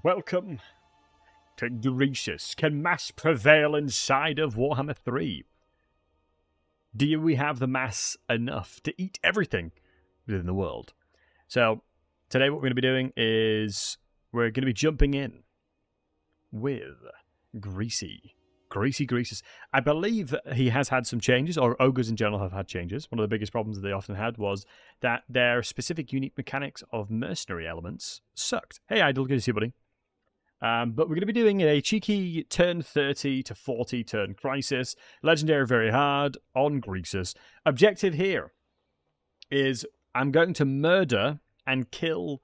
Welcome to Greasus. Can mass prevail inside of Warhammer 3? Do we have the mass enough to eat everything within the world? So, today what we're going to be doing is we're going to be jumping in with Greasus. I believe that he has had some changes, or ogres in general have had changes. One of the biggest problems that they often had was that their specific unique mechanics of mercenary elements sucked. Hey, Idle, good to see you, buddy. But we're going to be doing a cheeky turn 30 to 40 turn crisis. Legendary very hard on Greasus. Objective here is I'm going to murder and kill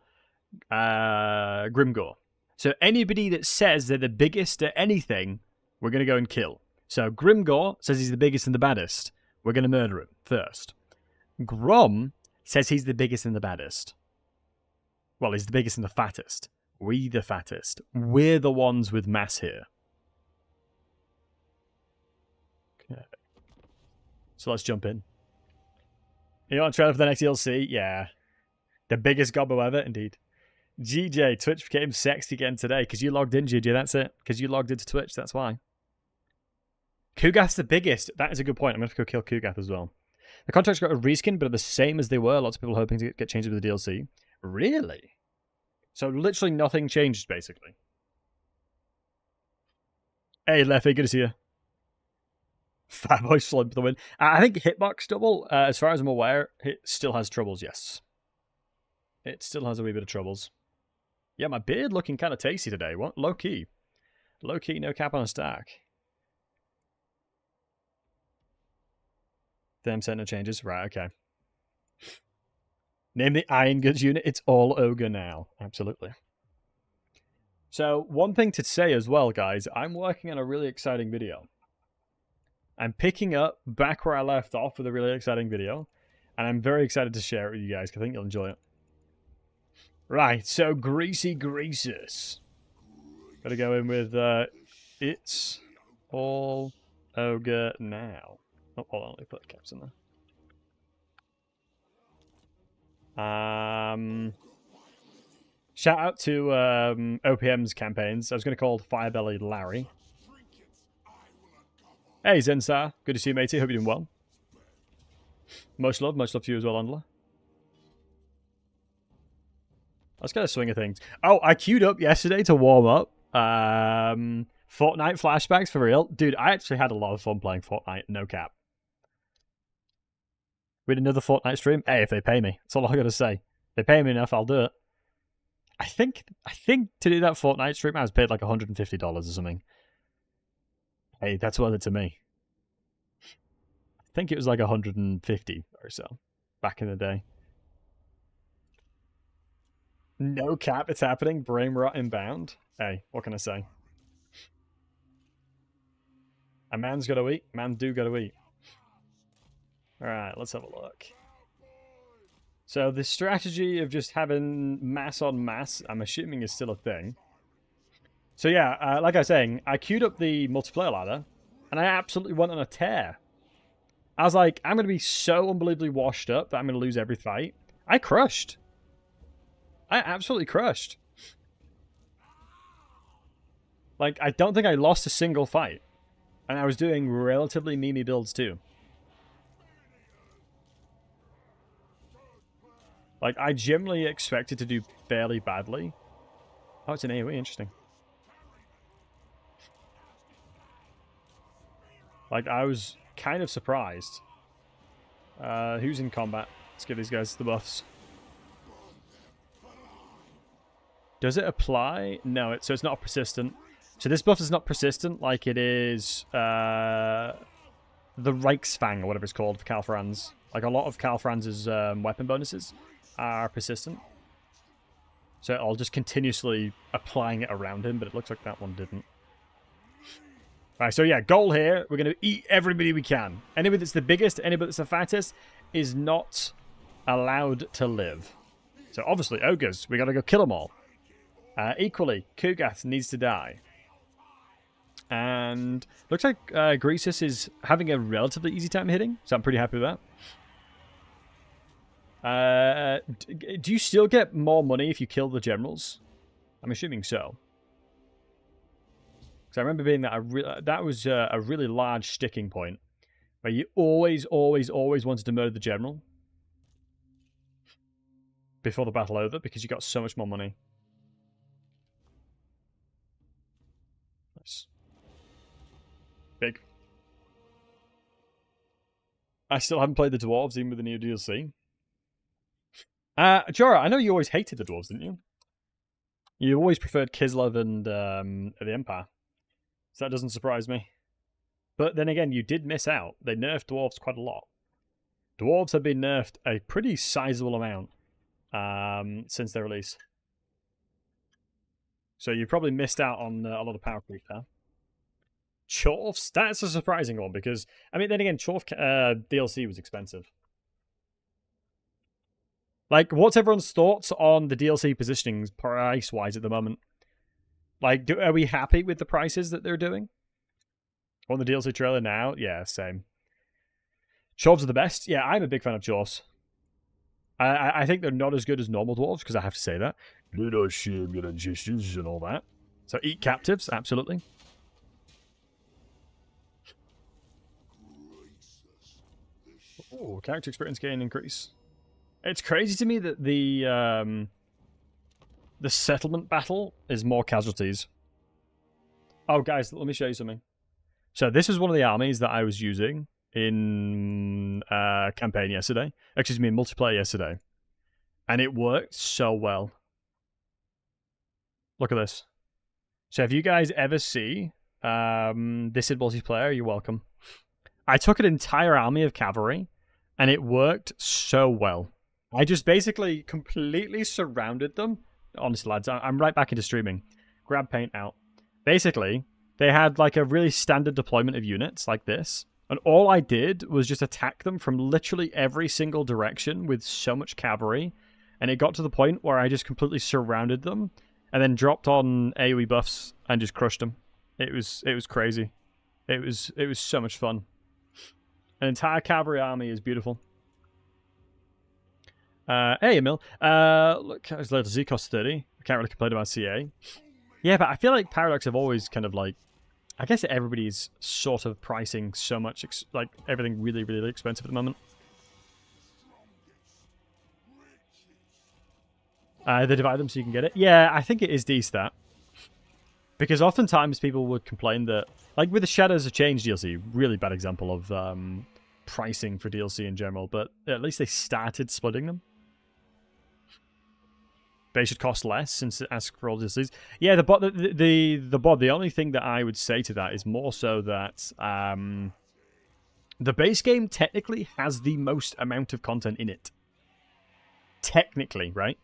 Grimgor. So anybody that says they're the biggest at anything, we're going to go and kill. So Grimgor says he's the biggest and the baddest. We're going to murder him first. Grom says he's the biggest and the baddest. Well, he's the biggest and the fattest. We the fattest. We're the ones with mass here. Okay. So let's jump in. You want a trailer for the next DLC? Yeah. The biggest gobbo ever, indeed. GJ, Twitch became sexy again today because you logged in, GJ. That's it. Because you logged into Twitch, that's why. Kugath's the biggest. That is a good point. I'm going to have to go kill Kugath as well. The contracts got a reskin, but are the same as they were. Lots of people hoping to get changes with the DLC. Really? So literally nothing changed, basically. Hey, Leffy, good to see you. Fatboy slump the win. I think Hitbox double, as far as I'm aware, it still has troubles, yes. It still has a wee bit of troubles. Yeah, my beard looking kind of tasty today. What? Low-key. Low-key, no cap on a stack. Them sent no changes. Right, okay. Name the Iron Goods unit. It's all Ogre now. Absolutely. So, one thing to say as well, guys. I'm working on a really exciting video. I'm picking up back where I left off with a really exciting video. And I'm very excited to share it with you guys, because I think you'll enjoy it. Right, so Greasus. Gotta go in with, it's all Ogre now. Oh, hold on, let me put the caps in there. Shout out to OPM's campaigns. I was going to call Firebelly Larry. Hey, Zensar. Good to see you, matey. Hope you're doing well. Much love to you as well, Andler. Let's get a swing of things. Oh, I queued up yesterday to warm up. Fortnite flashbacks for real. Dude, I actually had a lot of fun playing Fortnite, no cap. We had another Fortnite stream. Hey, if they pay me. That's all I gotta say. If they pay me enough, I'll do it. I think to do that Fortnite stream, I was paid like $150 or something. Hey, that's worth it to me. I think it was like 150 or so back in the day. No cap, it's happening. Brain rot inbound. Hey, what can I say? A man's gotta eat. Man do gotta eat. Alright, let's have a look. So the strategy of just having mass on mass, I'm assuming is still a thing. So yeah, like I was saying, I queued up the multiplayer ladder, and I absolutely went on a tear. I was like, I'm going to be so unbelievably washed up that I'm going to lose every fight. I crushed. I absolutely crushed. Like, I don't think I lost a single fight. And I was doing relatively memey builds too. Like, I generally expected to do fairly badly. Oh, it's an AoE, interesting. Like, I was kind of surprised. Who's in combat? Let's give these guys the buffs. Does it apply? No, so it's not persistent. So this buff is not persistent like it is the Reichsfang, or whatever it's called, for Calfranz. Like, a lot of Calfranz's weapon bonuses are persistent. So I'll just continuously applying it around him, but it looks like that one didn't. Right, so yeah, goal here, we're going to eat everybody we can. Anybody that's the biggest, anybody that's the fattest is not allowed to live. So obviously, ogres, we got to go kill them all. Equally, Kugath needs to die. And looks like Greasus is having a relatively easy time hitting, so I'm pretty happy with that. Do you still get more money if you kill the generals? I'm assuming so. Because I remember being that was a really large sticking point where you always wanted to murder the general before the battle over because you got so much more money. Nice. Big. I still haven't played the dwarves even with the new DLC. Jorah, I know you always hated the dwarves, didn't you? You always preferred Kislev and the Empire. So that doesn't surprise me. But then again, you did miss out. They nerfed dwarves quite a lot. Dwarves have been nerfed a pretty sizable amount since their release. So you probably missed out on a lot of power creep there. Chorfs? That's a surprising one because, I mean, then again, Chorf DLC was expensive. Like, what's everyone's thoughts on the DLC positioning price-wise at the moment? Like, are we happy with the prices that they're doing? On the DLC trailer now? Yeah, same. Chorfs are the best? Yeah, I'm a big fan of Chorfs. I think they're not as good as normal dwarves, because I have to say that. And all that. So eat captives, absolutely. Oh, character experience gain increase. It's crazy to me that the settlement battle is more casualties. Oh, guys, let me show you something. So this is one of the armies that I was using in campaign yesterday. Excuse me, in multiplayer yesterday. And it worked so well. Look at this. So if you guys ever see this in multiplayer, you're welcome. I took an entire army of cavalry, and it worked so well. I just basically completely surrounded them. Honestly, lads, I'm right back into streaming. Grab paint out. Basically, they had like a really standard deployment of units like this. And all I did was just attack them from literally every single direction with so much cavalry. And it got to the point where I just completely surrounded them and then dropped on AoE buffs and just crushed them. It was crazy. It was so much fun. An entire cavalry army is beautiful. Hey, Emil. Look, his level Z costs 30. I can't really complain about CA. Yeah, but I feel like Paradox have always kind of like... I guess everybody's sort of pricing so much, like everything really, really expensive at the moment. They divide them so you can get it. Yeah, I think it is D-stat. Because oftentimes people would complain that... Like with the Shadows of Change DLC, really bad example of pricing for DLC in general, but at least they started splitting them. They should cost less since it asks for all DLCs. Yeah, the only thing that I would say to that is more so that the base game technically has the most amount of content in it. Technically, right?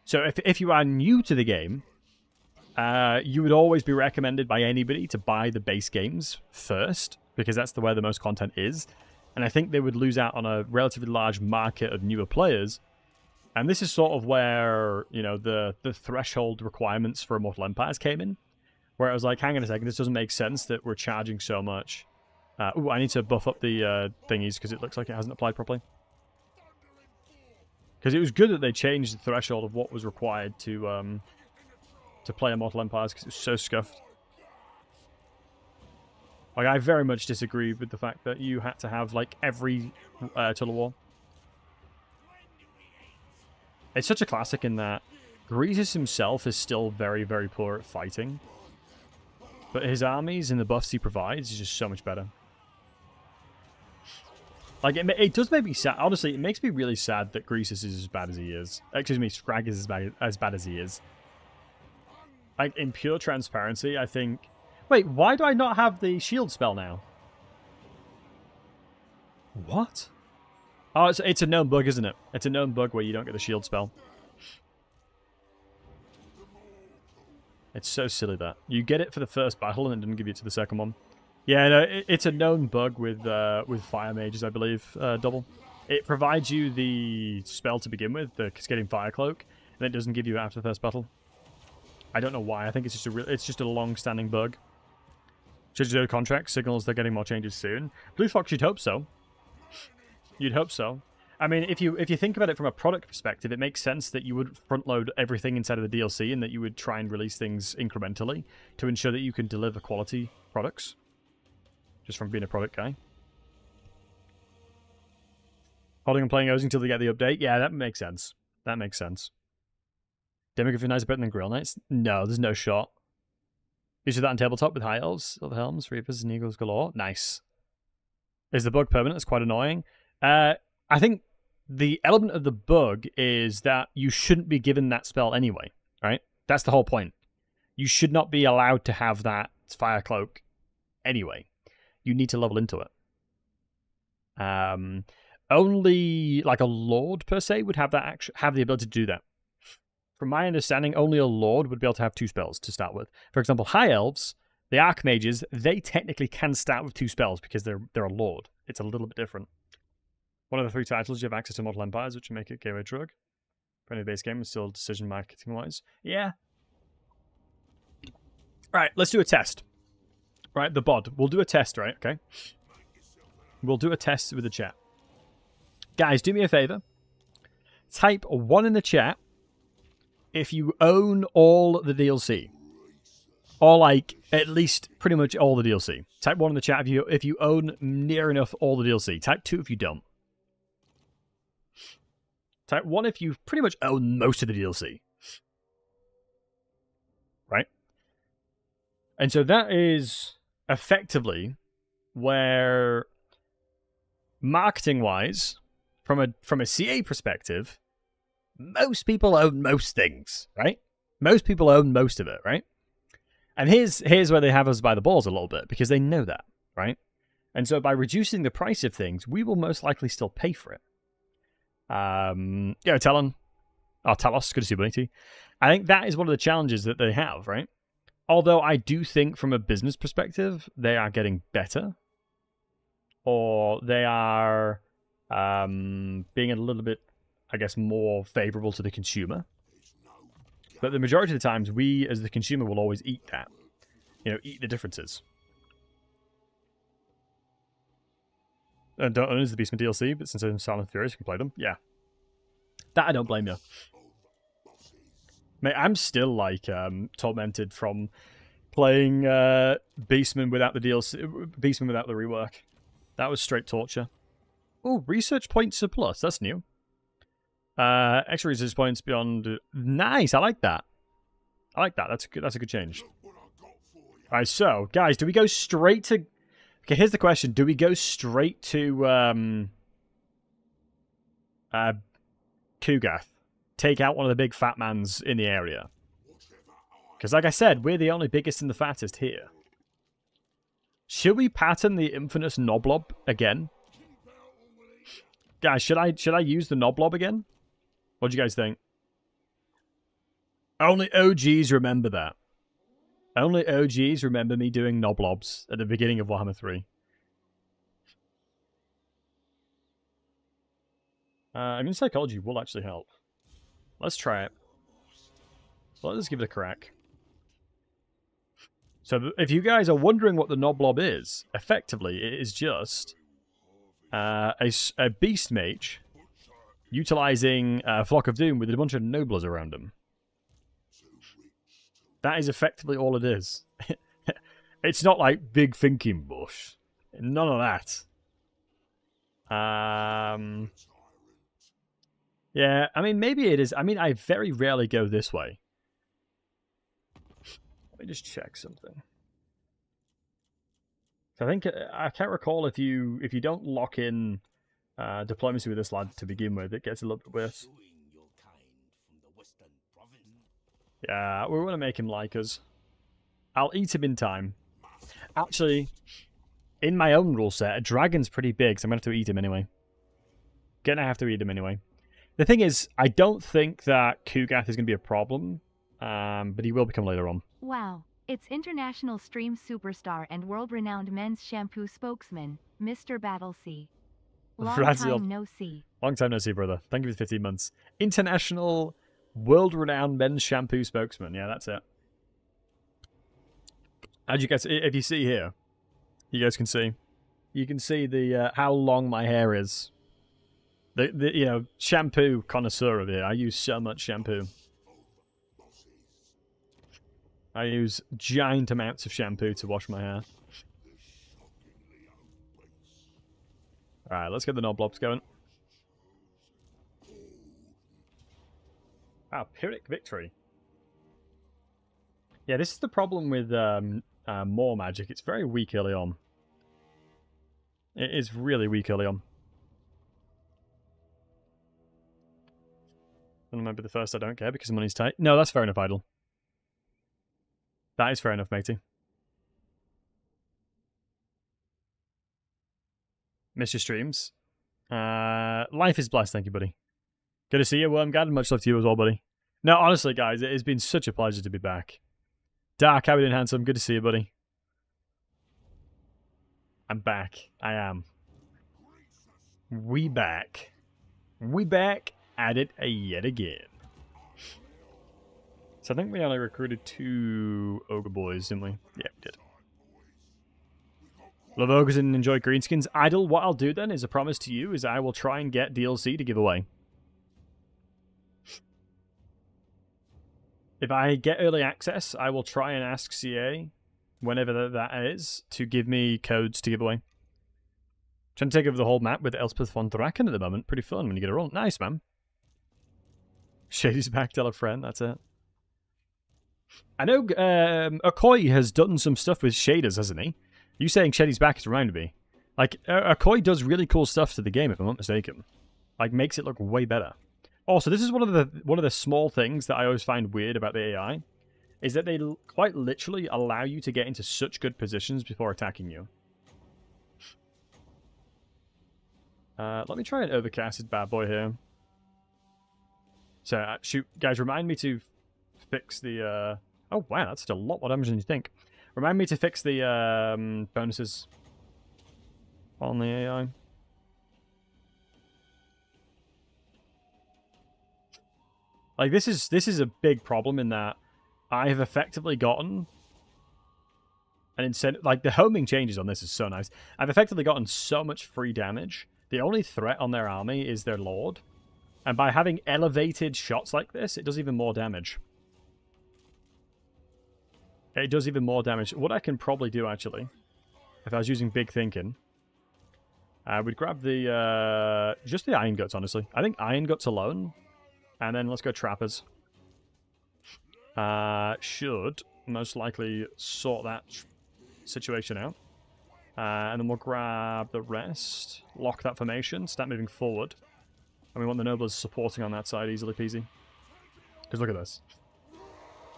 So if you are new to the game, you would always be recommended by anybody to buy the base games first, because that's where the most content is. And I think they would lose out on a relatively large market of newer players. And this is sort of where, you know, the threshold requirements for Immortal Empires came in. Where I was like, hang on a second, this doesn't make sense that we're charging so much. Ooh, I need to buff up the thingies because it looks like it hasn't applied properly. Because it was good that they changed the threshold of what was required to play Immortal Empires because it was so scuffed. Like, I very much disagree with the fact that you had to have, like, every Total War. It's such a classic in that Greasus himself is still very, very poor at fighting. But his armies and the buffs he provides is just so much better. Like, it does make me sad. Honestly, it makes me really sad that Greasus is as bad as he is. Excuse me, Scrag is as bad as he is. Like, in pure transparency, I think... Wait, why do I not have the shield spell now? What? Oh, it's a known bug, isn't it? It's a known bug where you don't get the shield spell. It's so silly that. You get it for the first battle and it didn't give you it to the second one. Yeah, no, it's a known bug with Fire Mages, I believe, double. It provides you the spell to begin with, the Cascading Fire Cloak, and it doesn't give you it after the first battle. I don't know why. I think it's just a long-standing bug. Digital contract signals they're getting more changes soon. Blue Fox, you'd hope so. You'd hope so. I mean, if you think about it from a product perspective, it makes sense that you would front load everything inside of the DLC and that you would try and release things incrementally to ensure that you can deliver quality products. Just from being a product guy. Holding and playing O's until they get the update. Yeah, that makes sense. That makes sense. Demographic nights are better than Grill Nights? No, there's no shot. You see that on tabletop with High Elves, Silver Helms, Reapers, and Eagles galore? Nice. Is the bug permanent? It's quite annoying. I think the element of the bug is that you shouldn't be given that spell anyway, right? That's the whole point. You should not be allowed to have that Fire Cloak anyway. You need to level into it. Only like a Lord per se would have that have the ability to do that. From my understanding, only a Lord would be able to have 2 spells to start with. For example, High Elves, the Archmages, they technically can start with 2 spells because they're a Lord. It's a little bit different. One of the 3 titles, you have access to Model Empires, which make it gateway drug. For any base game, it's still decision marketing-wise. Yeah. Right, let's do a test. Right, the bod. We'll do a test, right? Okay. We'll do a test with the chat. Guys, do me a favor. Type 1 in the chat if you own all the DLC. Or, like, at least pretty much all the DLC. Type 1 in the chat if you own near enough all the DLC. Type 2 if you don't. Type 1 if you pretty much own most of the DLC. Right? And so that is effectively where, marketing-wise, from a CA perspective, most people own most things, right? Most people own most of it, right? And here's where they have us by the balls a little bit, because they know that, right? And so by reducing the price of things, we will most likely still pay for it. Yeah, Talon. Oh, Talos, good to see you, Bunny. I think that is one of the challenges that they have, right? Although I do think from a business perspective, they are getting better. Or they are being a little bit, I guess, more favorable to the consumer. But the majority of the times, we, as the consumer, will always eat that. You know, eat the differences. And don't own the Beastman DLC, but since I'm Silent Furious, you can play them. Yeah. That I don't blame you. Mate, I'm still, like, tormented from playing Beastman without the DLC, Beastman without the rework. That was straight torture. Oh, research points are plus. That's new. Extra research points beyond. Nice. I like that. I like that. That's a good change. All right. So, guys, do we go straight to? Okay. Here's the question: do we go straight to Kugath? Take out one of the big fat mans in the area. Because, like I said, we're the only biggest and the fattest here. Should we pattern the infamous Noblob again? Guys, should I use the Noblob again? What do you guys think? Only OGs remember that. Only OGs remember me doing Noblobs at the beginning of Warhammer 3. I mean, psychology will actually help. Let's try it. So let's give it a crack. So if you guys are wondering what the Noblob is, effectively it is just a beast mage utilizing a Flock of Doom with a bunch of noblers around him. That is effectively all it is. It's not like big thinking bush. None of that. Yeah, I mean, maybe it is. I mean, I very rarely go this way. Let me just check something. So I think I can't recall if you don't lock in diplomacy with this lad to begin with, it gets a little bit worse. Yeah, we want to make him like us. I'll eat him in time. Actually, in my own rule set, a dragon's pretty big, so I'm going to have to eat him anyway. Gonna have to eat him anyway. The thing is, I don't think that Kugath is going to be a problem, but he will become later on. Wow, it's international stream superstar and world-renowned men's shampoo spokesman, Mr. Battlesey. Long time no see. Long time no see, brother. Thank you for the 15 months. International, world-renowned men's shampoo spokesman. Yeah, that's it. As you guys, if you see here, you guys can see. You can see the how long my hair is. The shampoo connoisseur of it. I use so much shampoo. I use giant amounts of shampoo to wash my hair. Alright, let's get the knob blobs going. Ah, Pyrrhic Victory. Yeah, this is the problem with more magic. It's very weak early on. It is really weak early on. And remember the first I don't care because money's tight. No, that's fair enough, Idle. That is fair enough, matey. Miss your streams. Life is blessed, thank you, buddy. Good to see you, Wormgad. Much love to you as well, buddy. No, honestly, guys, it has been such a pleasure to be back. Dark, how we doing, handsome? Good to see you, buddy. I'm back. I am. We back. We back at it yet again. So I think we only recruited 2 Ogre boys, didn't we? Yeah, we did. Love Ogres and enjoy greenskins. Idle, what I'll do then is a promise to you is I will try and get DLC to give away. If I get early access, I will try and ask CA, whenever that is, to give me codes to give away. Trying to take over the whole map with Elspeth von Draken at the moment. Pretty fun when you get a roll. Nice, man. Shady's back, tell a friend, that's it. I know Okoy has done some stuff with shaders, hasn't he? You saying Shady's back has reminded me. Like, Okoy does really cool stuff to the game, if I'm not mistaken. Like, makes it look way better. Also, this is one of the small things that I always find weird about the AI, is that they quite literally allow you to get into such good positions before attacking you. Let me try an overcasted bad boy here. So, shoot, guys, remind me to fix the... Oh, wow, that's a lot more damage than you think. Remind me to fix the bonuses on the AI. Like, this is a big problem in that I have effectively gotten an incentive. Like, the homing changes on this is so nice. I've effectively gotten so much free damage. The only threat on their army is their lord. And by having elevated shots like this, it does even more damage. It does even more damage. What I can probably do, actually, if I was using big thinking, I would grab the, just the Iron Guts, honestly. I think Iron Guts alone, and then let's go Trappers. Should most likely sort that situation out. And then we'll grab the rest, lock that formation, start moving forward. And we want the Noblers supporting on that side, easily peasy. Because look at this.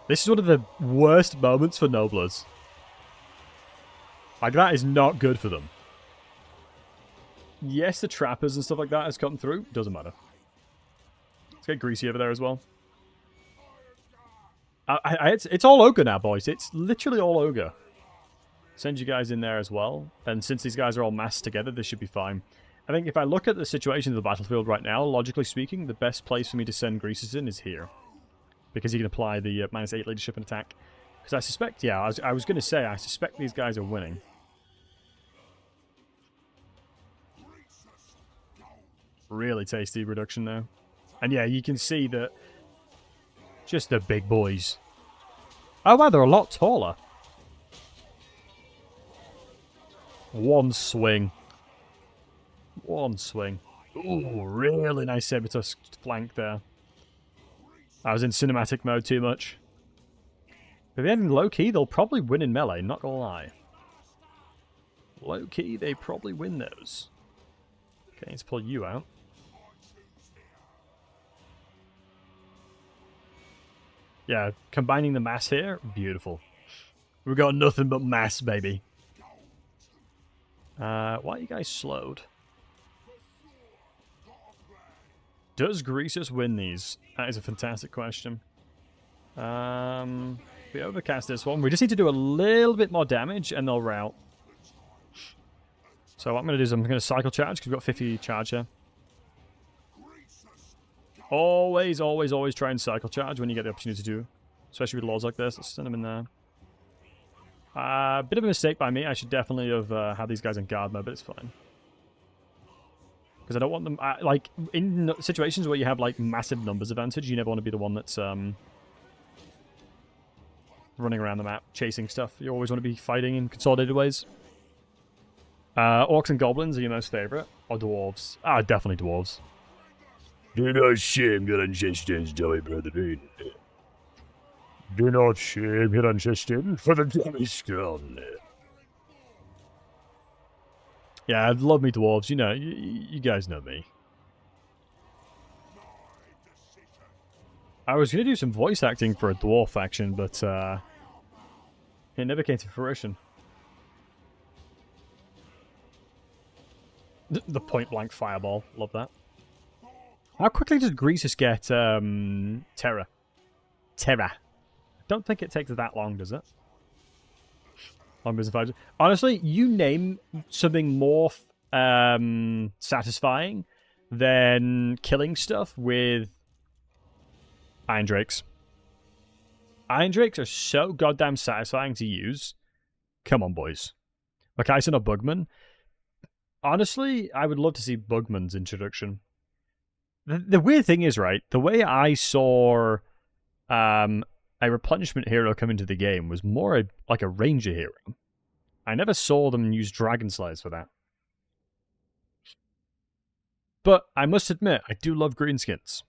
This is one of the worst moments for Noblers. Like, that is not good for them. Yes, the Trappers and stuff like that has come through. Doesn't matter. Let's get Greasy over there as well. It's all Ogre now, boys. It's literally all Ogre. Send you guys in there as well. And since these guys are all massed together, this should be fine. I think if I look at the situation of the battlefield right now, logically speaking, the best place for me to send Greases in is here. Because he can apply the -8 leadership and attack. Because I suspect, yeah, I was going to say, I suspect these guys are winning. Really tasty reduction now. And yeah, you can see that just the big boys. Oh wow, they're a lot taller. One swing. One swing. Ooh, really nice Sabertusk flank there. I was in cinematic mode too much. But then low-key, they'll probably win in melee, not gonna lie. Low-key, they probably win those. Okay, let's pull you out. Yeah, combining the mass here, beautiful. We've got nothing but mass, baby. Why are you guys slowed? Does Greasus win these? That is a fantastic question. We overcast this one. We just need to do a little bit more damage and they'll rout. So what I'm going to do is I'm going to cycle charge because we've got 50 charge here. Always, always, always try and cycle charge when you get the opportunity to do. Especially with lords like this. Let's send them in there. Bit of a mistake by me. I should definitely have had these guys in guard mode, but it's fine. Because I don't want them... like, in situations where you have, like, massive numbers advantage, you never want to be the one that's running around the map, chasing stuff. You always want to be fighting in consolidated ways. Orcs and goblins are your most favourite? Or dwarves? Ah, definitely dwarves. Do not shame your ancestors, dear brethren. Do not shame your ancestors, for the time is gone. Yeah, I love me dwarves. You know, you guys know me. I was going to do some voice acting for a dwarf faction, but it never came to fruition. The point-blank fireball. Love that. How quickly does Greasus get Terra? Terra. Don't think it takes that long, does it? Longer than 5. Honestly, you name something more satisfying than killing stuff with Iron Drakes. Iron Drakes are so goddamn satisfying to use. Come on, boys. Makaisen or Bugman? Honestly, I would love to see Bugman's introduction. The weird thing is, right, the way I saw a replenishment hero come into the game was more like a ranger hero. I never saw them use dragon slayers for that. But I must admit, I do love greenskins.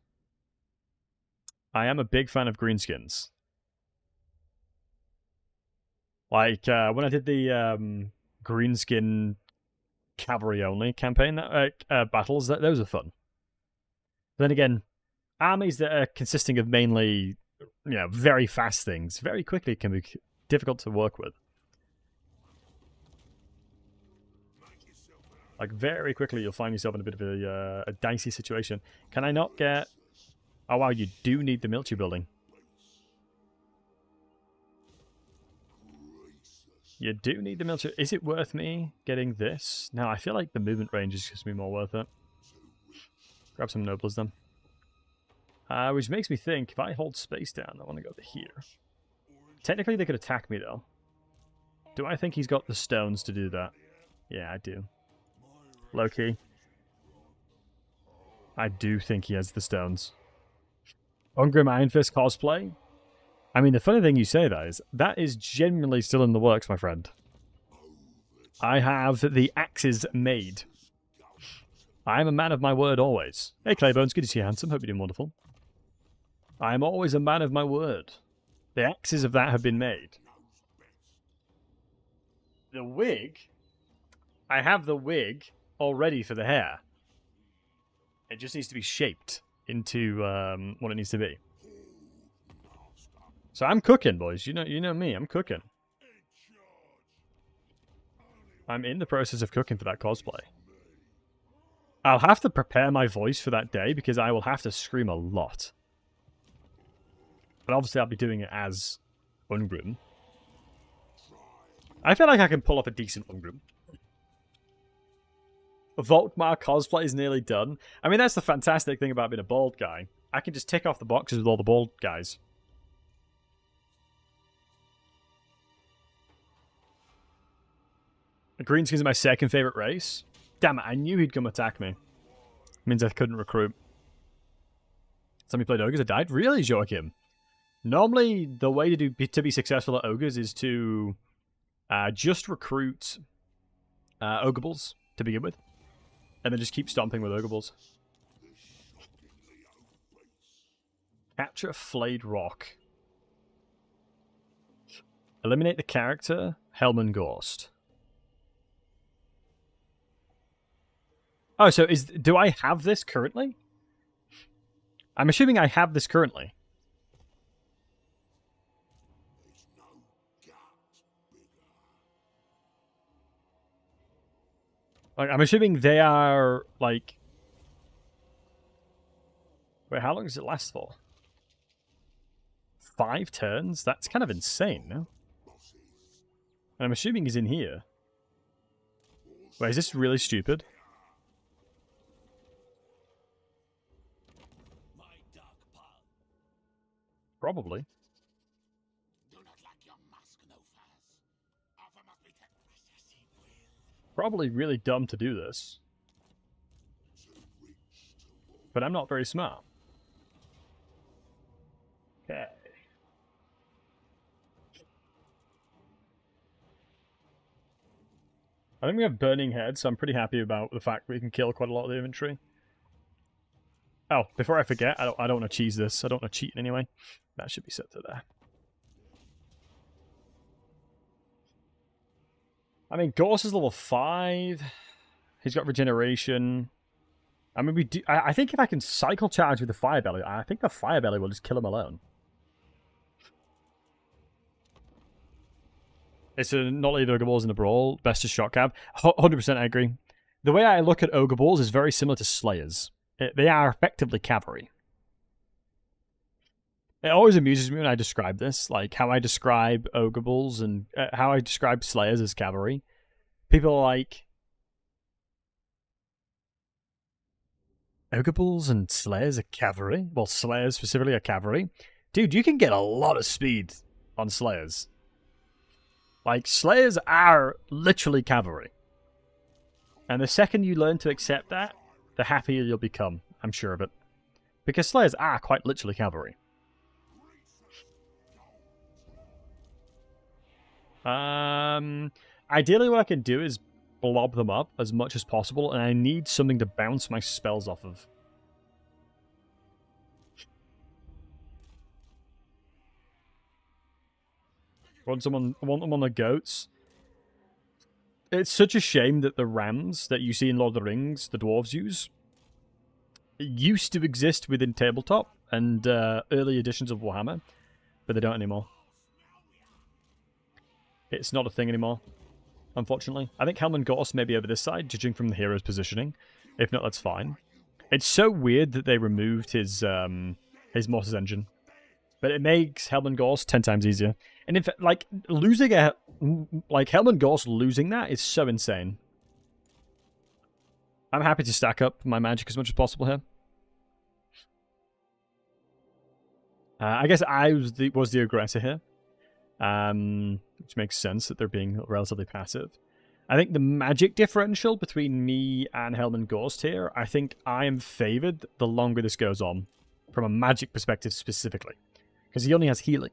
I am a big fan of greenskins. Like, when I did the greenskin cavalry only campaign, battles, those are fun. Then again, armies that are consisting of mainly, you know, very fast things, very quickly can be difficult to work with. Like, very quickly you'll find yourself in a bit of a dicey situation. Can I not get... Oh, wow, you do need the military building. You do need the military... Is it worth me getting this? No, I feel like the movement range is just me more worth it. Grab some nobles then. Which makes me think, if I hold space down, I want to go to here. Technically, they could attack me, though. Do I think he's got the stones to do that? Yeah, I do. Low-key. I do think he has the stones. Ungrim Iron Fist cosplay? I mean, the funny thing you say that is genuinely still in the works, my friend. I have the axes made. I am a man of my word always. Hey, Claybones, good to see you, handsome. Hope you're doing wonderful. I am always a man of my word. The axes of that have been made. The wig? I have the wig all ready for the hair. It just needs to be shaped into what it needs to be. So I'm cooking, boys. You know me. I'm cooking. I'm in the process of cooking for that cosplay. I'll have to prepare my voice for that day because I will have to scream a lot. But obviously I'll be doing it as Ungrim. I feel like I can pull off a decent Ungrim. Volkmar cosplay is nearly done. I mean, that's the fantastic thing about being a bald guy. I can just tick off the boxes with all the bald guys. Greenskins is my second favorite race. Damn it, I knew he'd come attack me. Means I couldn't recruit. Somebody played Ogres that died? Really, Joachim? Normally, the way to be successful at Ogres is to just recruit Ogre Bulls to begin with. And then just keep stomping with Ogre Bulls. Capture a flayed rock. Eliminate the character, Hellman Ghost. Oh, so do I have this currently? I'm assuming I have this currently. Like, I'm assuming they are, like... Wait, how long does it last for? 5 turns? That's kind of insane, no? And I'm assuming he's in here. Wait, is this really stupid? Probably. Probably really dumb to do this. But I'm not very smart. Okay. I think we have burning heads, so I'm pretty happy about the fact we can kill quite a lot of the infantry. Oh, before I forget, I don't want to cheese this. I don't want to cheat in any way. That should be set to there. I mean, Gorse is level 5. He's got regeneration. I mean, I think if I can cycle charge with the Fire Belly, I think the Fire Belly will just kill him alone. It's a not leave Ogre Balls in the Brawl. Best to shot cab. 100% I agree. The way I look at Ogre Balls is very similar to Slayers. They are effectively cavalry. It always amuses me when I describe this, like how I describe Ogre Balls and how I describe Slayers as cavalry. People are like, Ogre Balls and Slayers are cavalry? Well, Slayers specifically are cavalry. Dude, you can get a lot of speed on Slayers. Like, Slayers are literally cavalry. And the second you learn to accept that, the happier you'll become. I'm sure of it. Because Slayers are quite literally cavalry. Ideally what I can do is blob them up as much as possible, and I need something to bounce my spells off of. I want them on the goats. It's such a shame that the rams that you see in Lord of the Rings, the dwarves use, used to exist within tabletop and early editions of Warhammer, but they don't anymore. It's not a thing anymore, unfortunately. I think Helm and Gorse may be over this side, judging from the hero's positioning. If not, that's fine. It's so weird that they removed his Mortis engine. But it makes Helm and Gorse 10 times easier. And in fact, like, losing a... Like, Helm and Gorse losing that is so insane. I'm happy to stack up my magic as much as possible here. I guess I was the aggressor here. Which makes sense that they're being relatively passive. I think the magic differential between me and Helm and Gorse here, I think I am favoured the longer this goes on. From a magic perspective specifically. Because he only has healing.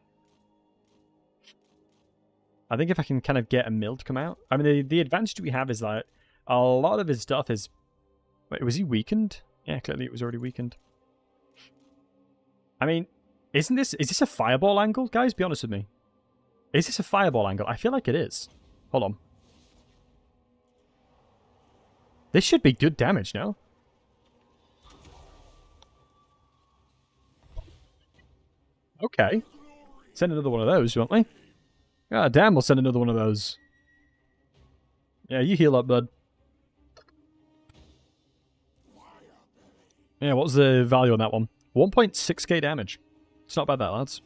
I think if I can kind of get a mill to come out... I mean, the advantage we have is that a lot of his stuff is... Wait, was he weakened? Yeah, clearly it was already weakened. I mean, is this a fireball angle? Guys, be honest with me. Is this a fireball angle? I feel like it is. Hold on. This should be good damage, no? Okay. Send another one of those, won't we? God damn, we'll send another one of those. Yeah, you heal up, bud. Yeah, what's the value on that one? 1.6k damage. It's not bad, that, lads.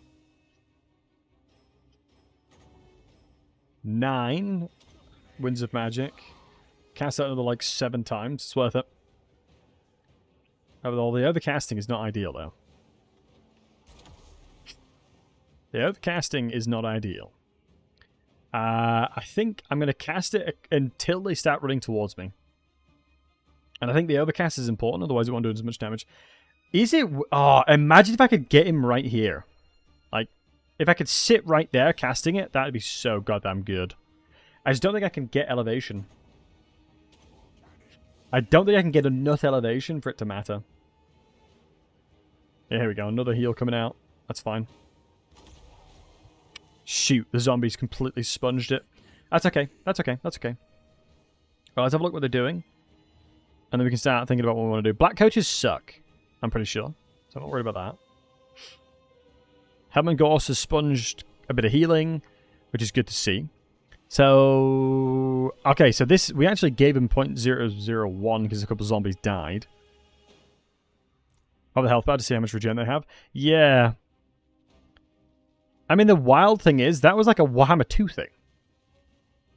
9 Winds of Magic. Cast that another, like, 7 times. It's worth it. Although the overcasting is not ideal, though. The overcasting is not ideal. I think I'm going to cast it until they start running towards me. And I think the overcast is important, otherwise it won't do as much damage. Is it... Oh, imagine if I could get him right here. Like, if I could sit right there casting it, that would be so goddamn good. I just don't think I can get elevation. I don't think I can get enough elevation for it to matter. Yeah, here we go. Another heal coming out. That's fine. Shoot, the zombies completely sponged it. That's okay. That's okay. That's okay. Well, let's have a look what they're doing. And then we can start thinking about what we want to do. Black coaches suck, I'm pretty sure. So I'm not worried about that. Helm and Gorse has sponged a bit of healing, which is good to see. So... Okay, so this... We actually gave him 0.001 because a couple of zombies died. Oh, the health bar to see how much regen they have. Yeah. I mean, the wild thing is, that was like a Warhammer 2 thing.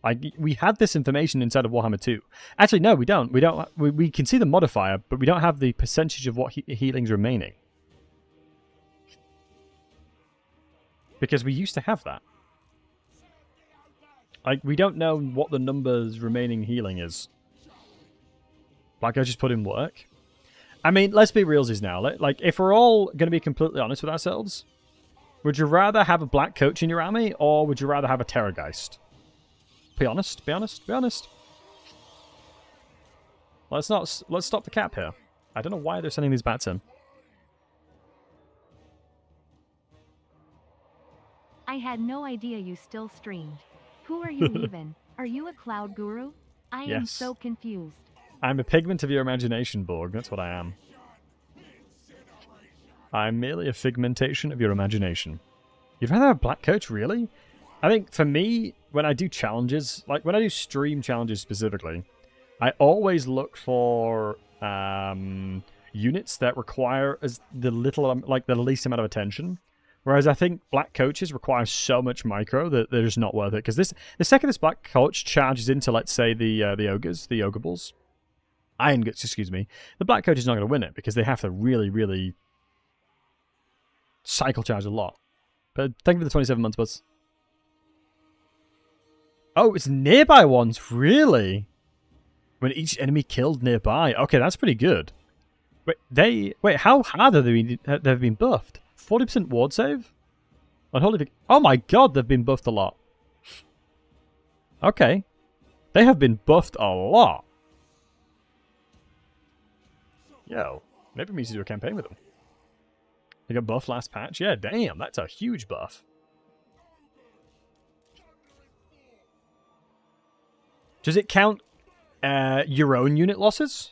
Like, we had this information inside of Warhammer 2. Actually, no, we don't. We can see the modifier, but we don't have the percentage of what healing's remaining. Because we used to have that. Like, we don't know what the numbers remaining healing is. Like, I just put in work. I mean, let's be realsies now. Like, if we're all going to be completely honest with ourselves, would you rather have a black coach in your army, or would you rather have a Terrorgeist? Be honest, be honest, be honest. Let's stop the cap here. I don't know why they're sending these bats in. I had no idea you still streamed. Who are you even? Are you a cloud guru? I am so confused. I'm a pigment of your imagination, Borg. That's what I am. I'm merely a figmentation of your imagination. You'd rather have a black coach, really? I think for me, when I do challenges, like when I do stream challenges specifically, I always look for units that require the least amount of attention. Whereas I think black coaches require so much micro that they're just not worth it. Because the second this black coach charges into, let's say, the ogres, the ogre bulls, iron guts, excuse me, the black coach is not going to win it because they have to really, really cycle charge a lot. But thank you for the 27 months, Buzz. Oh, it's nearby ones, really? When each enemy killed nearby. Okay, that's pretty good. Wait, how hard have they been buffed? 40% ward save? Oh my god, they've been buffed a lot. Okay. They have been buffed a lot. Yo, maybe we need to do a campaign with them. They got buffed last patch? Yeah, damn, that's a huge buff. Does it count your own unit losses?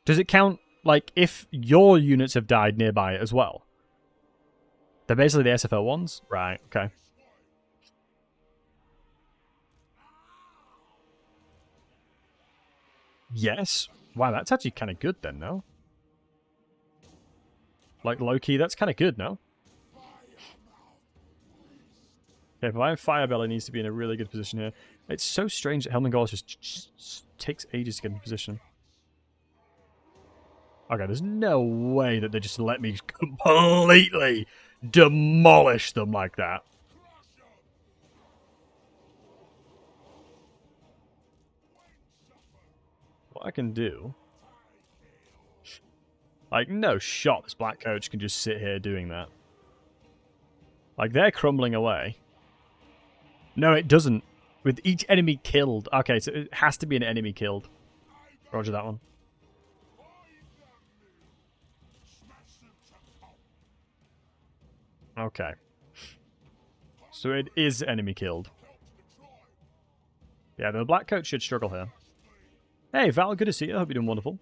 Does it count, like, if your units have died nearby as well? They're basically the SFO ones? Right, okay. Yes. Wow, that's actually kind of good then, no? Like, low-key, that's kind of good, no? Okay, if I have Firebelly, needs to be in a really good position here. It's so strange that Helmengor just takes ages to get in position. Okay, there's no way that they just let me completely demolish them like that. What I can do... Like, no shot this black coach can just sit here doing that. Like, they're crumbling away. No, it doesn't. With each enemy killed. Okay, so it has to be an enemy killed. Roger that one. Okay. So it is enemy killed. Yeah, the black coach should struggle here. Hey, Val, good to see you. I hope you're doing wonderful.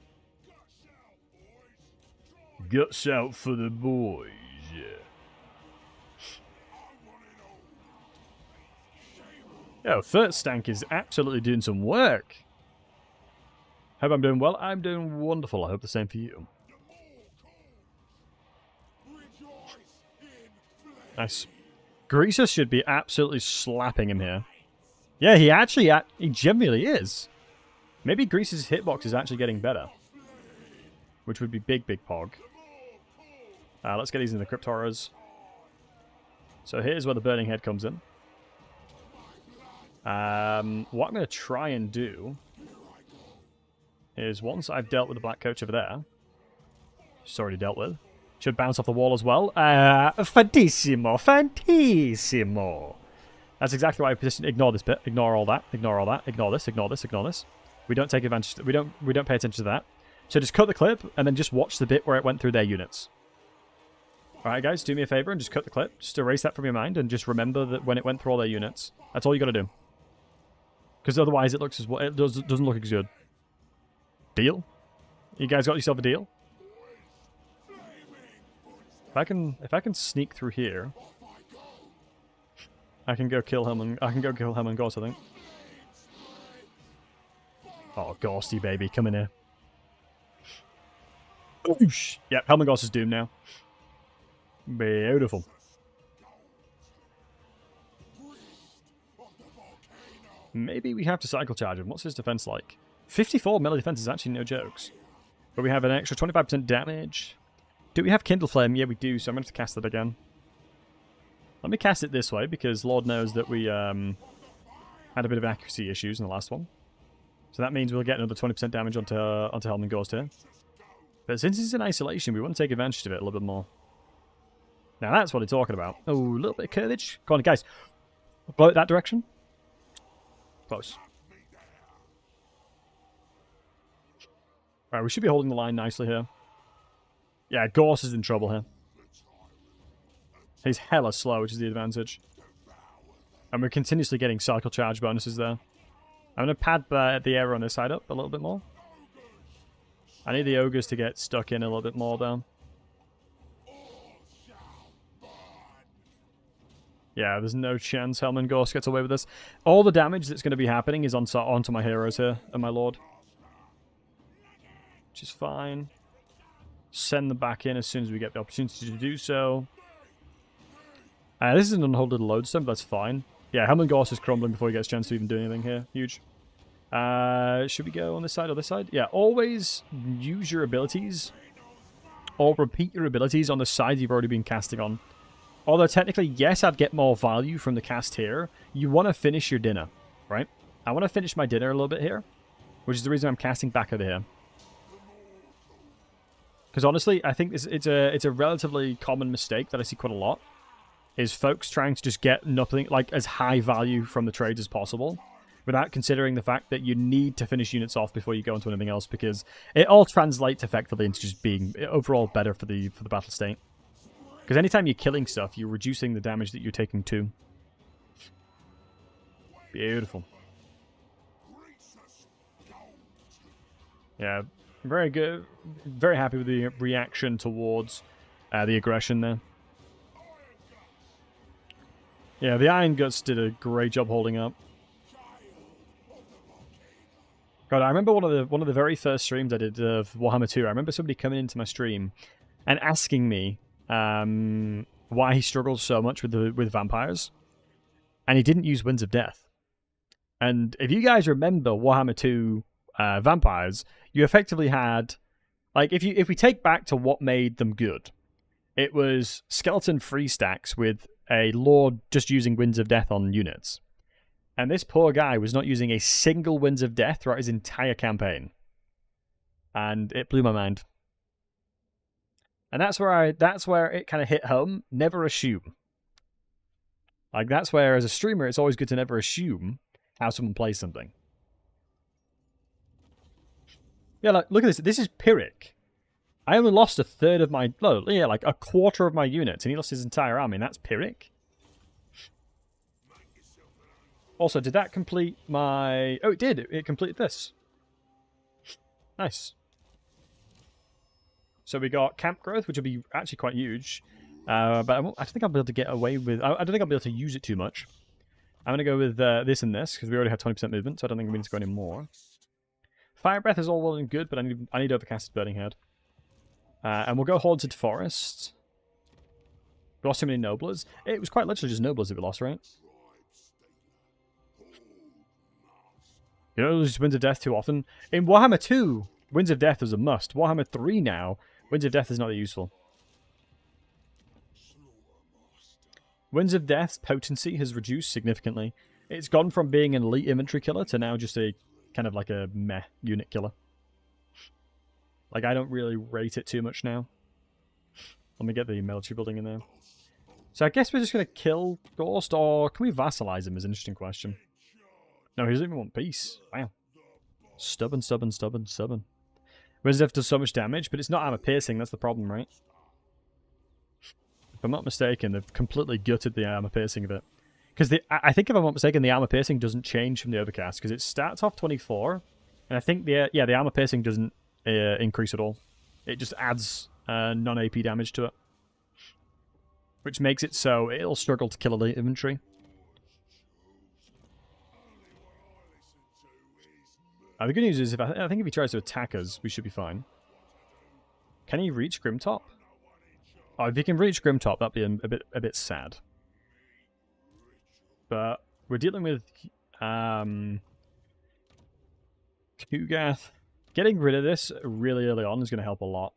Guts out for the boys, yeah. Yo, Third Stank is absolutely doing some work. Hope I'm doing well. I'm doing wonderful. I hope the same for you. Nice. Greaser should be absolutely slapping him here. Yeah, he genuinely is. Maybe Greaser's hitbox is actually getting better. Which would be big, big pog. Let's get these in the Crypt Horrors. So here's where the Burning Head comes in. What I'm going to try and do is once I've dealt with the black coach over there, it's already dealt with, should bounce off the wall as well. Fantissimo, fantissimo. That's exactly why I positioned. Ignore this bit. Ignore all that. Ignore all that. Ignore this. Ignore this. Ignore this. We don't take advantage. We don't pay attention to that. So just cut the clip and then just watch the bit where it went through their units. Alright guys, do me a favor and just cut the clip. Just erase that from your mind and just remember that when it went through all their units. That's all you gotta do. Because otherwise it looks as well. It doesn't look as good. Deal? You guys got yourself a deal? If I can sneak through here, I can go kill Helmengor, I think. Oh, Ghosty baby, come in here. Oosh. Yep, Helmengor is doomed now. Beautiful. Maybe we have to cycle charge him. What's his defense like? 54 melee defense is actually no jokes. But we have an extra 25% damage. Do we have Kindle Flame? Yeah, we do, so I'm going to cast it again. Let me cast it this way, because Lord knows that we had a bit of accuracy issues in the last one. So that means we'll get another 20% damage onto Helm and Ghost here. But since it's in isolation, we want to take advantage of it a little bit more. Now that's what they're talking about. Oh, a little bit of curvage. Come on, guys. Blow it that direction. Close. Alright, we should be holding the line nicely here. Yeah, Gorse is in trouble here. He's hella slow, which is the advantage. And we're continuously getting cycle charge bonuses there. I'm going to pad the area on this side up a little bit more. I need the Ogres to get stuck in a little bit more, though. Yeah, there's no chance Helm Gorse gets away with this. All the damage that's going to be happening is onto my heroes here and my lord. Which is fine. Send them back in as soon as we get the opportunity to do so. This is an unholded lodestone, but that's fine. Yeah, Helm Gorse is crumbling before he gets a chance to even do anything here. Huge. Should we go on this side or this side? Yeah, always use your abilities. Or repeat your abilities on the side you've already been casting on. Although technically, yes, I'd get more value from the cast here. You want to finish your dinner, right? I want to finish my dinner a little bit here. Which is the reason I'm casting back over here. Because honestly, I think it's a relatively common mistake that I see quite a lot. Is folks trying to just get nothing, like, as high value from the trades as possible. Without considering the fact that you need to finish units off before you go into anything else. Because it all translates effectively into just being overall better for the battle state. Because anytime you're killing stuff, you're reducing the damage that you're taking too. Beautiful. Yeah, very good. Very happy with the reaction towards the aggression there. Yeah, the Iron Guts did a great job holding up. God, I remember one of the very first streams I did of Warhammer 2. I remember somebody coming into my stream and asking me why he struggles so much with vampires, and he didn't use Winds of Death. And if you guys remember Warhammer 2 vampires, you effectively had, like, if we take back to what made them good, it was skeleton free stacks with a lord just using Winds of Death on units. And this poor guy was not using a single Winds of Death throughout his entire campaign. And it blew my mind. And that's where it kind of hit home. Never assume. Like, that's where, as a streamer, it's always good to never assume how someone plays something. Yeah, like, look at this. This is Pyrrhic. I only lost a third of my... Oh, yeah, like a quarter of my units, and he lost his entire army, and that's Pyrrhic. Also, did that complete my... Oh, it did. It completed this. Nice. So we got camp growth, which will be actually quite huge. But I don't think I'll be able to get away with... I don't think I'll be able to use it too much. I'm going to go with this and this, because we already have 20% movement, so I don't think we need to go any more. Fire Breath is all well and good, but I need Overcasted Burning Head. And we'll go Haunted Forest. We lost too many Noblers. It was quite literally just Noblers that we lost, right? You don't lose Winds of Death too often. In Warhammer 2, Winds of Death is a must. Warhammer 3 now, Winds of Death is not that useful. Winds of Death's potency has reduced significantly. It's gone from being an elite infantry killer to now just a kind of like a meh unit killer. Like, I don't really rate it too much now. Let me get the military building in there. So I guess we're just going to kill Ghost, or can we vassalize him is an interesting question. No, he doesn't even want peace. Wow. Stubborn, stubborn, stubborn, stubborn. Winds of Death does so much damage, but it's not armor piercing, that's the problem, right? If I'm not mistaken, they've completely gutted the armor piercing of it. Because I think, if I'm not mistaken, the armor piercing doesn't change from the Overcast, because it starts off 24, and I think the armor piercing doesn't increase at all. It just adds non-AP damage to it. Which makes it so it'll struggle to kill elite infantry. The good news is, I think if he tries to attack us, we should be fine. Can he reach Grimtop? Oh, if he can reach Grimtop, that'd be a bit sad. But we're dealing with Kugath. Getting rid of this really early on is going to help a lot.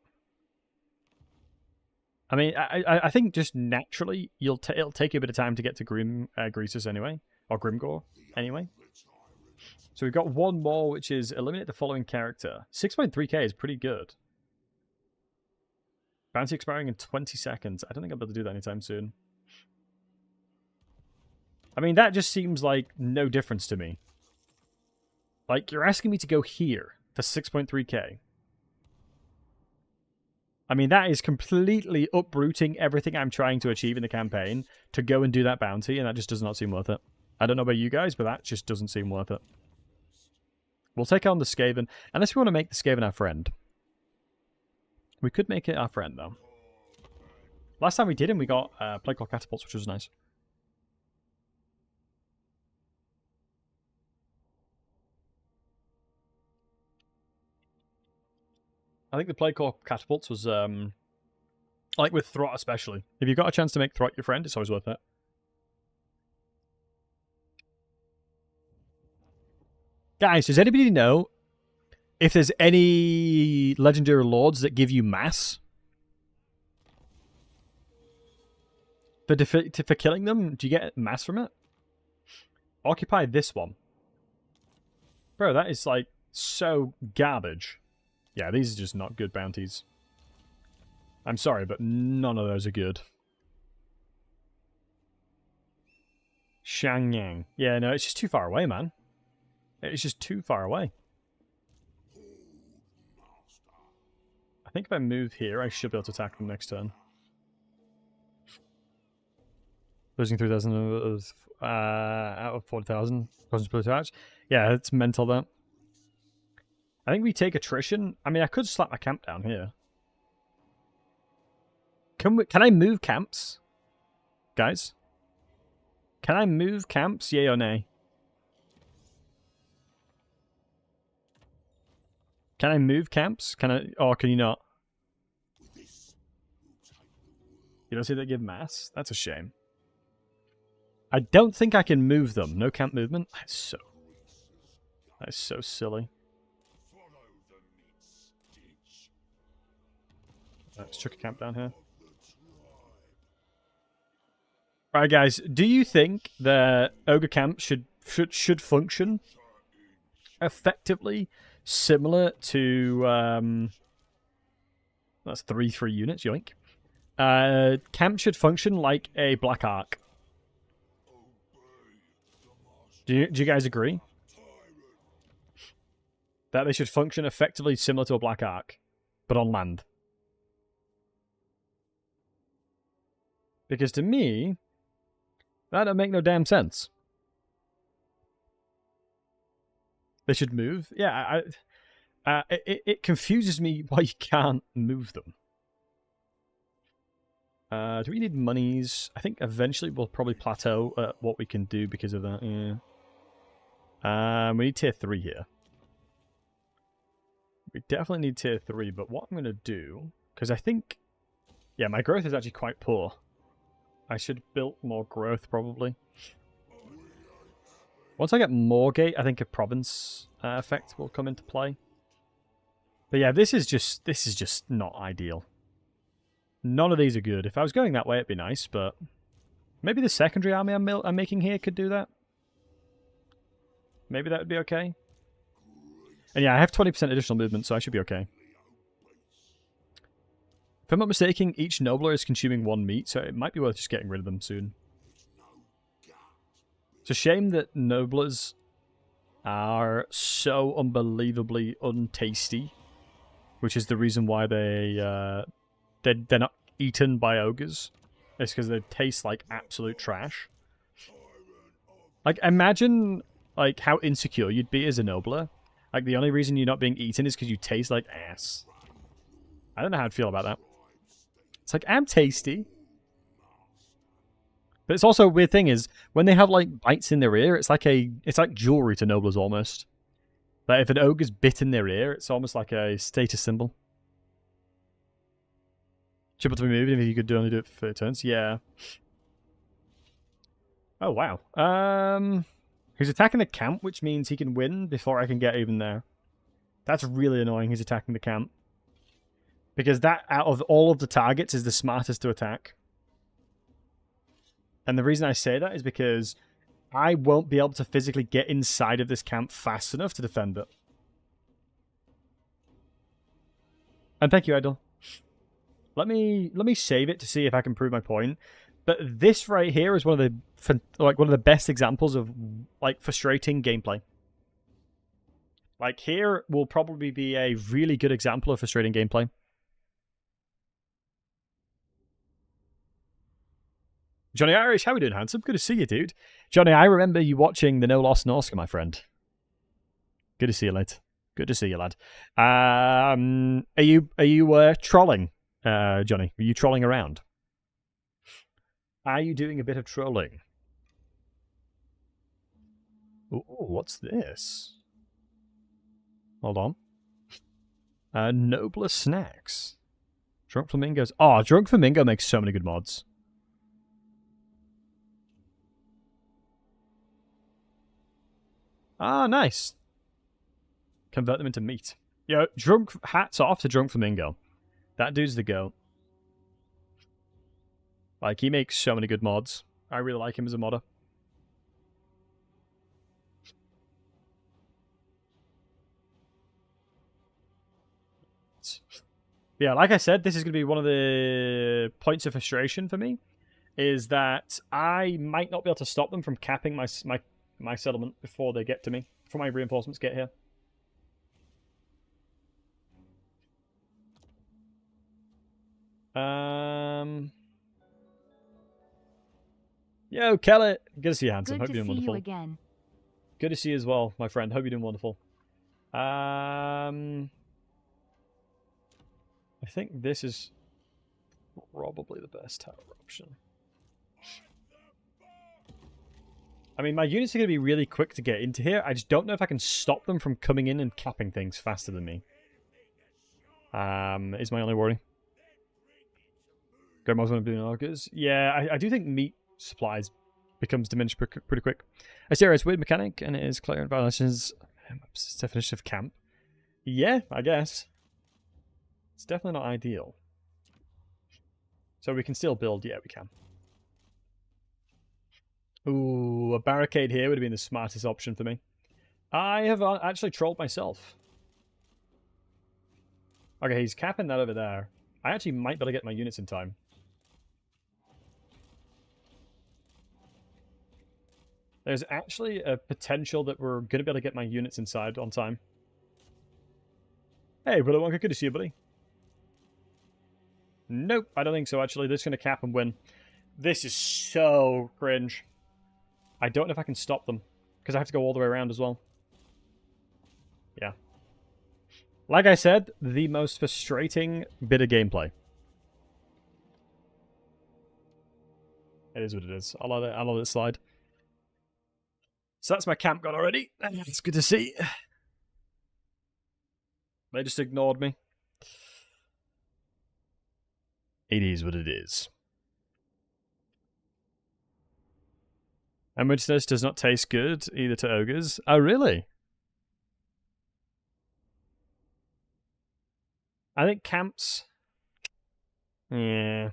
I mean, I think just naturally it'll take you a bit of time to get to Greasus anyway, or Grimgore anyway. So we've got one more, which is eliminate the following character. 6.3k is pretty good. Bounty expiring in 20 seconds. I don't think I'll be able to do that anytime soon. I mean, that just seems like no difference to me. Like, you're asking me to go here for 6.3k. I mean, that is completely uprooting everything I'm trying to achieve in the campaign to go and do that bounty, and that just does not seem worth it. I don't know about you guys, but that just doesn't seem worth it. We'll take on the Skaven, unless we want to make the Skaven our friend. We could make it our friend, though. Last time we did him, we got Plague Clock Catapults, which was nice. I think the Plague Clock Catapults was, like with Throt especially. If you've got a chance to make Throt your friend, it's always worth it. Guys, does anybody know if there's any legendary lords that give you mass for killing them? Do you get mass from it? Occupy this one. Bro, that is like so garbage. Yeah, these are just not good bounties. I'm sorry, but none of those are good. Shangyang. Yeah, no, it's just too far away, man. It's just too far away. I think if I move here, I should be able to attack them next turn. Losing 3,000 out of 40,000. Yeah, it's mental, that. I think we take attrition. I mean, I could slap my camp down here. Can I move camps? Guys? Can I move camps? Yay or nay? Can I move camps? Can I, or can you not? You don't see they give mass? That's a shame. I don't think I can move them. No camp movement? That is so silly. Let's chuck a camp down here. Alright guys, do you think the Ogre camp should function effectively similar to that's 3 units, yoink. Camp should function like a Black Ark. Do you guys agree? That they should function effectively similar to a Black Ark, but on land. Because to me, that don't make no damn sense. They should move. Yeah, it confuses me why you can't move them. Do we need monies? I think eventually we'll probably plateau at what we can do because of that. Yeah. We need tier 3 here. We definitely need tier 3, but what I'm going to do, because I think, yeah, my growth is actually quite poor. I should build more growth, probably. Once I get Moorgate, I think a province effect will come into play. But yeah, this is just not ideal. None of these are good. If I was going that way, it'd be nice, but maybe the secondary army I'm making here could do that. Maybe that would be okay. And yeah, I have 20% additional movement, so I should be okay. If I'm not mistaken, each Nobler is consuming 1 meat, so it might be worth just getting rid of them soon. It's a shame that Noblers are so unbelievably untasty, which is the reason why they're not eaten by ogres. It's because they taste like absolute trash. Like, imagine like how insecure you'd be as a Nobler. Like, the only reason you're not being eaten is because you taste like ass. I don't know how I'd feel about that. It's like, I'm tasty. But it's also a weird thing is, when they have, like, bites in their ear, it's like jewelry to Noblers, almost. Like, if an ogre's bit in their ear, it's almost like a status symbol. Triple to be moved, if you could only do it for 30 turns. Yeah. Oh, wow. He's attacking the camp, which means he can win before I can get even there. That's really annoying, he's attacking the camp. Because that, out of all of the targets, is the smartest to attack. And the reason I say that is because I won't be able to physically get inside of this camp fast enough to defend it. And thank you, Idol. Let me save it to see if I can prove my point. But this right here is one of the best examples of like frustrating gameplay. Like here will probably be a really good example of frustrating gameplay. Johnny Irish, how are we doing, handsome? Good to see you, dude. Johnny, I remember you watching the No Loss Norska, my friend. Good to see you, lad. Good to see you, lad. Are you trolling, Johnny? Are you trolling around? Are you doing a bit of trolling? Ooh, what's this? Hold on. Nobler Snacks. Drunk Flamingos. Oh, Drunk Flamingo makes so many good mods. Ah, nice. Convert them into meat. Yo, hats off to Drunk Flamingo. That dude's the goat. Like, he makes so many good mods. I really like him as a modder. Yeah, like I said, this is going to be one of the points of frustration for me, is that I might not be able to stop them from capping my settlement before they get to me, before my reinforcements get here. Yo, Kelly, good to see you, handsome. Hope you're doing wonderful. Good to see you again. Good to see you as well, my friend. Hope you're doing wonderful. I think this is probably the best tower option. I mean, my units are going to be really quick to get into here. I just don't know if I can stop them from coming in and capping things faster than me. Is my only worry. Grandma's one of doing Ogres. Yeah, I do think meat supplies becomes diminished pretty quick. I see it's weird mechanic, and it is clear in violations. Definition of camp. Yeah, I guess. It's definitely not ideal. So we can still build. Yeah, we can. Ooh, a barricade here would have been the smartest option for me. I have actually trolled myself. Okay, he's capping that over there. I actually might be able to get my units in time. There's actually a potential that we're going to be able to get my units inside on time. Hey, Brother Wonka, good to see you, buddy. Nope, I don't think so, actually. This is going to cap and win. This is so cringe. I don't know if I can stop them, because I have to go all the way around as well. Yeah. Like I said, the most frustrating bit of gameplay. It is what it is. I'll let it slide. So that's my camp gone already. It's good to see. They just ignored me. It is what it is. Ambitiousness does not taste good, either to ogres. Oh, really? I think camps... Yeah.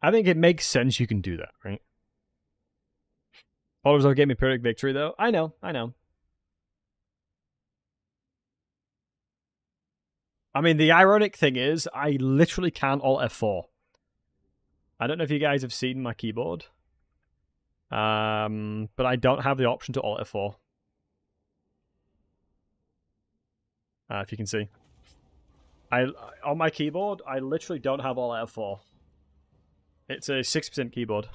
I think it makes sense you can do that, right? Oliver's gave me Pyrrhic victory, though. I know. I mean, the ironic thing is, I literally can't Alt F4. I don't know if you guys have seen my keyboard. But I don't have the option to Alt F4. If you can see. On my keyboard, I literally don't have Alt F4. It's a 6% keyboard.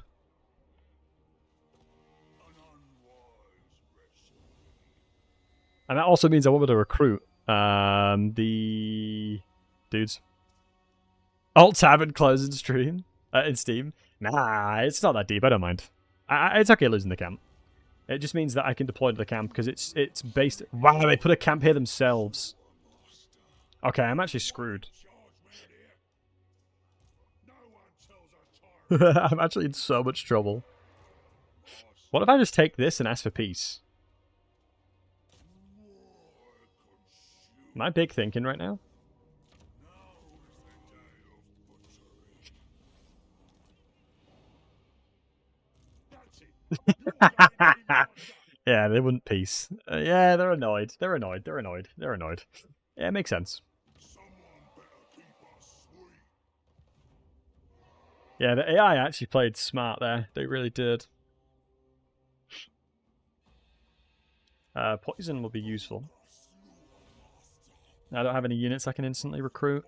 And that also means I won't be able to recruit the dudes. Alt tab and close in stream in Steam. Nah, it's not that deep. I don't mind. It's okay losing the camp. It just means that I can deploy to the camp because it's based. Wow, they put a camp here themselves. Okay, I'm actually screwed. I'm actually in so much trouble. What if I just take this and ask for peace? Am I big thinking right now? Yeah, they wouldn't peace. Yeah, they're annoyed. They're annoyed. They're annoyed. They're annoyed. Yeah, it makes sense. Yeah, the AI actually played smart there. They really did. Poison will be useful. I don't have any units I can instantly recruit.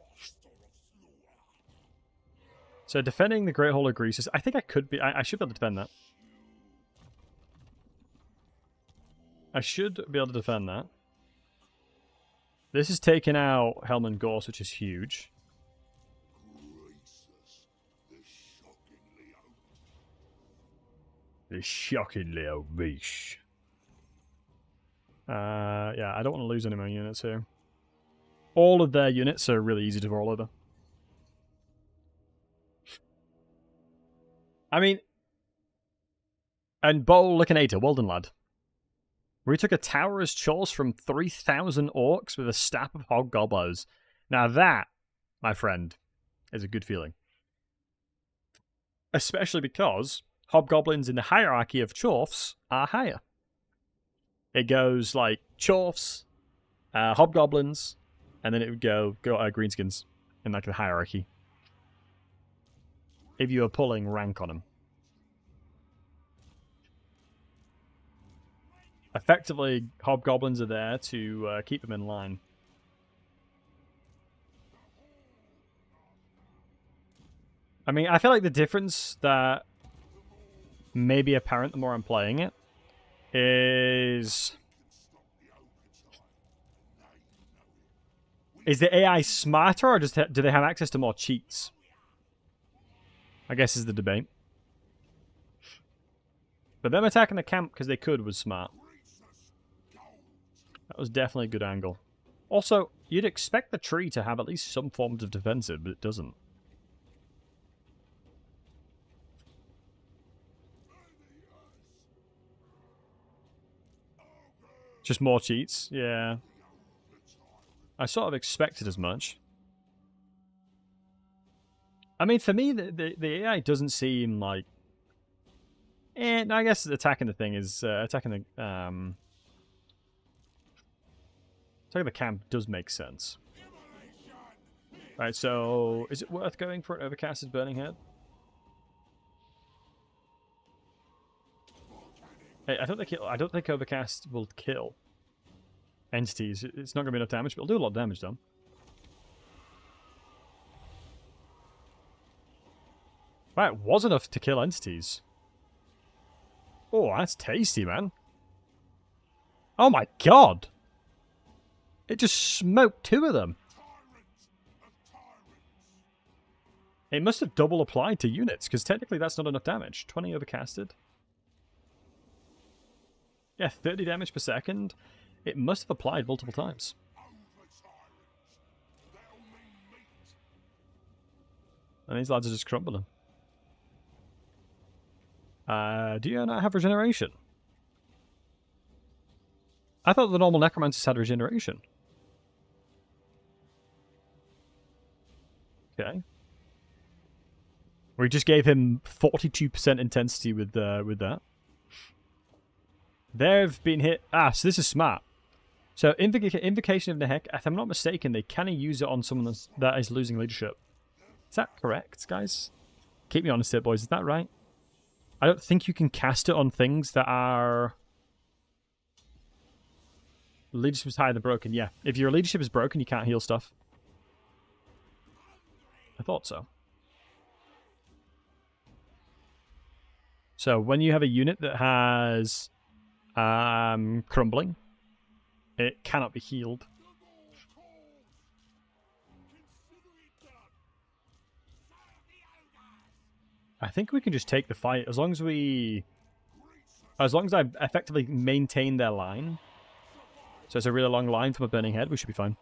So defending the Great Hall of Greases, I think I could be... I should be able to defend that. I should be able to defend that. This is taking out Helman Gorse, which is huge. The shockingly obese. Yeah, I don't want to lose any more units here. All of their units are really easy to roll over. I mean... And Bowl Lickinator, well done, lad. We took a tower as chores from 3,000 orcs with a staff of hobgoblins. Now that, my friend, is a good feeling. Especially because hobgoblins in the hierarchy of chorfs are higher. It goes like chorfs, hobgoblins, and then it would go greenskins in like the hierarchy. If you were pulling rank on them. Effectively, hobgoblins are there to keep them in line. I mean, I feel like the difference that may be apparent the more I'm playing it is the AI smarter, or do they have access to more cheats? I guess is the debate. But them attacking the camp because they could was smart. That was definitely a good angle. Also, you'd expect the tree to have at least some forms of defensive, but it doesn't. Just more cheats? Yeah. I sort of expected as much. I mean, for me, the AI doesn't seem like... no, I guess attacking the thing is... attacking the camp does make sense. Right, so... Is it worth going for an Overcast's Burning Head? Hey, I don't think Overcast will kill entities. It's not going to be enough damage, but it'll do a lot of damage, though. Right, it was enough to kill entities. Oh, that's tasty, man. Oh my god! It just smoked 2 of them. It must have double applied to units, because technically that's not enough damage. 20 overcasted. Yeah, 30 damage per second. It must have applied multiple times. And these lads are just crumbling. Do you not have regeneration? I thought the normal necromancers had regeneration. Okay. We just gave him 42% intensity with that. They've been hit... Ah, so this is smart. So, Invocation of Nehek, if I'm not mistaken, they can use it on someone that is losing leadership. Is that correct, guys? Keep me honest here, boys. Is that right? I don't think you can cast it on things that are... Leadership is higher than broken, yeah. If your leadership is broken, you can't heal stuff. I thought so. So, when you have a unit that has... crumbling, it cannot be healed. I think we can just take the fight as long as I effectively maintain their line. So it's a really long line from a burning head. We should be fine.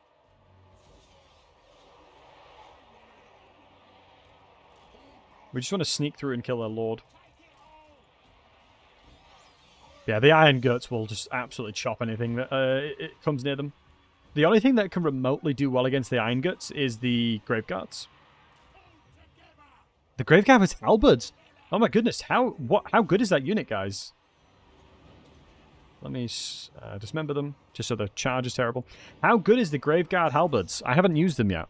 We just want to sneak through and kill their lord. Yeah, the Iron Guts will just absolutely chop anything that it comes near them. The only thing that can remotely do well against the Iron Guts is the Graveguards. The Graveguard is halberds. Oh my goodness, how good is that unit, guys? Let me dismember them, just so the charge is terrible. How good is the Graveguard Halberds? I haven't used them yet.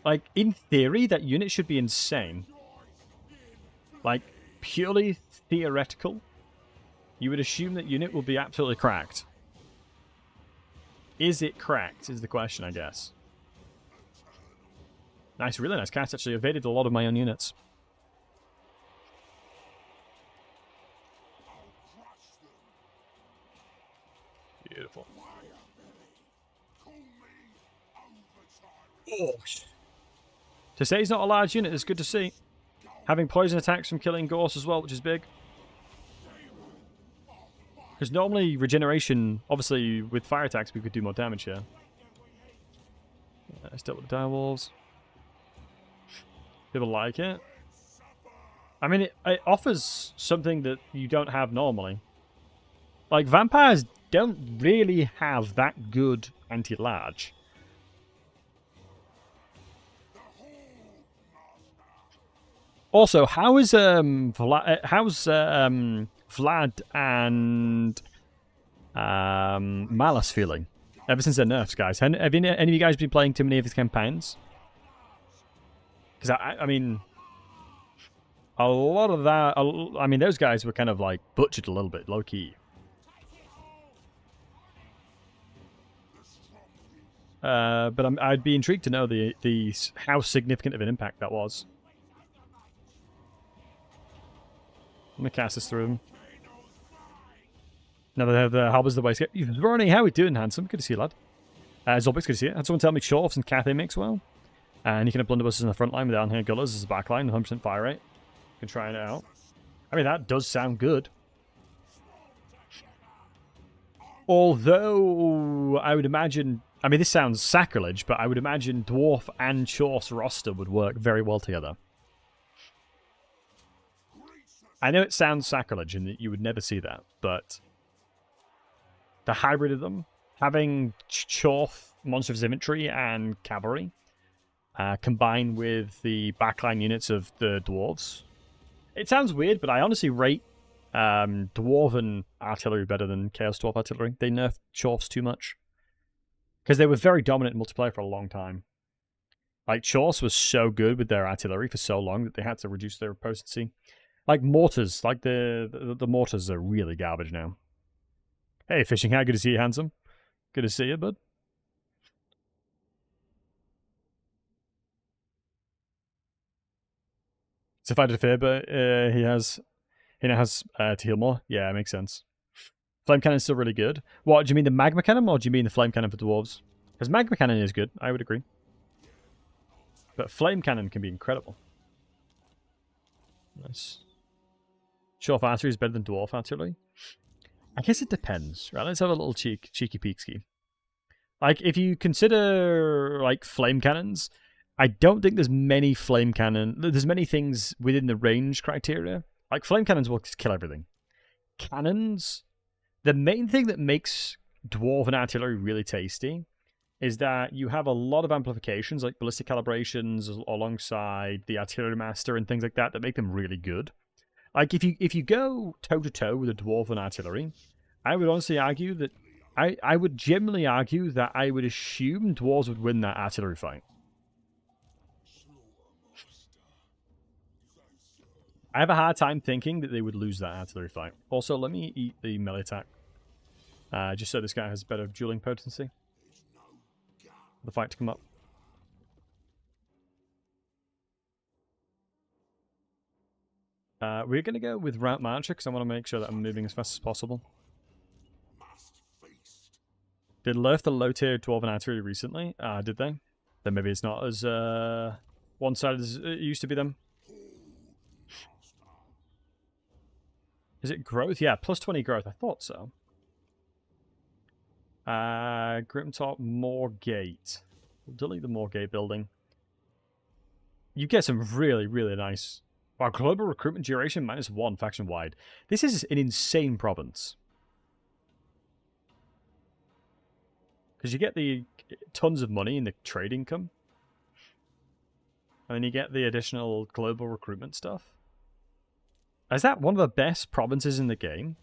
Like, in theory, that unit should be insane. Like, purely theoretical. You would assume that unit will be absolutely cracked. Is it cracked, is the question, I guess. Nice, really nice cast, actually. Evaded a lot of my own units. Beautiful. Oh. To say he's not a large unit is good to see. Having poison attacks from killing Gorse as well, which is big. Because normally regeneration, obviously with fire attacks we could do more damage here. Still with the direwolves. People like it. I mean, it offers something that you don't have normally. Like, vampires don't really have that good anti-large. Also, how is Vlad and Malus feeling ever since their nerfs, guys? Have any of you guys been playing too many of his campaigns? Because I mean, a lot of that. I mean, those guys were kind of like butchered a little bit, low key. But I'd be intrigued to know how significant of an impact that was. I'm going to cast this through them. Now they have the Halberds the way. Ronnie, how are we doing, handsome? Good to see you, lad. Zobbix, good to see you. Had someone tell me Shorfs and Cathay mix well. And you can have blunderbusters in the front line with down here gullers as a back line, 100% fire rate. You can try it out. I mean, that does sound good. Although, I would imagine... I mean, this sounds sacrilege, but I would imagine Dwarf and Chorf's roster would work very well together. I know it sounds sacrilege and that you would never see that, but the hybrid of them, having Chorf, Monsters of Inventory, and Cavalry, combined with the backline units of the Dwarves. It sounds weird, but I honestly rate Dwarven Artillery better than Chaos Dwarf Artillery. They nerfed Chorfs too much. Because they were very dominant in multiplayer for a long time. Like, Chorfs was so good with their artillery for so long that they had to reduce their potency. Like mortars, like the mortars are really garbage now. Hey, Fishing Hat, good to see you, handsome. Good to see you, bud. It's a fighter to fear, but he now has to heal more. Yeah, it makes sense. Flame Cannon's still really good. What, do you mean the Magma Cannon, or do you mean the Flame Cannon for Dwarves? Because Magma Cannon is good, I would agree. But Flame Cannon can be incredible. Nice. Chorf Artillery is better than Dwarf Artillery? I guess it depends, right? Let's have a little cheeky peek ski. Like, if you consider, like, Flame Cannons, I don't think there's many Flame Cannon... There's many things within the range criteria. Like, Flame Cannons will kill everything. Cannons... The main thing that makes Dwarven Artillery really tasty is that you have a lot of amplifications, like ballistic calibrations alongside the Artillery Master and things like that make them really good. Like, if you go toe-to-toe with a Dwarven Artillery, I would honestly argue that... I would generally argue that I would assume Dwarves would win that artillery fight. I have a hard time thinking that they would lose that artillery fight. Also, let me eat the melee attack. Just so this guy has better dueling potency. For the fight to come up. We're going to go with Route Marcher because I want to make sure that I'm moving as fast as possible. Did nerf the low-tier Dwarven Artillery recently? Did they? Then maybe it's not as one-sided as it used to be then. Is it growth? Yeah, plus 20 growth. I thought so. Grimtop Moorgate. We'll delete the Moorgate building. You get some really, really nice... Wow, global recruitment duration -1 faction-wide. This is an insane province. Because you get the tons of money in the trade income. And then you get the additional global recruitment stuff. Is that one of the best provinces in the game?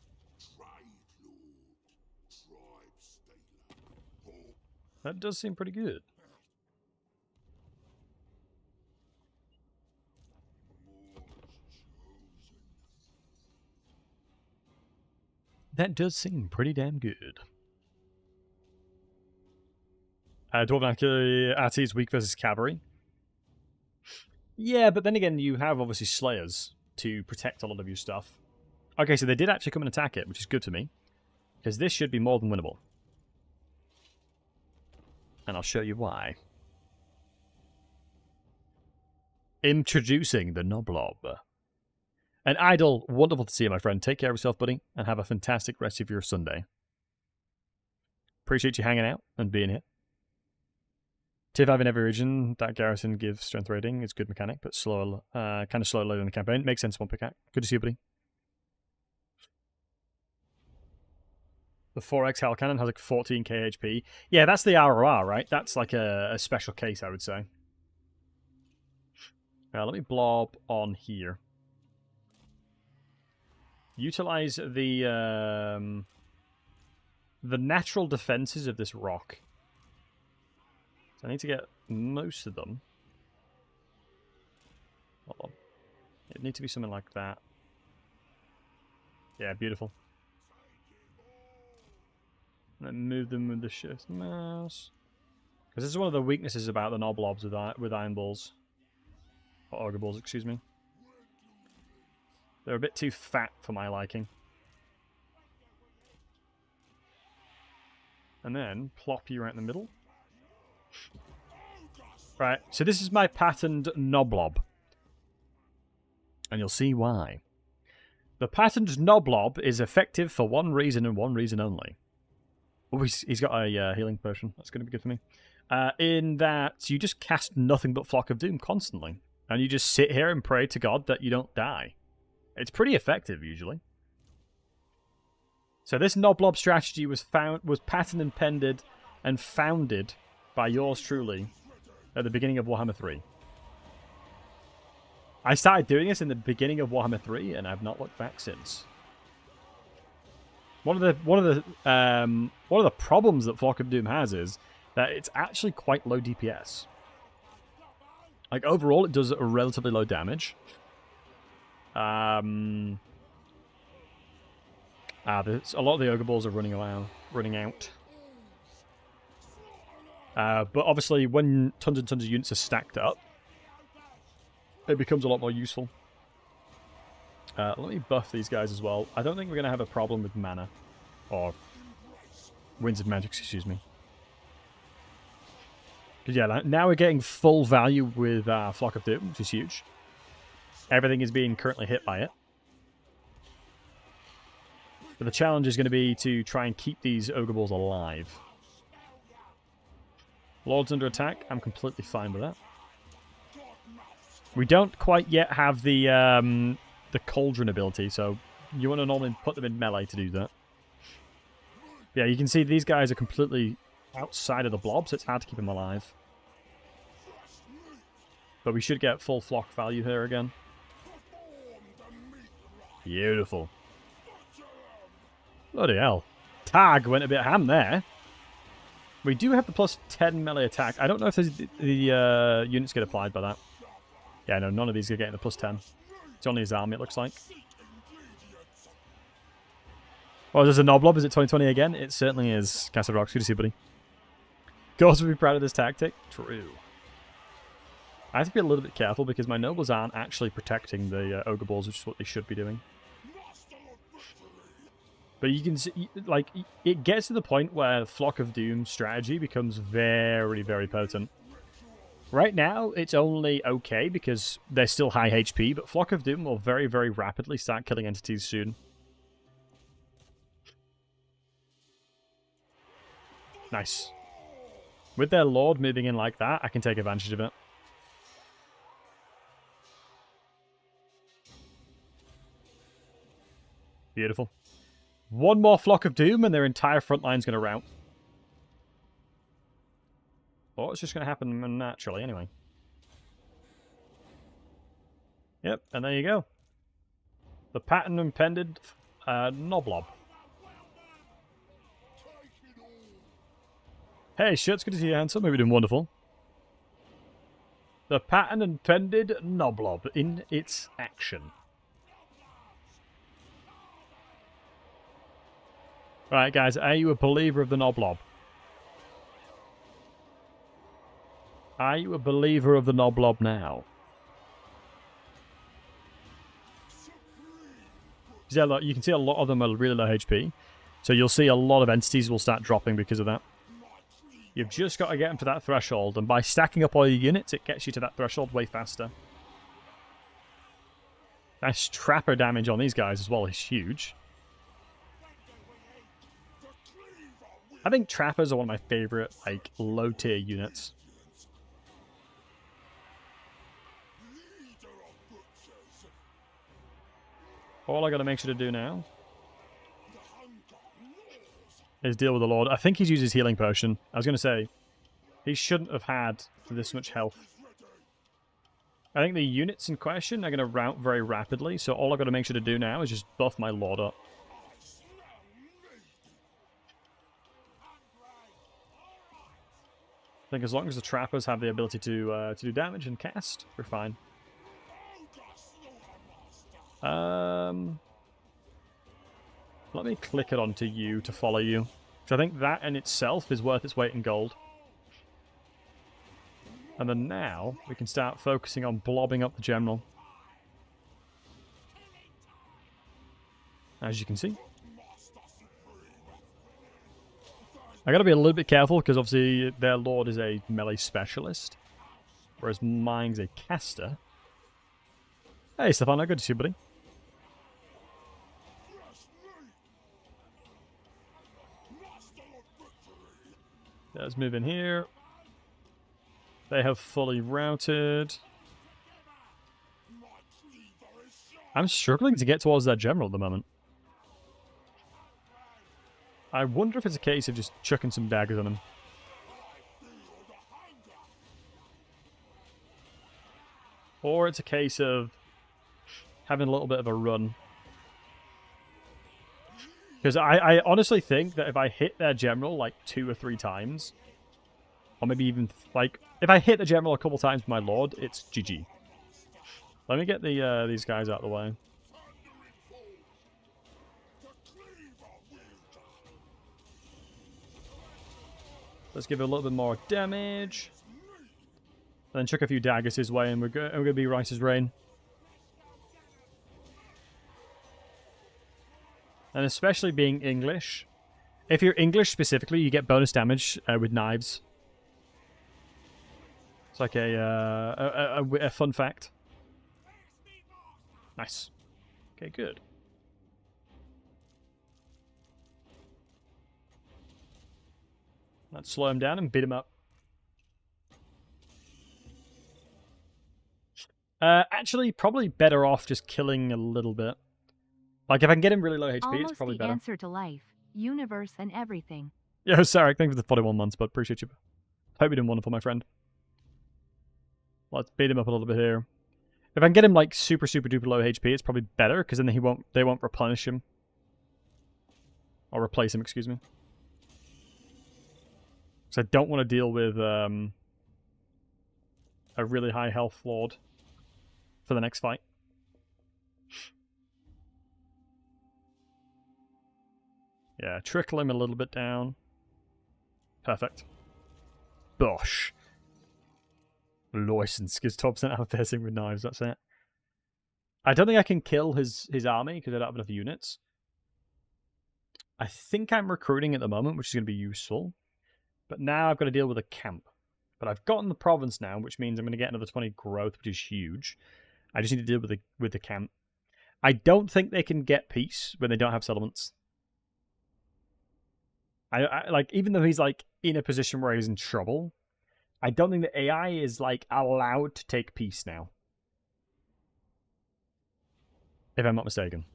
That does seem pretty good. That does seem pretty damn good. Dwarven Arty is weak versus Cavalry. Yeah, but then again, you have obviously Slayers to protect a lot of your stuff. Okay, so they did actually come and attack it, which is good for me. Because this should be more than winnable. And I'll show you why. Introducing the Noblob. And Idle, wonderful to see you, my friend. Take care of yourself, buddy, and have a fantastic rest of your Sunday. Appreciate you hanging out and being here. Tier 5 in every region. That garrison gives strength rating. It's good mechanic, but slow, kind of slow loading the campaign. Makes sense, one pickaxe. Good to see you, buddy. The 4x Hell Cannon has like 14k HP. Yeah, that's the ROR, right? That's like a special case, I would say. Let me blob on here. Utilize the natural defenses of this rock. So I need to get most of them. Hold on. It'd need to be something like that. Yeah, beautiful. And then move them with the shift mouse. Because this is one of the weaknesses about the Noblobs with Iron Balls. Or Ogre Balls, excuse me. They're a bit too fat for my liking. And then plop you right in the middle. Right, so this is my patterned Noblob. And you'll see why. The patterned Noblob is effective for one reason and one reason only. Oh, he's got a healing potion. That's going to be good for me. In that you just cast nothing but Flock of Doom constantly. And you just sit here and pray to God that you don't die. It's pretty effective, usually. So this Noblob strategy was patterned and pended and founded by yours truly at the beginning of Warhammer 3. I started doing this in the beginning of Warhammer 3, and I've not looked back since. One of the problems that Flock of Doom has is that it's actually quite low DPS. Like overall, it does a relatively low damage. There's a lot of the Ogre Balls are running out. But obviously, when tons and tons of units are stacked up, it becomes a lot more useful. Let me buff these guys as well. I don't think we're going to have a problem with mana. Or Winds of Magic, excuse me. Because yeah, now we're getting full value with Flock of Doom, which is huge. Everything is being currently hit by it. But the challenge is going to be to try and keep these Ogre Balls alive. Lord's under attack. I'm completely fine with that. We don't quite yet have the Cauldron ability, so you want to normally put them in melee to do that. Yeah, you can see these guys are completely outside of the blob, so it's hard to keep them alive. But we should get full flock value here again. Beautiful. Bloody hell. Tag went a bit ham there. We do have the plus 10 melee attack. I don't know if the units get applied by that. Yeah, no, none of these are getting the plus 10. It's only his army, it looks like. Oh, there's a Noblob. Is it 2020 again? It certainly is. Castle Rocks, good to see you, buddy. Ghost would be proud of this tactic. True. I have to be a little bit careful because my nobles aren't actually protecting the Ogre Balls, which is what they should be doing. But you can see, like, it gets to the point where Flock of Doom strategy becomes very, very potent. Right now, it's only okay because they're still high HP, but Flock of Doom will very, very rapidly start killing entities soon. Nice. With their Lord moving in like that, I can take advantage of it. Beautiful. One more Flock of Doom and their entire front line's going to rout. Or it's just going to happen naturally anyway. Yep, and there you go. The pattern and pended Noblob. Hey, shit, good to see you, handsome. Hope you're doing wonderful. The pattern intended noblob in its action. Right, guys, are you a believer of the noblob? Are you a believer of the noblob now? Yeah, look, you can see a lot of them are really low HP. So you'll see a lot of entities will start dropping because of that. You've just got to get them to that threshold, and by stacking up all your units, it gets you to that threshold way faster. Nice trapper damage on these guys as well is huge. I think trappers are one of my favorite, like, low-tier units. All I got to make sure to do now is deal with the Lord. I think he's used his healing potion. I was going to say, he shouldn't have had this much health. I think the units in question are going to rout very rapidly, so all I've got to make sure to do now is just buff my Lord up. I think as long as the trappers have the ability to do damage and cast, we're fine. Let me click it onto you to follow you. Because I think that in itself is worth its weight in gold. And then now, we can start focusing on blobbing up the general. As you can see. I gotta be a little bit careful, because obviously their Lord is a melee specialist. Whereas mine's a caster. Hey, Stefano, good to see you, buddy. Let's move in here. They have fully routed. I'm struggling to get towards that general at the moment. I wonder if it's a case of just chucking some daggers on him. Or it's a case of having a little bit of a run. Because I honestly think that if I hit their general like 2 or 3 times, or maybe even, like, if I hit the general a couple times with my Lord, it's GG. Let me get these guys out of the way. Let's give it a little bit more damage. And then chuck a few daggers his way, and we're going to be right as rain. And especially being English. If you're English specifically, you get bonus damage with knives. It's like a fun fact. Nice. Okay, good. Let's slow him down and beat him up. Actually, probably better off just killing a little bit. Like, if I can get him really low HP, Almost it's probably the better. answer to life, universe, and everything. Yo, Sarek, thank you for the 41 months, but appreciate you. Hope you're doing wonderful, my friend. Let's beat him up a little bit here. If I can get him, like, super duper low HP, it's probably better, because then they won't replenish him. Or replace him, excuse me. So I don't want to deal with a really high health Lord for the next fight. Yeah, trickle him a little bit down. Perfect. Bosh. License gives 12% out of piercing with knives, that's it. I don't think I can kill his army because I don't have enough units. I think I'm recruiting at the moment, which is going to be useful. But now I've got to deal with a camp. But I've gotten the province now, which means I'm going to get another 20 growth, which is huge. I just need to deal with the camp. I don't think they can get peace when they don't have settlements. I like, even though he's like in a position where he's in trouble, I don't think the AI is like allowed to take peace now. If I'm not mistaken.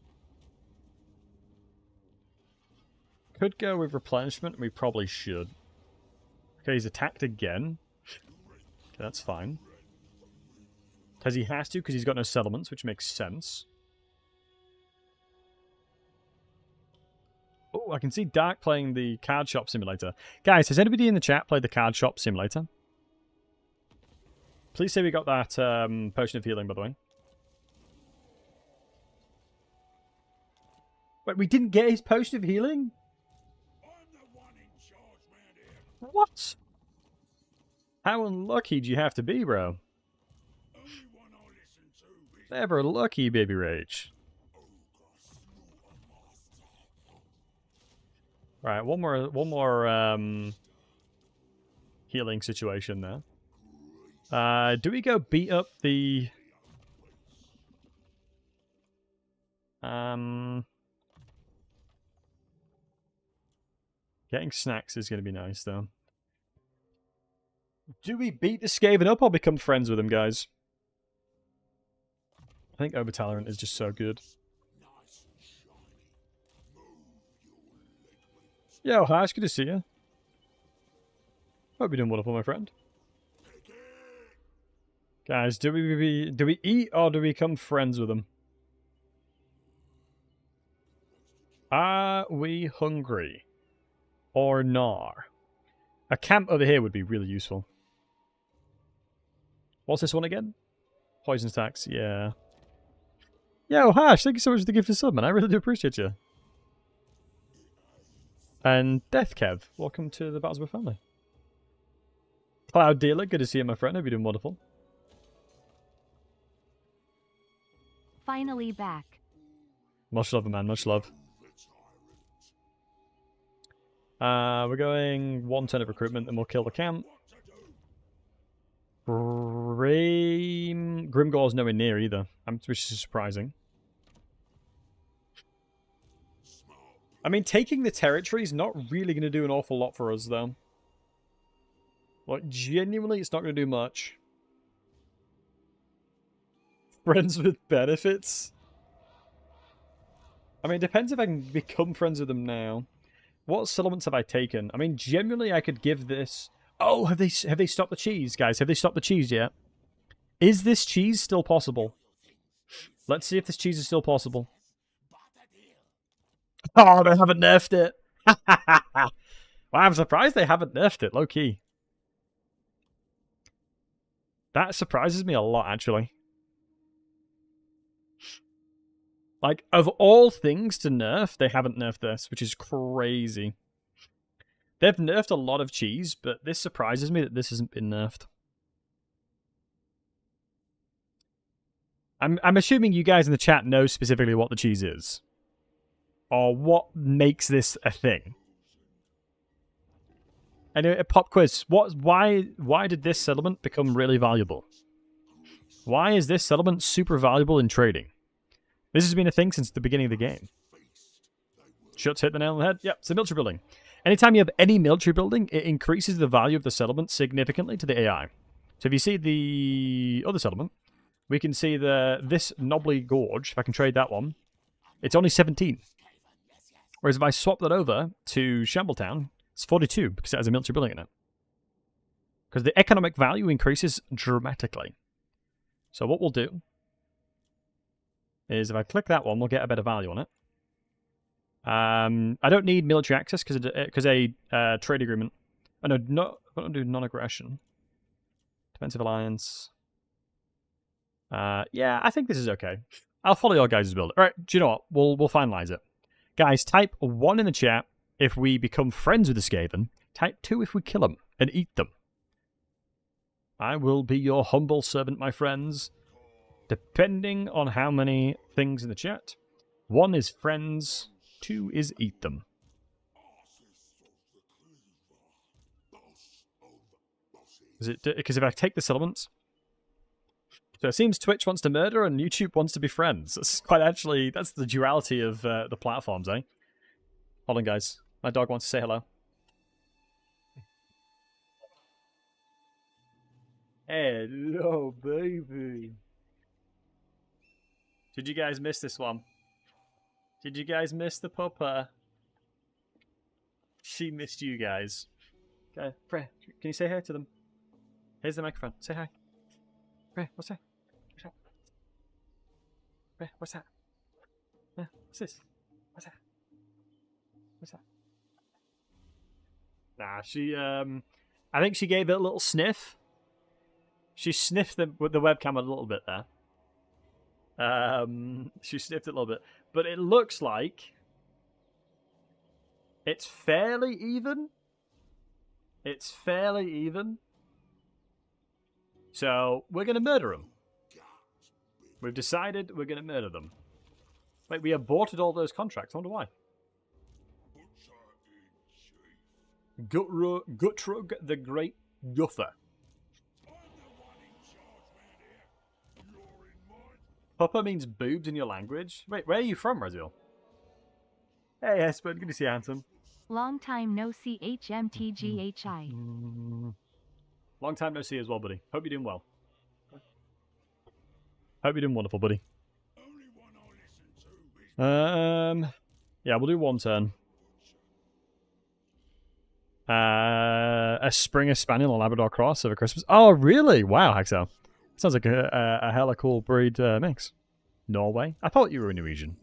Could go with replenishment, we probably should. Okay, he's attacked again. Okay, that's fine. Because he has to, because he's got no settlements, which makes sense. Oh, Oh, I can see Dark playing the card shop simulator. Guys, has anybody in the chat played the card shop simulator? Please say we got that potion of healing, by the way. Wait, we didn't get his potion of healing? What? How unlucky do you have to be, bro? Never lucky, baby rage. Right, one more healing situation there. Do we go beat up the getting snacks is going to be nice, though. Do we beat the Skaven up or become friends with him, guys? I think Overtolerant is just so good. Yo, hi, it's good to see you. Hope you're doing wonderful, my friend. Guys, do we eat or do we become friends with them? Are we hungry? Or nar? A camp over here would be really useful. What's this one again? Poison attacks, yeah. Yo, Hash, thank you so much for the gift of sub, man. I really do appreciate you. And Death Kev, welcome to the Battlesey family. Cloud Dealer, good to see you, my friend. Hope you're doing wonderful. Finally back. Much love, man. Much love. We're going 1 turn of recruitment, then we'll kill the camp. Grimgore's nowhere near either, which is surprising. I mean, taking the territory is not really going to do an awful lot for us, though. Like, genuinely, it's not going to do much. Friends with benefits? I mean, it depends if I can become friends with them now. What settlements have I taken? I mean, generally, I could give this... Oh, have they stopped the cheese, guys? Have they stopped the cheese yet? Is this cheese still possible? Let's see if this cheese is still possible. Oh, they haven't nerfed it. Wow, I'm surprised they haven't nerfed it, low-key. That surprises me a lot, actually. Like, of all things to nerf, they haven't nerfed this, which is crazy. They've nerfed a lot of cheese, but this surprises me that this hasn't been nerfed. I'm assuming you guys in the chat know specifically what the cheese is. Or what makes this a thing. Anyway, a pop quiz. Why did this settlement become really valuable? Why is this settlement super valuable in trading? This has been a thing since the beginning of the game. Shuts hit the nail on the head. Yep, it's a military building. Anytime you have any military building, it increases the value of the settlement significantly to the AI. So if you see the other settlement, we can see this Knobbly Gorge. If I can trade that one, it's only 17. Whereas if I swap that over to Shambletown, it's 42 because it has a military building in it. Because the economic value increases dramatically. So what we'll do is if I click that one, we'll get a better value on it. I don't need military access because a trade agreement. Oh, no, I don't do non-aggression. Defensive alliance. Yeah, I think this is okay. I'll follow your guys' build. All right, do you know what? We'll finalize it. Guys, type 1 in the chat if we become friends with the Skaven. Type 2 if we kill them and eat them. I will be your humble servant, my friends. Depending on how many things in the chat. 1 is friends, 2 is eat them. Is it because if I take the settlements, so it seems Twitch wants to murder and YouTube wants to be friends. That's quite actually, that's the duality of the platforms, eh? Hold on, guys. My dog wants to say hello. Hello, baby. Did you guys miss this one? Did you guys miss the pupper? She missed you guys. Okay, Frey, can you say hi to them? Here's the microphone. Say hi. Frey, what's that? What's that? Frey, what's that? What's this? What's that? What's that? Nah, she, I think she gave it a little sniff. She sniffed the webcam a little bit there. She sniffed it a little bit. But it looks like it's fairly even. It's fairly even. So, we're going to murder them. We've decided we're going to murder them. Wait, we aborted all those contracts. I wonder why. Gutrug the Great Guffer. Puppa means boobs in your language? Wait, where are you from, Razil? Hey, Espen, good to see you, handsome. Long time no see, HMTGHI. Long time no see as well, buddy. Hope you're doing well. Hope you're doing wonderful, buddy. Yeah, we'll do one turn. A Springer Spaniel and Labrador Cross over Christmas. Oh, really? Wow, Haxel. Sounds like a hella cool breed mix. Norway? I thought you were Norwegian.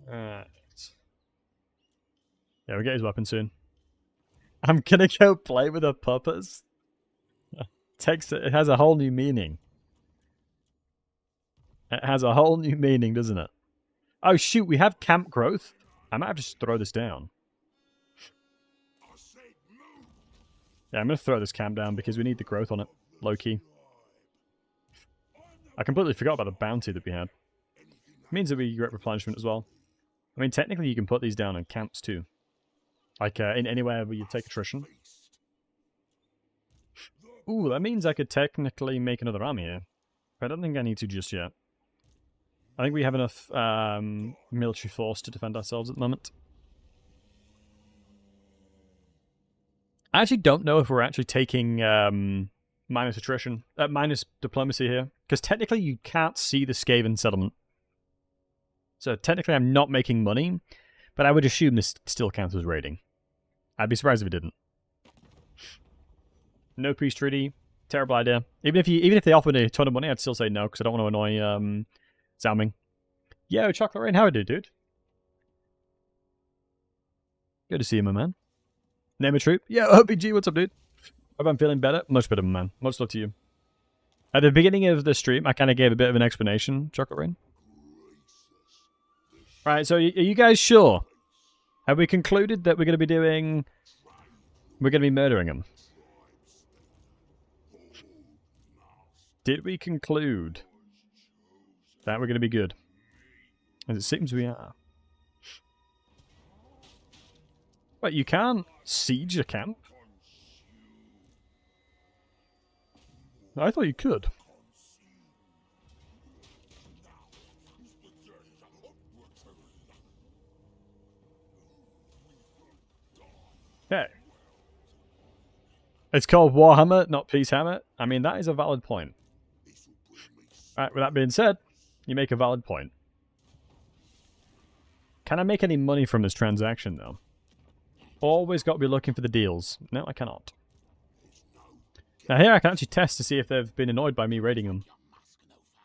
Alright. Yeah, we'll get his weapon soon. I'm gonna go play with the puppets. It has a whole new meaning. It has a whole new meaning, doesn't it? Oh shoot, we have camp growth. I might have to just throw this down. Yeah, I'm going to throw this camp down because we need the growth on it. Low-key. I completely forgot about the bounty that we had. It means that we get replenishment as well. I mean, technically you can put these down in camps too. Like, in anywhere where you take attrition. Ooh, that means I could technically make another army here. But I don't think I need to just yet. I think we have enough military force to defend ourselves at the moment. I actually don't know if we're actually taking minus attrition, minus diplomacy here. Because technically you can't see the Skaven settlement. So technically I'm not making money, but I would assume this still counts as raiding. I'd be surprised if it didn't. No peace treaty, terrible idea. Even if they offered a ton of money, I'd still say no because I don't want to annoy Zaoming. Yo, Chocolate Rain, how are you, dude? Good to see you, my man. Name a troop. Yo, OPG, what's up, dude? Hope I'm feeling better. Much better, my man. Much love to you. At the beginning of the stream, I kind of gave a bit of an explanation, Chocolate Rain. Right, so are you guys sure? Have we concluded that we're going to be doing... We're going to be murdering them? Did we conclude that we're going to be good? As it seems we are. But you can't siege a camp? I thought you could. Okay. It's called Warhammer, not Peacehammer. I mean, that is a valid point. Alright, with that being said, you make a valid point. Can I make any money from this transaction, though? Always got to be looking for the deals. No, I cannot. Now here I can actually test to see if they've been annoyed by me raiding them.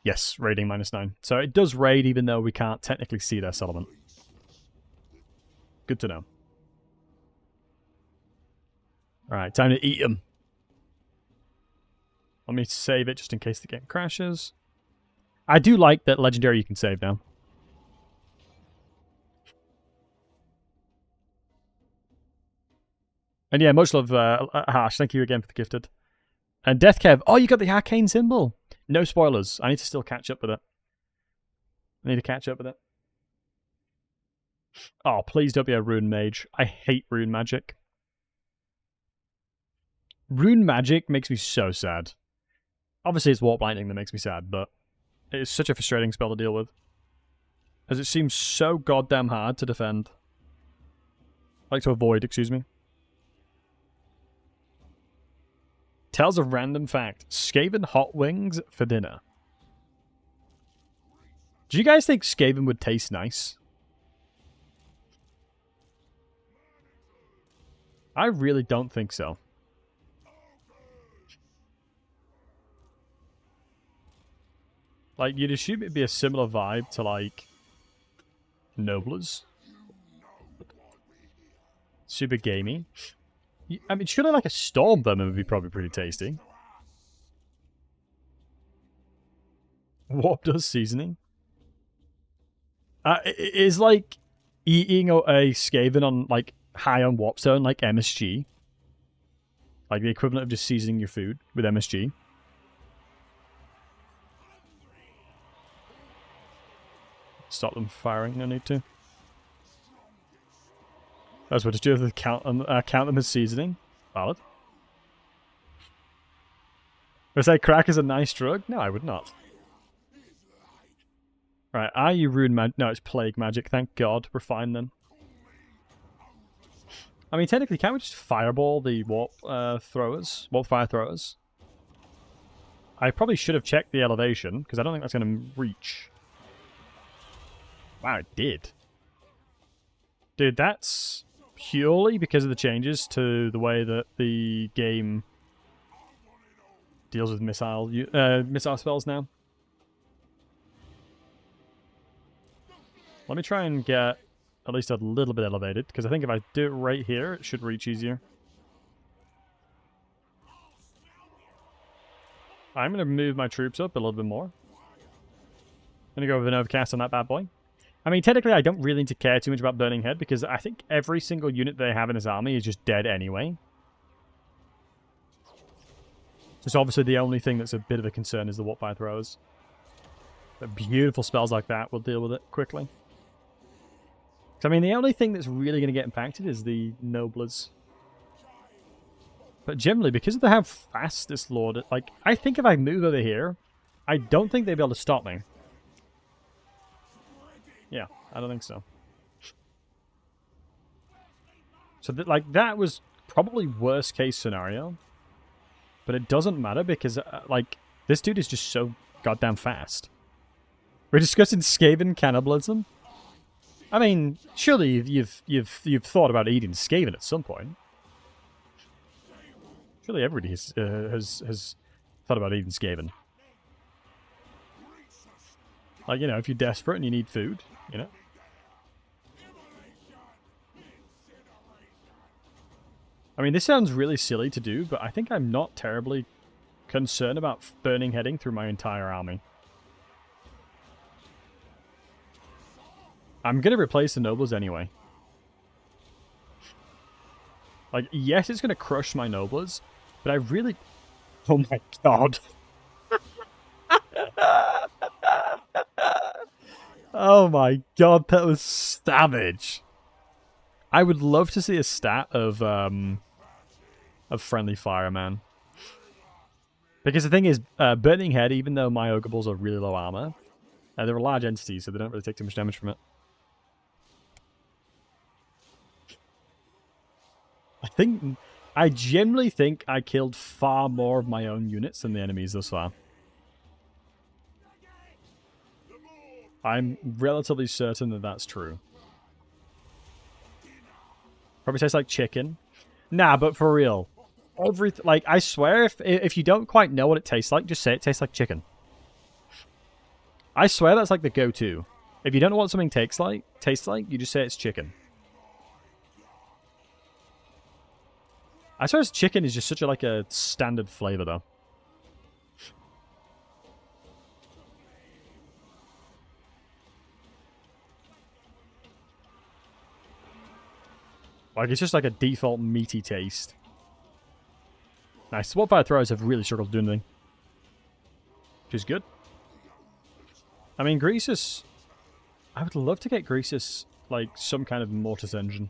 Yes, raiding -9. So it does raid even though we can't technically see their settlement. Good to know. Alright, time to eat them. Let me save it just in case the game crashes. I do like that Legendary you can save now. And yeah, much love, Harsh. Thank you again for the gifted. And Death Kev. Oh, you got the arcane symbol. No spoilers. I need to still catch up with it. I need to catch up with it. Oh, please don't be a rune mage. I hate rune magic. Rune magic makes me so sad. Obviously, it's warp lightning that makes me sad, but it is such a frustrating spell to deal with. As it seems so goddamn hard to defend. Like to avoid, excuse me. Tells a random fact. Skaven hot wings for dinner. Do you guys think Skaven would taste nice? I really don't think so. Like, you'd assume it'd be a similar vibe to, like, Noblers. Super gamey. I mean, surely like a storm vermin would be probably pretty tasty. Warp does seasoning. It is like eating a Skaven on, like, high on Warpstone, like MSG. Like the equivalent of just seasoning your food with MSG. Stop them firing, no need to. That's what to do with count them as seasoning. Valid. Would I say crack is a nice drug? No, I would not. Right, are you rune magic? No, it's plague magic. Thank God. We're fine then. I mean, technically, can't we just fireball the warp throwers? Warp fire throwers? I probably should have checked the elevation, because I don't think that's going to reach. Wow, it did. Dude, that's purely because of the changes to the way that the game deals with missile spells now. Let me try and get at least a little bit elevated, because I think if I do it right here, it should reach easier. I'm going to move my troops up a little bit more. I'm going to go with an overcast on that bad boy. I mean, technically, I don't really need to care too much about Burning Head, because I think every single unit they have in his army is just dead anyway. Just obviously the only thing that's a bit of a concern is the Warpfire Throwers. But beautiful spells like that will deal with it quickly. So, I mean, the only thing that's really going to get impacted is the Noblers. But generally, because of how fast this Lord... Like, I think if I move over here, I don't think they'd be able to stop me. Yeah, I don't think so. So, like, that was probably worst case scenario. But it doesn't matter because, like, this dude is just so goddamn fast. We're discussing Skaven cannibalism. I mean, surely you've thought about eating Skaven at some point. Surely everybody has thought about eating Skaven. Like, you know, if you're desperate and you need food, you know. I mean, this sounds really silly to do, but I think I'm not terribly concerned about burning heading through my entire army. I'm going to replace the nobles anyway. Like, yes, it's going to crush my nobles, but I really... Oh my god. Oh my god, that was savage. I would love to see a stat of friendly fire, man. Because the thing is, Burning Head, even though my Ogre Balls are really low armor, they're a large entity, so they don't really take too much damage from it. I generally think I killed far more of my own units than the enemies thus far. I'm relatively certain that that's true. Probably tastes like chicken. Nah, but for real. Like, I swear, if you don't quite know what it tastes like, just say it tastes like chicken. I swear that's like the go-to. If you don't know what something tastes like, you just say it's chicken. I suppose chicken is just such a standard flavor, though. Like, it's just like a default meaty taste. Nice. Swapfire throwers have really struggled to do anything. Which is good. I mean, Greasus... I would love to get Greasus, like, some kind of mortis engine.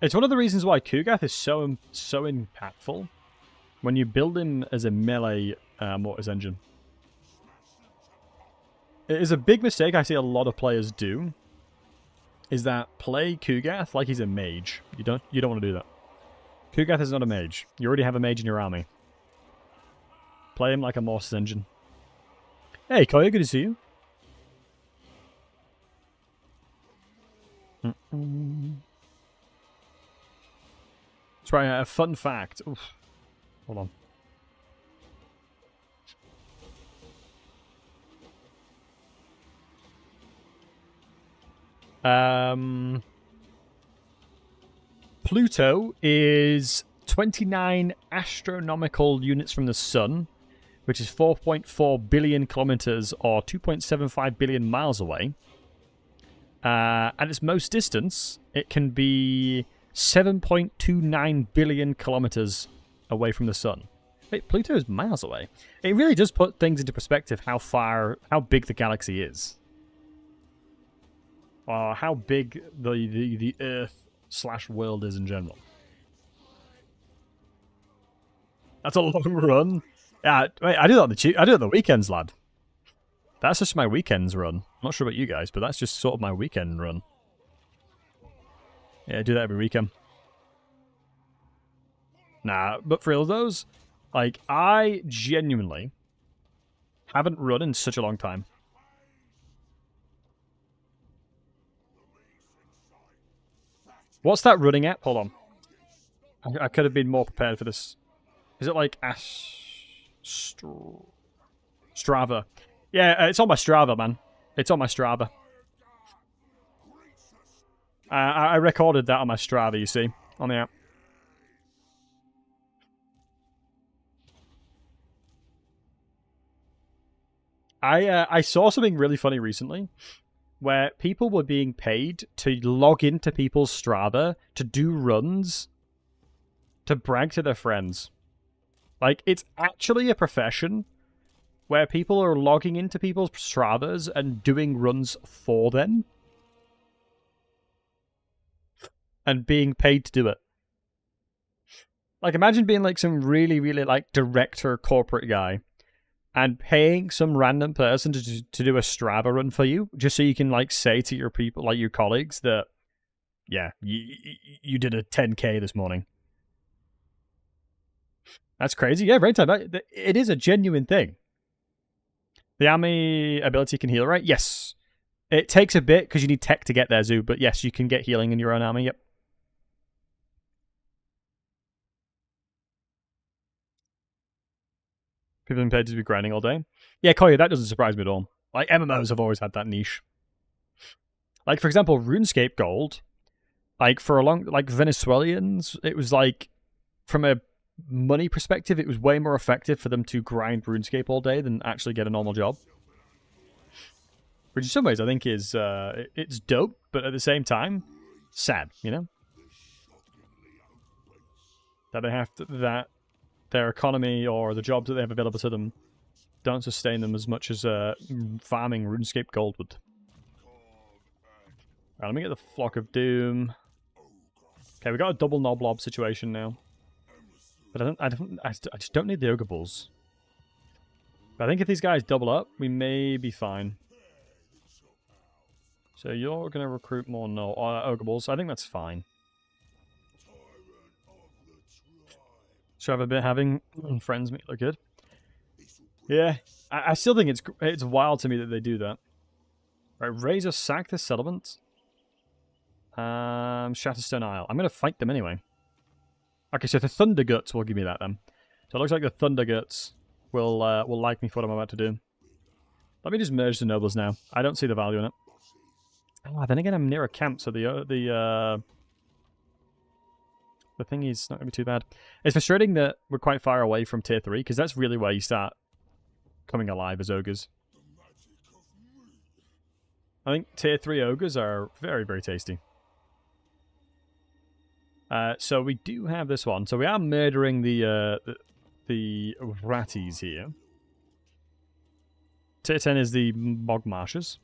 It's one of the reasons why Kugath is so impactful when you build him as a melee mortis engine. It is a big mistake I see a lot of players do, is that play Kugath like he's a mage. You don't want to do that. Kugath is not a mage. You already have a mage in your army. Play him like a mortis engine. Hey, Koya, good to see you. That's right, a fun fact. Oof. Hold on. Pluto is 29 astronomical units from the sun, which is 4.4 billion kilometers or 2.75 billion miles away. At its most distance, it can be 7.29 billion kilometers away from the sun. Wait, Pluto is miles away. It really does put things into perspective how big the galaxy is. Or how big the Earth/world is in general. That's a long run. Yeah, wait, I do that on the weekends, lad. That's just my weekends run. I'm not sure about you guys, but that's just sort of my weekend run. Yeah, I do that every weekend. Nah, but for real, those, like, I genuinely haven't run in such a long time. What's that running at? Hold on. I could have been more prepared for this. Is it like Strava? Yeah, it's on my Strava, man. It's on my Strava. I recorded that on my Strava, you see, on the app. I saw something really funny recently, where people were being paid to log into people's Strava to do runs to brag to their friends. Like, it's actually a profession where people are logging into people's Stravas and doing runs for them. And being paid to do it. Like, imagine being like some really, really like director corporate guy and paying some random person to do a Strava run for you, just so you can like say to your people, like your colleagues, that yeah, you did a 10K this morning. That's crazy. Yeah, right time. It is a genuine thing. The army ability can heal, right? Yes. It takes a bit because you need tech to get there, Zoo, but yes, you can get healing in your own army, yep. People have been paid to be grinding all day. Yeah, Koya, that doesn't surprise me at all. Like, MMOs have always had that niche. Like, for example, RuneScape Gold, like, for a long... Like, Venezuelans, it was like, from a money perspective, it was way more effective for them to grind RuneScape all day than actually get a normal job. Which in some ways I think is... it's dope, but at the same time, sad, you know? That they have to... That their economy or the jobs that they have available to them don't sustain them as much as farming RuneScape Gold would. Right, let me get the Flock of Doom. Okay, we got a double Noblob situation now. But I just don't need the Ogre Bulls. But I think if these guys double up, we may be fine. So you're going to recruit more Ogre Bulls. I think that's fine. So I've been having friends make it look good. Yeah, I still think it's wild to me that they do that. Right, Razor sack this settlement. Shatterstone Isle. I'm gonna fight them anyway. Okay, so the Thunder Guts will give me that then. So it looks like the Thunder Guts will like me for what I'm about to do. Let me just merge the nobles now. I don't see the value in it. Oh, then again, I'm near a camp, so the thing is not going to be too bad. It's frustrating that we're quite far away from tier 3, because that's really where you start coming alive as ogres. I think tier 3 ogres are very, very tasty. So we do have this one. So we are murdering the ratties here. Tier 10 is the Mog Marshes.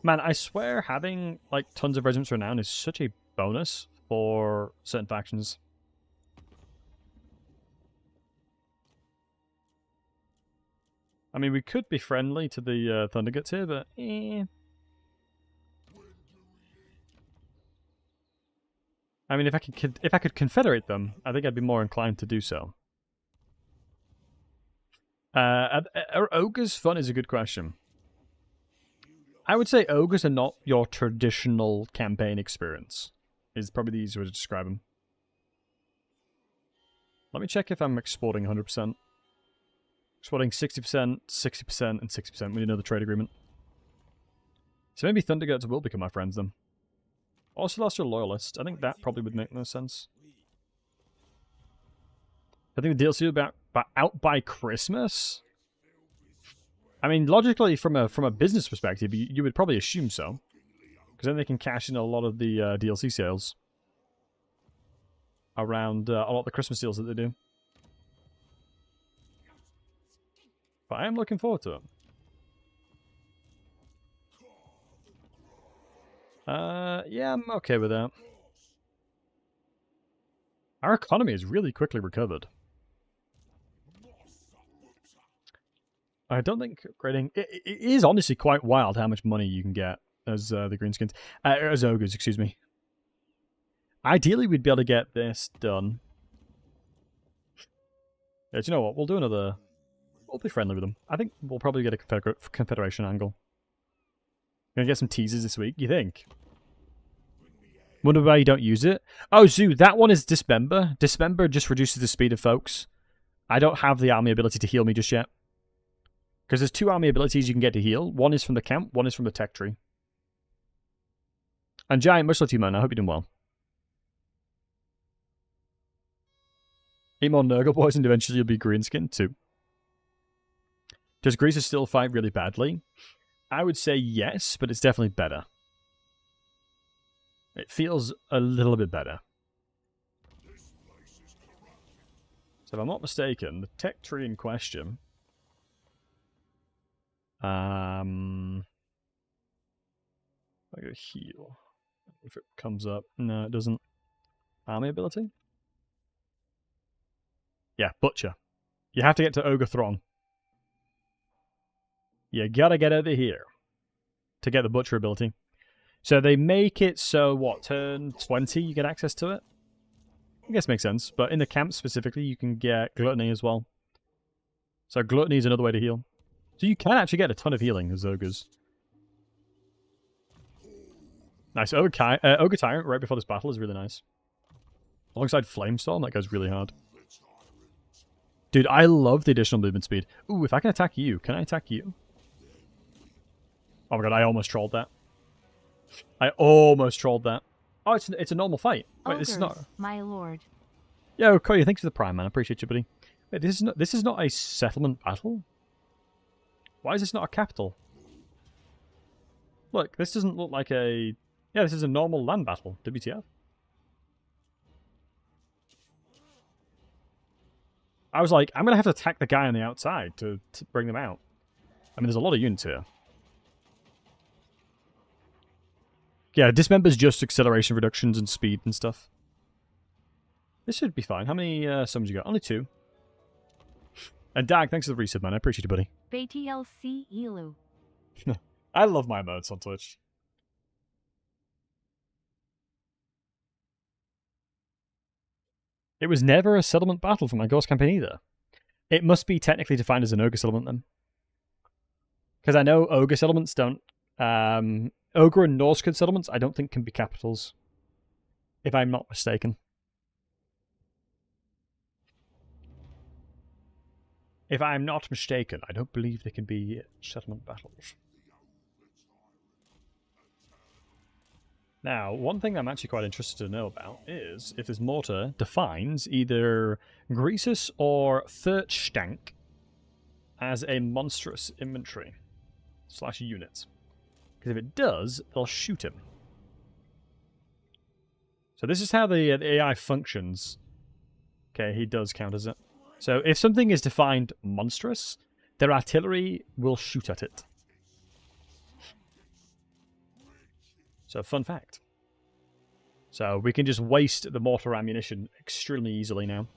Man, I swear having like tons of regiments renown is such a bonus for certain factions. I mean, we could be friendly to the Thunderguts here, but eh. I mean, if I could confederate them, I think I'd be more inclined to do so. Are ogres fun is a good question. I would say ogres are not your traditional campaign experience. Is probably the easiest way to describe them. Let me check if I'm exporting 100%. Exporting 60%, 60%, and 60%. We need another trade agreement. So maybe Thunderguts will become my friends then. Also lost your loyalist. I think that probably would make no sense. I think the DLC will be out by Christmas. I mean, logically, from a business perspective, you would probably assume so, because then they can cash in a lot of the DLC sales around a lot of the Christmas deals that they do. But I am looking forward to it. Yeah, I'm okay with that. Our economy has really quickly recovered. I don't think upgrading... It is honestly quite wild how much money you can get as the greenskins. As ogres, excuse me. Ideally, we'd be able to get this done. Yeah, do you know what? We'll do another... We'll be friendly with them. I think we'll probably get a Confederation angle. Gonna get some teasers this week, you think? Wonder why you don't use it? Oh, Zoo, that one is Dismember. Dismember just reduces the speed of folks. I don't have the army ability to heal me just yet. Because there's 2 army abilities you can get to heal. One is from the camp, one is from the tech tree. And Giant, much love to you, man. I hope you're doing well. Eat more Nurgle boys and eventually you'll be greenskin too. Does Greaser still fight really badly? I would say yes, but it's definitely better. It feels a little bit better. So if I'm not mistaken, the tech tree in question... I go heal. If it comes up. No, it doesn't. Army ability? Yeah, Butcher. You have to get to Ogre Throng. You gotta get over here to get the Butcher ability. So they make it so, what, turn 20 you get access to it? I guess it makes sense. But in the camp specifically, you can get Gluttony as well. So Gluttony is another way to heal. So you can actually get a ton of healing as Ogres. Nice. Ogre Tyrant right before this battle is really nice. Alongside Flamestorm, that goes really hard. Dude, I love the additional movement speed. Ooh, if I can attack you, can I attack you? Oh my god, I almost trolled that. I almost trolled that. Oh, it's a normal fight. Wait, Ogres, this is not... my lord. Yo, Cody, thanks for the prime, man. I appreciate you, buddy. Wait, this is not a settlement battle? Why is this not a capital? Look, this doesn't look like a... Yeah, this is a normal land battle. WTF? I was like, I'm going to have to attack the guy on the outside to bring them out. I mean, there's a lot of units here. Yeah, Dismember's just acceleration reductions and speed and stuff. This should be fine. How many summons you got? Only 2. And Dag, thanks for the resub, man. I appreciate you, buddy. BTLC Elu. I love my emotes on Twitch. It was never a settlement battle for my Ghost campaign either. It must be technically defined as an Ogre settlement then. Because I know Ogre settlements don't... Ogre and Norskin settlements I don't think can be capitals. If I'm not mistaken. If I'm not mistaken, I don't believe they can be settlement battles. Now, one thing I'm actually quite interested to know about is if this mortar defines either Greasus or Thirchstank as a monstrous inventory / unit. Because if it does, they'll shoot him. So this is how the AI functions. Okay, he does count as it. So if something is defined monstrous, their artillery will shoot at it. So fun fact. So we can just waste the mortar ammunition extremely easily now.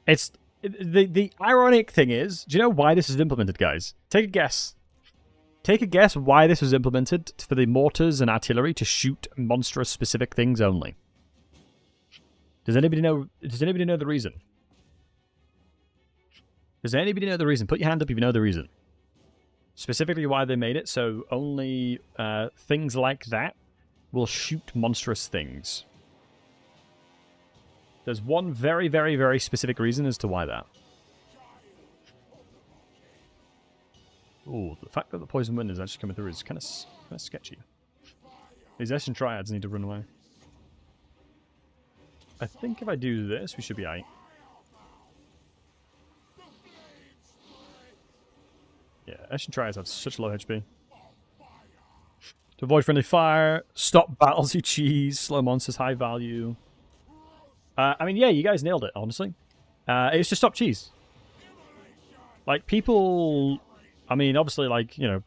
It's the ironic thing is, do you know why this is implemented, guys? Take a guess. Take a guess why this was implemented for the mortars and artillery to shoot monstrous specific things only. Does anybody know? Does anybody know the reason? Does anybody know the reason? Put your hand up if you know the reason. Specifically why they made it so only things like that will shoot monstrous things. There's one very, very, very specific reason as to why that. Ooh, the fact that the poison wind is actually coming through is kind of sketchy. These Eshin Triads need to run away. I think if I do this, we should be aight. Yeah, Eshin Triads have such low HP. To avoid friendly fire, stop Battlesey cheese, slow monsters, high value. I mean, yeah, you guys nailed it, honestly. It's to stop cheese. Like, people... I mean, obviously, like, you know,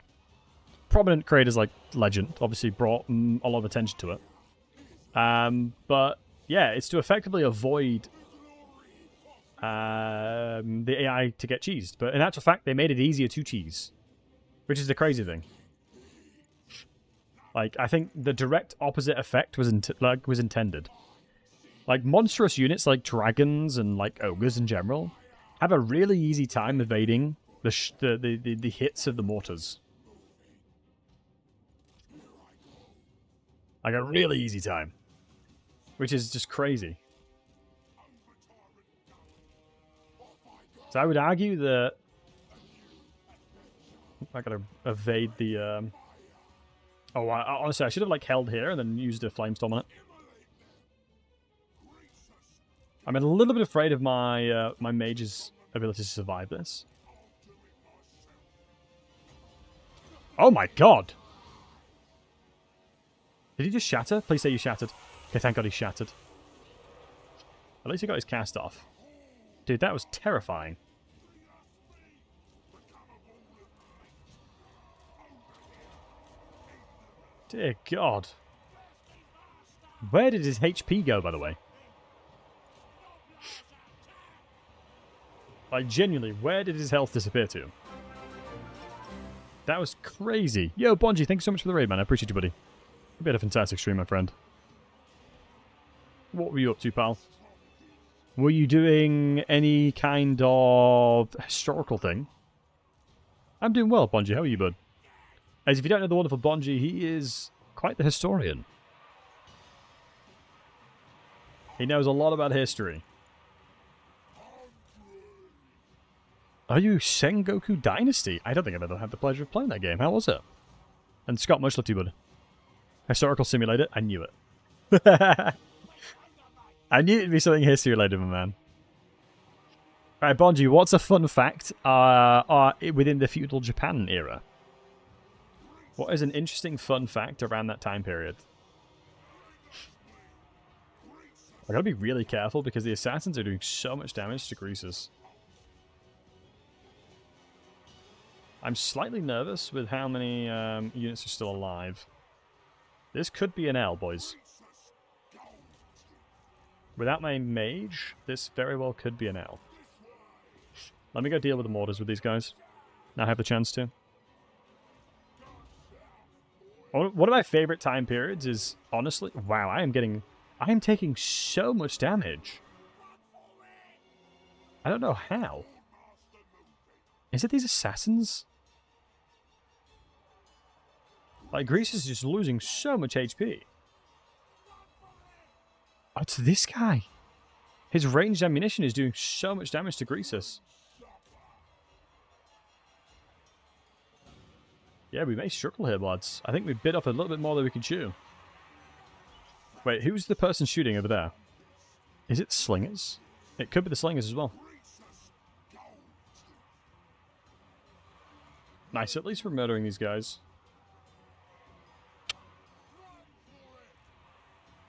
prominent creators like Legend obviously brought a lot of attention to it. But, yeah, it's to effectively avoid the AI to get cheesed. But in actual fact, they made it easier to cheese. Which is the crazy thing. Like, I think the direct opposite effect was intended. Like, monstrous units like dragons and, like, ogres in general have a really easy time evading the hits of the mortars. Like, a really easy time. Which is just crazy. So I would argue that... I gotta evade the... Oh, honestly, I should have, like, held here and then used a Flamestorm on it. I'm a little bit afraid of my my mage's ability to survive this. Oh my god! Did he just shatter? Please say you shattered. Okay, thank god he shattered. At least he got his cast off. Dude, that was terrifying. Dear god. Where did his HP go, by the way? Like, genuinely, where did his health disappear to? That was crazy. Yo, Bonji, thank you so much for the raid, man. I appreciate you, buddy. You had a fantastic stream, my friend. What were you up to, pal? Were you doing any kind of historical thing? I'm doing well, Bonji. How are you, bud? As if you don't know the wonderful Bonji, he is quite the historian. He knows a lot about history. Are you Sengoku Dynasty? I don't think I've ever had the pleasure of playing that game. How was it? And Scott, much love to you, bud. Historical simulator? I knew it. I knew it'd be something history related, my man. Alright, Bonji, what's a fun fact within the feudal Japan era? What is an interesting fun fact around that time period? I gotta be really careful because the assassins are doing so much damage to Greases. I'm slightly nervous with how many units are still alive. This could be an L, boys. Without my mage, this very well could be an L. Let me go deal with the mortars with these guys. Now I have the chance to. One of my favorite time periods is, honestly, wow, I am taking so much damage. I don't know how. Is it these assassins? Like, Grease is just losing so much HP. Oh, it's this guy. His ranged ammunition is doing so much damage to Greasus. Yeah, we may struggle here, lads. I think we bit off a little bit more than we can chew. Wait, who's the person shooting over there? Is it slingers? It could be the slingers as well. Nice, at least we're murdering these guys.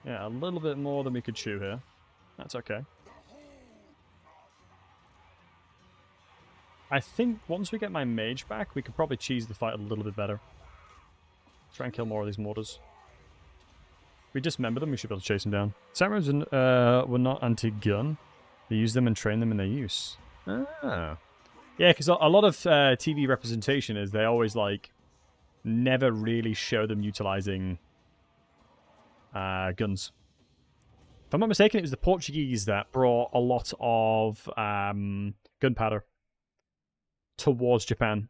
Yeah, a little bit more than we could chew here. That's okay. I think once we get my mage back, we could probably cheese the fight a little bit better. Try and kill more of these mortars. If we dismember them, we should be able to chase them down. Samurais were not anti-gun. They use them and train them in their use. Ah. Yeah, because a lot of TV representation is they always, like, never really show them utilizing guns. If I'm not mistaken, it was the Portuguese that brought a lot of gunpowder towards Japan.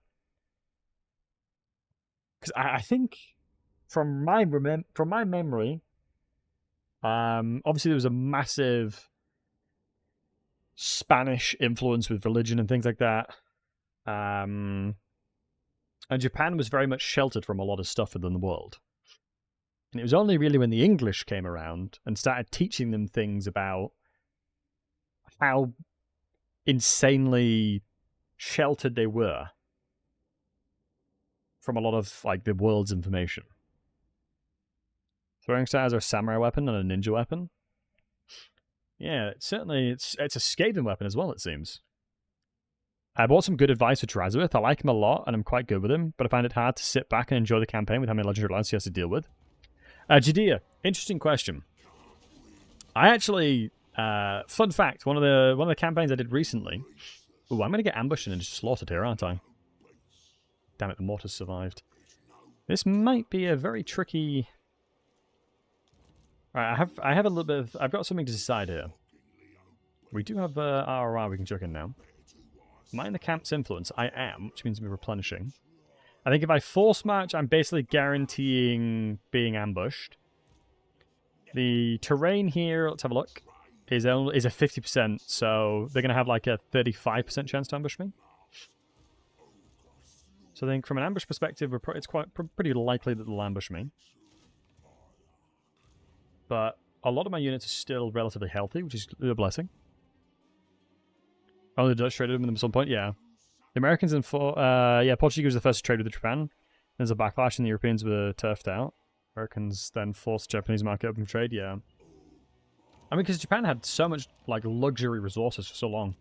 Because I think, from my memory, obviously there was a massive Spanish influence with religion and things like that. And Japan was very much sheltered from a lot of stuff within the world. And it was only really when the English came around and started teaching them things about how insanely sheltered they were from a lot of like the world's information. Throwing stars are a samurai weapon and a ninja weapon. Yeah, it's a scathing weapon as well, it seems. I bought some good advice for Trazowith. I like him a lot, and I'm quite good with him, but I find it hard to sit back and enjoy the campaign with how many legendary lands he has to deal with. Judea, interesting question. I actually, fun fact, one of the campaigns I did recently. Ooh, I'm going to get ambushed and just slaughtered here, aren't I? Damn it, the mortars survived. This might be a very tricky... Alright, I have a little bit of... I've got something to decide here. We do have RRR we can chuck in now. Am I in the camp's influence? I am, which means we're replenishing. I think if I force march, I'm basically guaranteeing being ambushed. The terrain here, let's have a look, is a 50%, so they're going to have like a 35% chance to ambush me. So I think from an ambush perspective, it's pretty likely that they'll ambush me. But a lot of my units are still relatively healthy, which is a blessing. Oh, the Dutch traded with them at some point? Yeah. The Americans and Portuguese was the first to trade with Japan. There's a backlash and the Europeans were turfed out. Americans then forced the Japanese market open for trade, yeah. I mean, because Japan had so much, like, luxury resources for so long.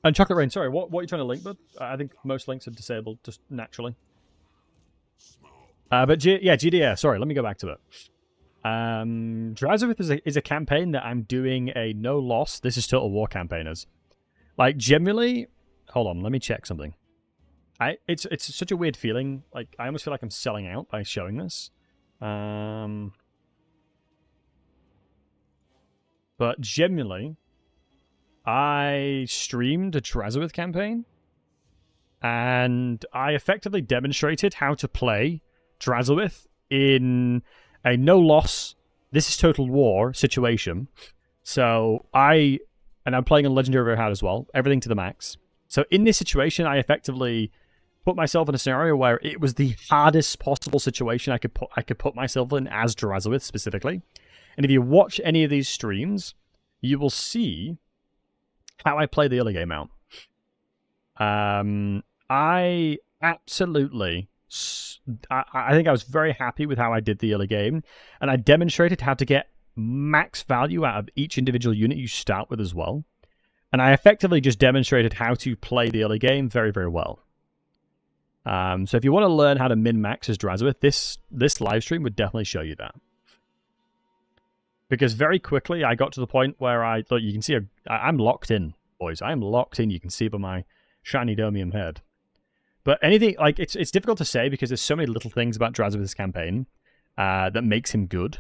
And Chocolate Rain, sorry, what are you trying to link, bud? I think most links are disabled, just naturally. But GDR, sorry, let me go back to it. Drazowith is a campaign that I'm doing a no-loss. This is Total War campaigners. Like, generally... Hold on, let me check something. It's such a weird feeling. Like, I almost feel like I'm selling out by showing this. But generally, I streamed a Drazowith campaign, and I effectively demonstrated how to play Drazowith in a no-loss, this is Total War situation. So I'm playing on Legendary Overhead as well, everything to the max. So in this situation, I effectively put myself in a scenario where it was the hardest possible situation I could put myself in as Drazowith specifically. And if you watch any of these streams, you will see how I play the early game out. I absolutely... I think I was very happy with how I did the early game, and I demonstrated how to get max value out of each individual unit you start with as well. And I effectively just demonstrated how to play the early game very, very well. So if you want to learn how to min-max as Drazowith, this live stream would definitely show you that. Because very quickly I got to the point where look, you can see I'm locked in, boys. I'm locked in. You can see by my shiny domium head. But anything, like, it's difficult to say because there's so many little things about Drazowith's campaign that makes him good.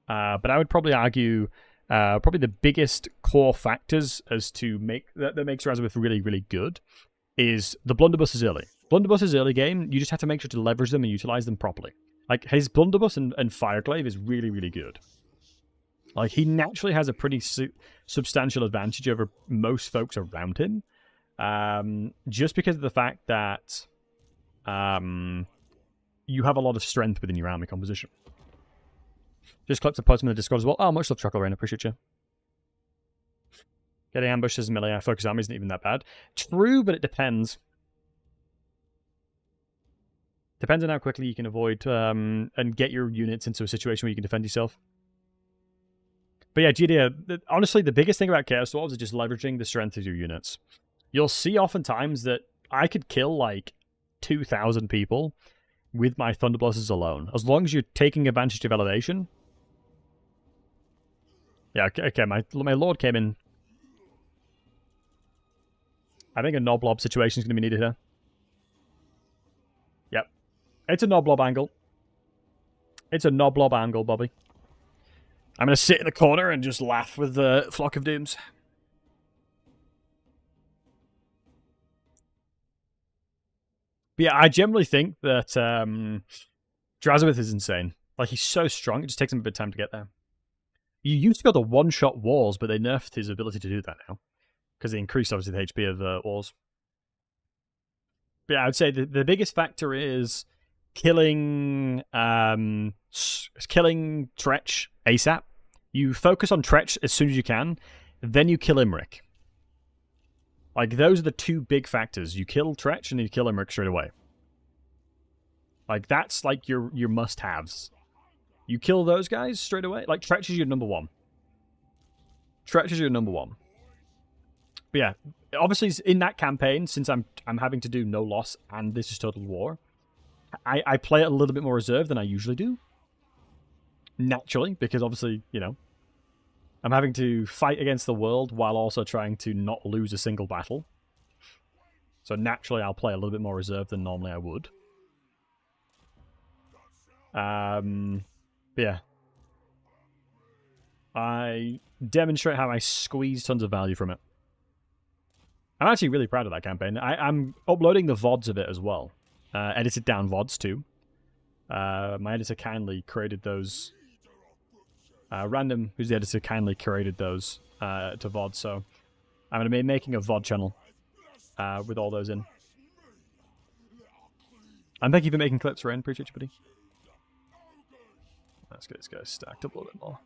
But I would probably argue probably the biggest core factors as to that makes Drazowith really, really good is the blunderbusses early. Blunderbusses early game, you just have to make sure to leverage them and utilize them properly. Like, his blunderbuss and Fireclave is really, really good. Like, he naturally has a pretty substantial advantage over most folks around him. Just because of the fact that you have a lot of strength within your army composition. Just clicked to post in the Discord as well. Oh, much love, Chocolate Rain. Appreciate you. Getting ambushed as melee focus army isn't even that bad. True, but it depends. Depends on how quickly you can avoid and get your units into a situation where you can defend yourself. But yeah, GDA, honestly, the biggest thing about Chaos Dwarves is just leveraging the strength of your units. You'll see oftentimes that I could kill like 2,000 people with my Thunderblasters alone. As long as you're taking advantage of elevation. Yeah, okay, my Lord came in. I think a Noblob situation is going to be needed here. Yep. It's a Noblob angle. It's a Noblob angle, Bobby. I'm going to sit in the corner and just laugh with the Flock of Dooms. But yeah, I generally think that Drazowith is insane. Like, he's so strong, it just takes him a bit of time to get there. You used to be able to one-shot walls, but they nerfed his ability to do that now. Because they increased, obviously, the HP of walls. But yeah, I would say the biggest factor is killing killing Tretch ASAP. You focus on Tretch as soon as you can, then you kill Imric. Like, those are the two big factors. You kill Tretch and then you kill Imric straight away. Like, that's like your must-haves. You kill those guys straight away. Like, Tretch is your number one. Tretch is your number one. But yeah, obviously in that campaign, since I'm having to do no loss and this is Total War, I play it a little bit more reserved than I usually do. Naturally, because obviously, you know, I'm having to fight against the world while also trying to not lose a single battle. So naturally, I'll play a little bit more reserved than normally I would. But yeah. I demonstrate how I squeeze tons of value from it. I'm actually really proud of that campaign. I'm uploading the VODs of it as well. Edited down VODs too. My editor kindly created those. Random, who's the editor, kindly curated those to VOD, so I'm going to be making a VOD channel with all those in. And thank you for making clips, Ren. Appreciate you, buddy. Let's get this guy stacked up a little bit more.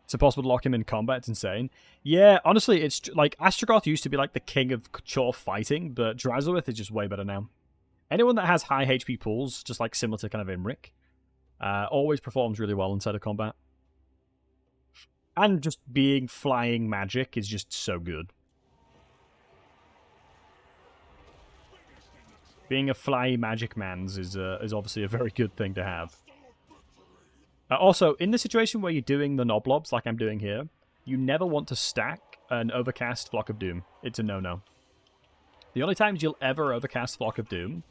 It's impossible to lock him in combat. It's insane. Yeah, honestly, it's like Astrogoth used to be like the king of chore fighting, but Drazowith is just way better now. Anyone that has high HP pools, just like similar to kind of Imric, always performs really well inside of combat. And just being flying magic is just so good. Being a fly magic mans is obviously a very good thing to have. Also, in the situation where you're doing the noblobs like I'm doing here, you never want to stack an overcast Flock of Doom. It's a no-no. The only times you'll ever overcast Flock of Doom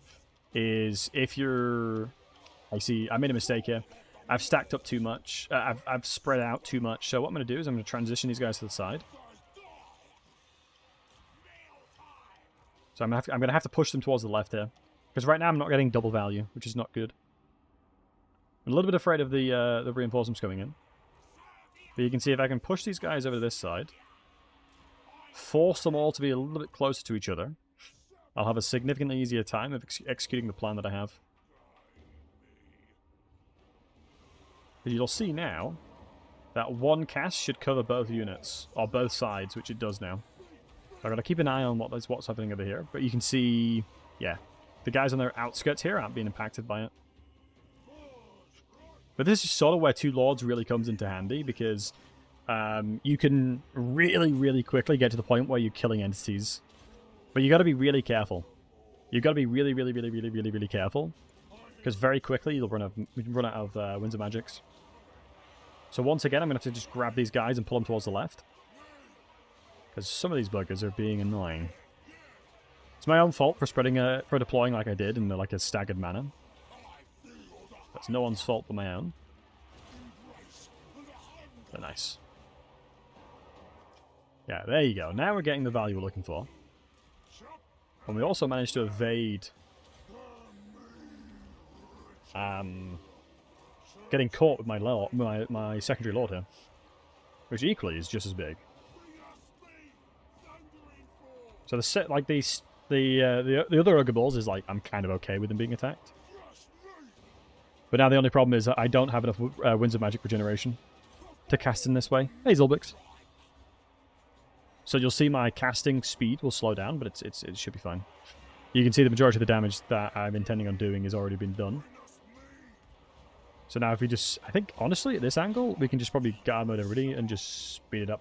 is if you're... I made a mistake here. I've stacked up too much. I've spread out too much. So what I'm going to do is I'm going to transition these guys to the side. So I'm going to have to push them towards the left here. Because right now I'm not getting double value, which is not good. I'm a little bit afraid of the reinforcements coming in. But you can see if I can push these guys over to this side, force them all to be a little bit closer to each other, I'll have a significantly easier time of executing the plan that I have. But you'll see now that one cast should cover both units, or both sides, which it does now. I've got to keep an eye on what's happening over here. But you can see, yeah, the guys on their outskirts here aren't being impacted by it. But this is sort of where Two Lords really comes into handy, because you can really, really quickly get to the point where you're killing entities. But you got to be really careful. You've got to be really, really, really, really, really, really careful. Because very quickly you'll run out of Winds of Magics. So once again, I'm going to have to just grab these guys and pull them towards the left. Because some of these buggers are being annoying. It's my own fault for deploying like I did in like a staggered manner. That's no one's fault but my own. But nice. Yeah, there you go. Now we're getting the value we're looking for. And we also managed to evade getting caught with my secondary lord here, which equally is just as big. So the other Ogre Bulls is like I'm kind of okay with them being attacked, but now the only problem is that I don't have enough Winds of Magic regeneration to cast in this way. Hey Zolbix. So you'll see my casting speed will slow down, but it should be fine. You can see the majority of the damage that I'm intending on doing has already been done. So now if we just... I think, honestly, at this angle, we can just probably guard mode everybody and just speed it up.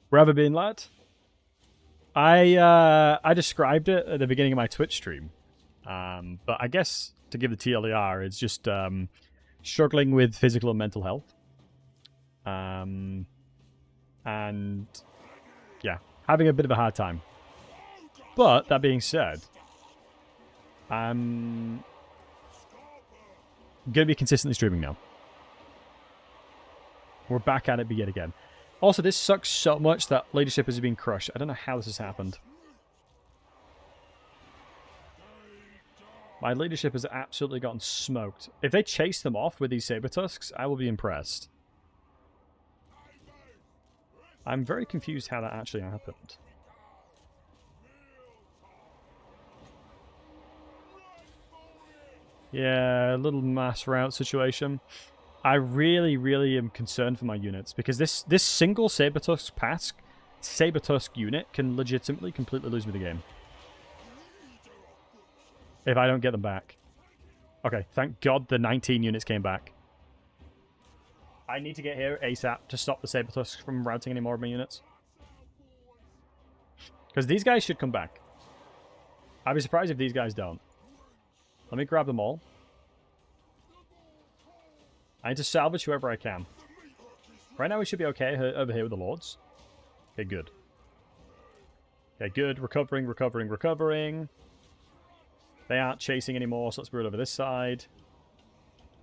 Where have I been, lad? I described it at the beginning of my Twitch stream. But I guess, to give the TLDR, it's just struggling with physical and mental health. And yeah, having a bit of a hard time. But that being said, I'm gonna be consistently streaming now. We're back at it yet again. Also, this sucks so much that leadership is being crushed. I don't know how this has happened. My leadership has absolutely gotten smoked. If they chase them off with these saber tusks, I will be impressed. I'm very confused how that actually happened. Yeah, a little mass route situation. I really, really am concerned for my units because this single Sabertusk unit can legitimately completely lose me the game if I don't get them back. Okay, thank God the 19 units came back. I need to get here ASAP to stop the Sabertusk from routing any more of my units. Because these guys should come back. I'd be surprised if these guys don't. Let me grab them all. I need to salvage whoever I can. Right now we should be okay over here with the Lords. Okay, good. Okay, good. Recovering, recovering, recovering. They aren't chasing anymore, so let's move it over this side.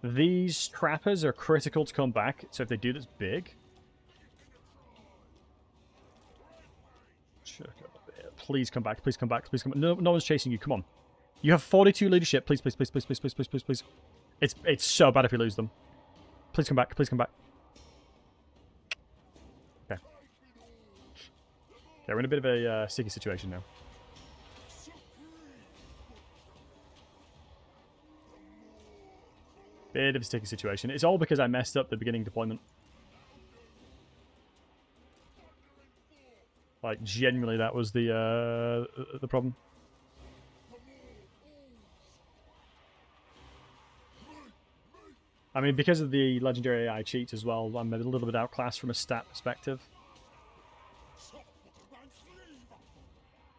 These trappers are critical to come back, so if they do, that's big. Please come back, please come back, please come back. No, no one's chasing you, come on. You have 42 leadership. Please, please, please, please, please, please, please, please, please, please. It's so bad if we lose them. Please come back, please come back. Okay. Okay, we're in a bit of a sticky situation now. Bit of a sticky situation. It's all because I messed up the beginning deployment. Like, genuinely, that was the problem. I mean, because of the legendary AI cheats as well, I'm a little bit outclassed from a stat perspective.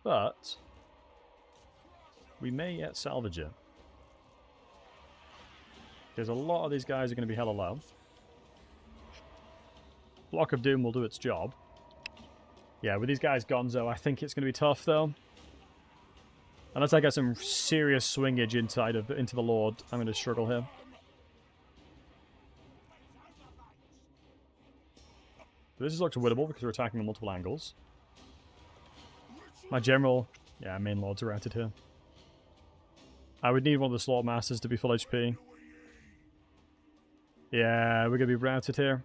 But we may yet salvage it. Because a lot of these guys are going to be hella low. Block of Doom will do its job. Yeah, with these guys gonzo, I think it's going to be tough, though. Unless I get some serious swingage into the Lord, I'm going to struggle here. This looks winnable because we're attacking on multiple angles. My general... Yeah, main Lords are routed here. I would need one of the Slaughter Masters to be full HP. Yeah, we're going to be routed here.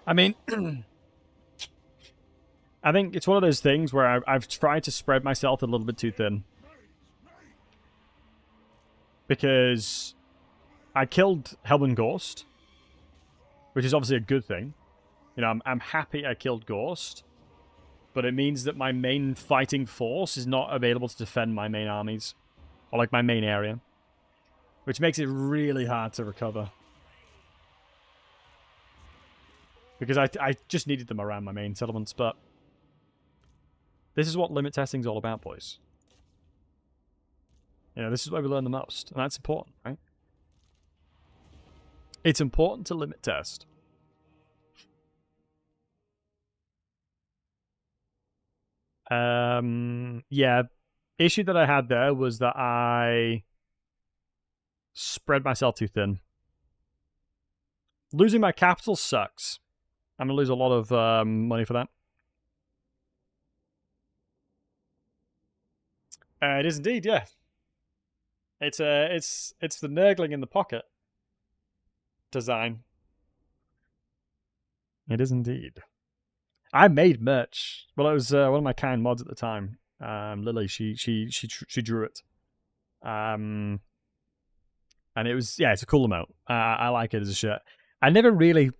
I mean... I think it's one of those things where I've tried to spread myself a little bit too thin. Because I killed Helm Ghost, which is obviously a good thing. You know, I'm happy I killed Ghost, but it means that my main fighting force is not available to defend my main armies, or like my main area, which makes it really hard to recover. Because I just needed them around my main settlements, but this is what limit testing is all about, boys. You know, this is where we learn the most, and that's important, right? It's important to limit test. Yeah, issue that I had there was that I spread myself too thin. Losing my capital sucks. I'm gonna lose a lot of money for that. It is indeed, yeah. It's the Nurgling in the pocket design. It is indeed. I made merch. Well, it was one of my kind mods at the time. Lily, she drew it. And it was, yeah, it's a cool emote. I like it as a shirt. I never really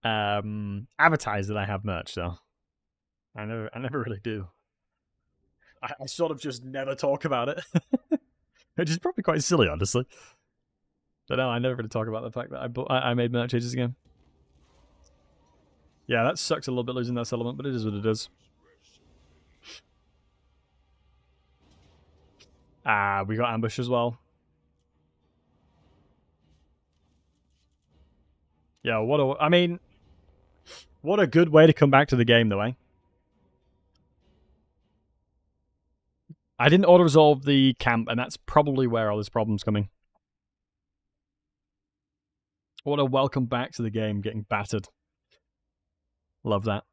advertise that I have merch though. I never really do. I sort of just never talk about it. Which is probably quite silly, honestly. But no, I never really talk about the fact that I made merch ages ago. Yeah, that sucks a little bit losing that settlement, but it is what it is. We got ambush as well. Yeah, I mean, what a good way to come back to the game, though, eh? I didn't auto-resolve the camp, and that's probably where all this problem's coming. What a welcome back to the game, getting battered. Love that.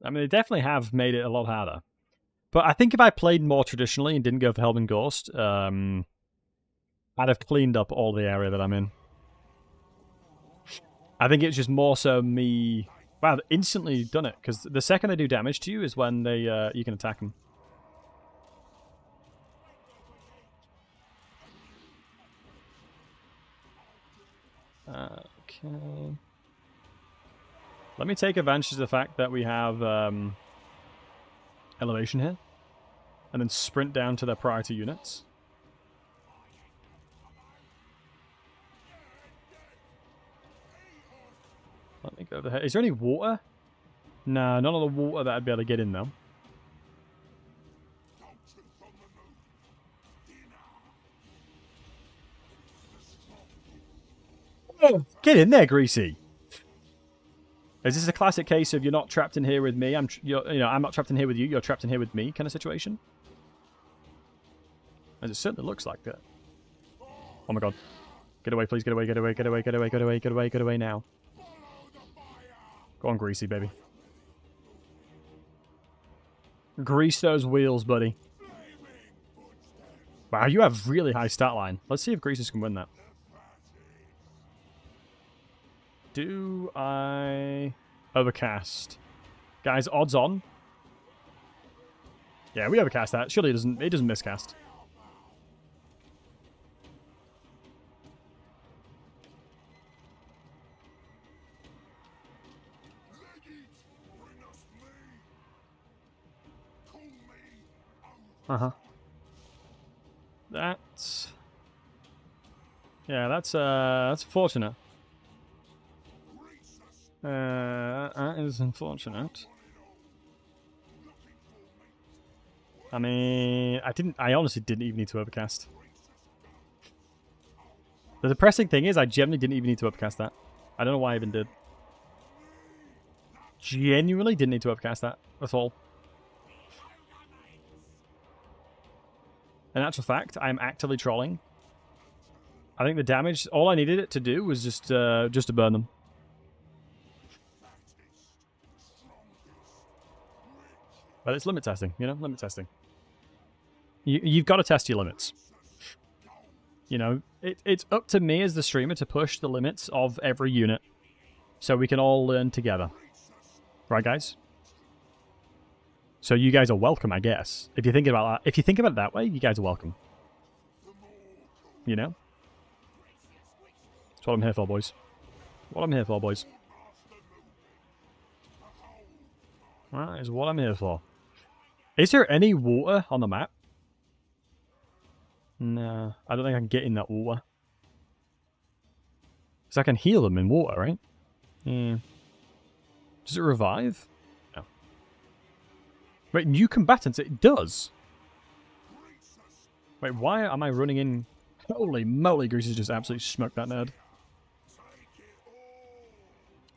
I mean, they definitely have made it a lot harder. But I think if I played more traditionally and didn't go for Helm Ghost, I'd have cleaned up all the area that I'm in. I think it's just more so me... Wow, instantly done it, because the second they do damage to you is when they you can attack them. Okay. Let me take advantage of the fact that we have elevation here. And then sprint down to their priority units. Let me go over here. Is there any water? No, none of the water that I'd be able to get in, though. Oh, get in there, Greasy! Is this a classic case of you're not trapped in here with me, I'm not trapped in here with you, you're trapped in here with me kind of situation? As it certainly looks like that. Oh my god. Get away, please, get away, get away, get away, get away, get away, get away, get away now. Go on, Greasy, baby. Grease those wheels, buddy. Wow, you have really high stat line. Let's see if Greases can win that. Do I overcast? Guys, odds on. Yeah, we overcast that. Surely it doesn't miscast. Uh-huh. That's fortunate. That is unfortunate. I mean, I honestly didn't even need to overcast. The depressing thing is I genuinely didn't even need to overcast that. I don't know why I even did. Genuinely didn't need to overcast that at all. In actual fact, I'm actively trolling. I think the damage, all I needed it to do was just to burn them. But it's limit testing, you know, limit testing. You've got to test your limits. You know, it's up to me as the streamer to push the limits of every unit. So we can all learn together. Right, guys? So you guys are welcome, I guess. If you think about that, if you think about it that way, you guys are welcome. You know? That's what I'm here for, boys. What I'm here for, boys. That is what I'm here for. Is there any water on the map? No, I don't think I can get in that water. Because I can heal them in water, right? Yeah. Does it revive? No. Wait, new combatants, it does. Wait, why am I running in? Holy moly, Greases just absolutely smoked that nerd.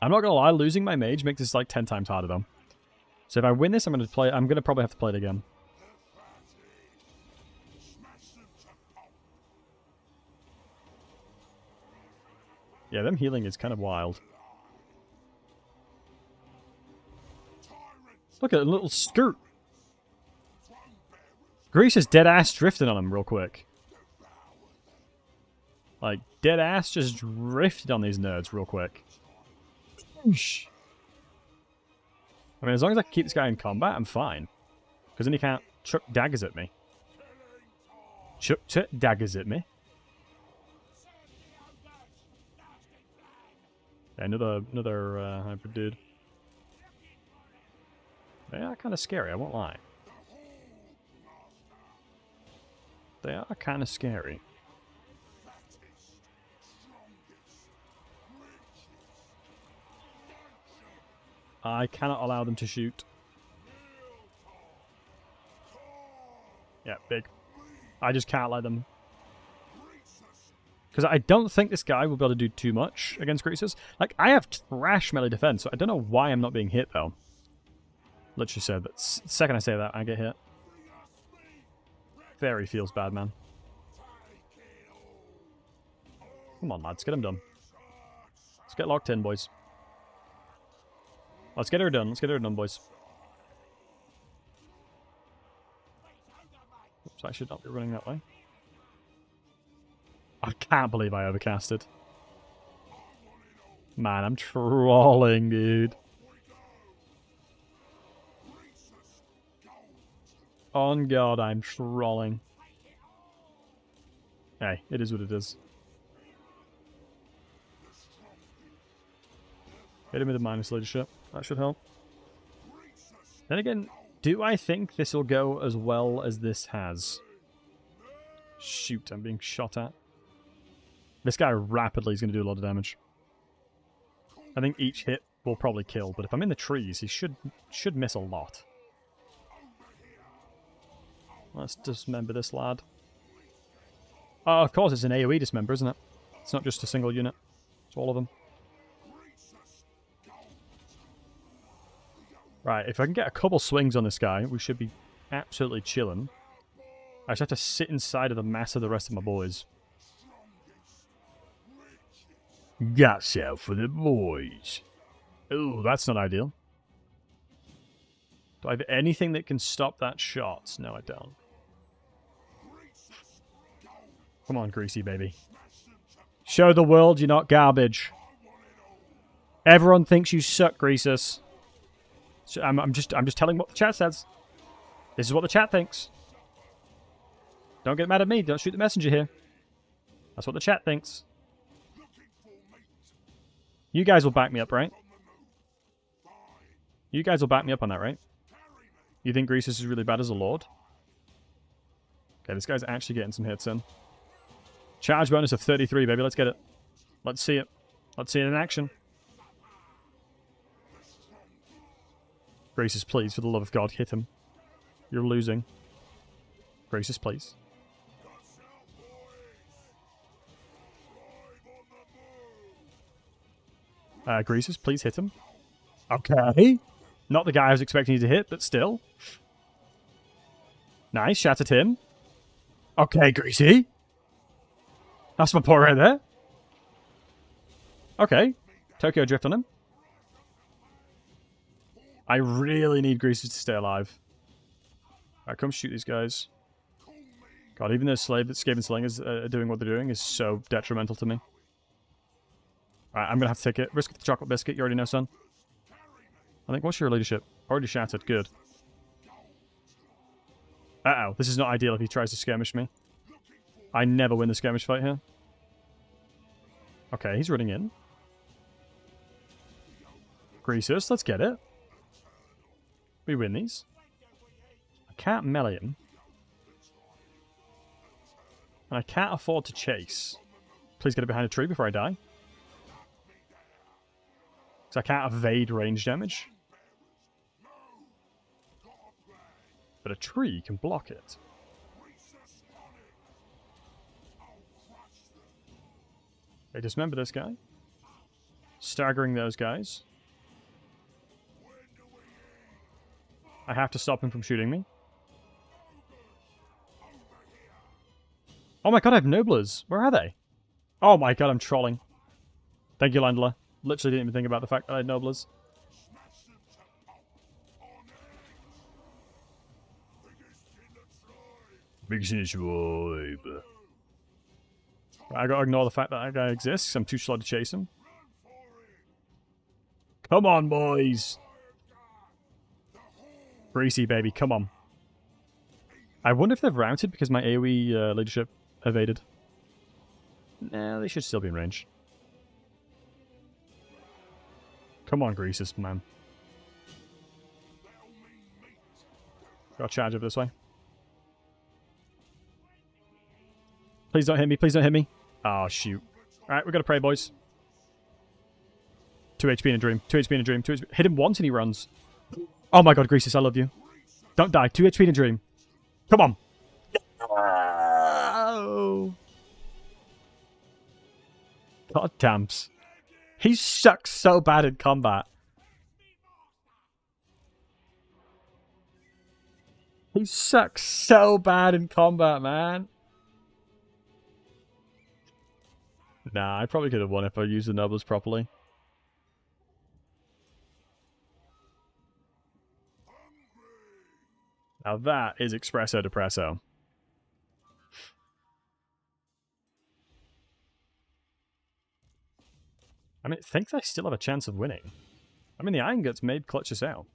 I'm not gonna lie, losing my mage makes this like 10 times harder though. So if I win this, I'm gonna probably have to play it again. Yeah, them healing is kind of wild. Look at a little skirt. Grease is dead ass drifting on him real quick. Like, dead ass just drifted on these nerds real quick. Oosh. I mean, as long as I can keep this guy in combat, I'm fine. Because then he can't chuck daggers at me. Chuck daggers at me. Yeah, another hybrid dude. They are kind of scary, I won't lie. They are kind of scary. I cannot allow them to shoot. Yeah, big. I just can't let them. Because I don't think this guy will be able to do too much against Greases. Like, I have trash melee defense, so I don't know why I'm not being hit, though. Literally said that. The second I say that, I get hit. Very feels bad, man. Come on, lads. Get him done. Let's get locked in, boys. Let's get her done. Let's get her done, boys. Oops, I should not be running that way. I can't believe I overcasted. Man, I'm trolling, dude. On God, I'm trolling. Hey, it is what it is. Hit him with a minus leadership. That should help. Then again, do I think this will go as well as this has? Shoot, I'm being shot at. This guy rapidly is going to do a lot of damage. I think each hit will probably kill, but if I'm in the trees, he should miss a lot. Let's dismember this lad. Oh, of course, it's an AoE dismember, isn't it? It's not just a single unit. It's all of them. Right, if I can get a couple swings on this guy, we should be absolutely chilling. I just have to sit inside of the mass of the rest of my boys. Gas out for the boys. Ooh, that's not ideal. Do I have anything that can stop that shot? No, I don't. Come on, Greasy baby. Show the world you're not garbage. Everyone thinks you suck, Greasus. So I'm just telling what the chat says. This is what the chat thinks. Don't get mad at me. Don't shoot the messenger here. That's what the chat thinks. You guys will back me up, right? You guys will back me up on that, right? You think Greasus is really bad as a lord? Okay, this guy's actually getting some hits in. Charge bonus of 33, baby. Let's get it. Let's see it. Let's see it in action. Greasus, please, for the love of God, hit him. You're losing. Greasus, please. Greasus, please hit him. Okay. Not the guy I was expecting you to hit, but still. Nice, shattered him. Okay, Greasy. That's my point right there. Okay. Tokyo drift on him. I really need Greasus to stay alive. Alright, come shoot these guys. God, even the Skaven Slingers are doing what they're doing is so detrimental to me. Alright, I'm gonna have to take it. Risk the chocolate biscuit, you already know, son. I think, what's your leadership? Already shattered, good. Uh-oh, this is not ideal if he tries to skirmish me. I never win the skirmish fight here. Okay, he's running in. Greasus, let's get it. We win these. I can't melee him. And I can't afford to chase. Please get it behind a tree before I die. Because I can't evade range damage. But a tree can block it. Okay, dismember this guy. Staggering those guys. I have to stop him from shooting me. Oh my god, I have noblers. Where are they? Oh my god, I'm trolling. Thank you, Landler. Literally didn't even think about the fact that I had noblers. Big vibe. I gotta ignore the fact that guy exists. I'm too slow to chase him. Come on, boys. Greasy, baby, come on. I wonder if they've routed because my AoE leadership evaded. Nah, they should still be in range. Come on, Greasus, man. Got to charge over this way. Please don't hit me, please don't hit me. Oh, shoot. Alright, we gotta pray, boys. 2 HP in a dream, 2 HP in a dream, 2 HP. Hit him once and he runs. Oh my god, Greasus, I love you. Don't die, 2 HP in a dream. Come on. No. God damns. He sucks so bad in combat. He sucks so bad in combat, man. Nah, I probably could have won if I used the nobles properly. Now that is espresso depresso. I mean, I think I still have a chance of winning. I mean, the Iron Guts may clutch us out.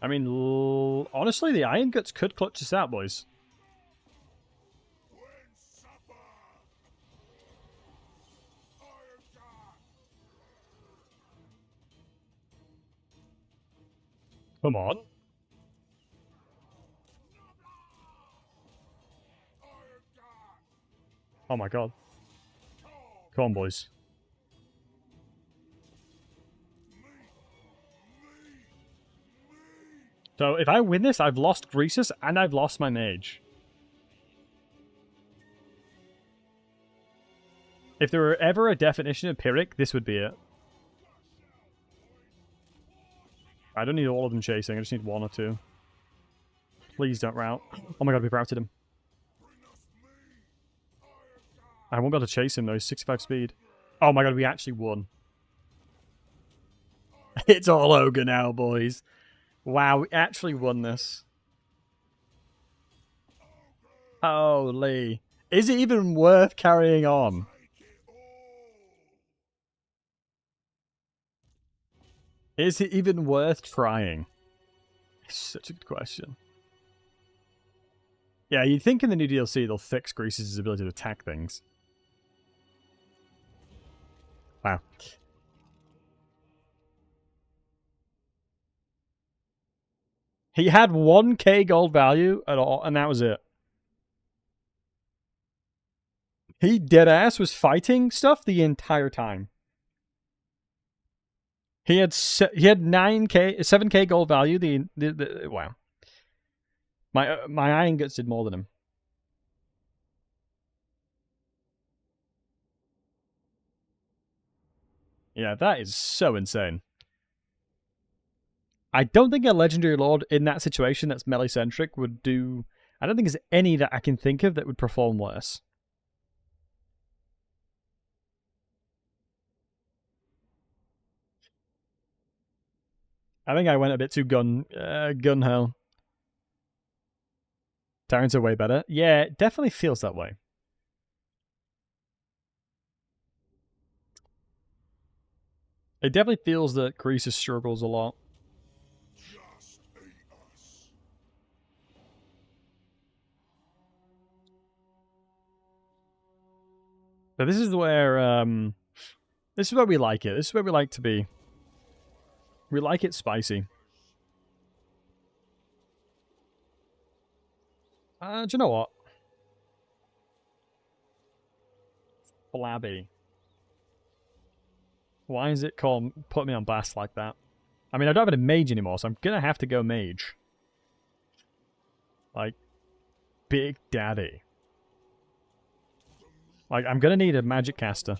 I mean, honestly, the Iron Guts could clutch us out, boys. Come on. Oh my god. Come on, boys. So if I win this, I've lost Greasus and I've lost my mage. If there were ever a definition of Pyrrhic, this would be it. I don't need all of them chasing, I just need one or two. Please don't rout. Oh my god, we've routed him. I won't be able to chase him though, he's 65 speed. Oh my god, we actually won. It's all Ogre now, boys. Wow, we actually won this. Holy. Is it even worth carrying on? Is it even worth trying? It's such a good question. Yeah, you'd think in the new DLC they'll fix Greasus' ability to attack things. Wow. He had 1k gold value at all, and that was it. He deadass was fighting stuff the entire time. He had 7k gold value. Wow. My Iron Guts did more than him. Yeah, that is so insane. I don't think a Legendary Lord in that situation that's melee-centric would do... I don't think there's any that I can think of that would perform worse. I think I went a bit too gun-ho. Tyrants are way better. Yeah, it definitely feels that way. It definitely feels that Greasus struggles a lot. So this is where we like it. This is where we like to be. We like it spicy. Do you know what? Flabby. Why is it called put me on blast like that? I mean, I don't have a mage anymore, so I'm gonna have to go mage. Like, Big Daddy. Like, I'm gonna need a magic caster.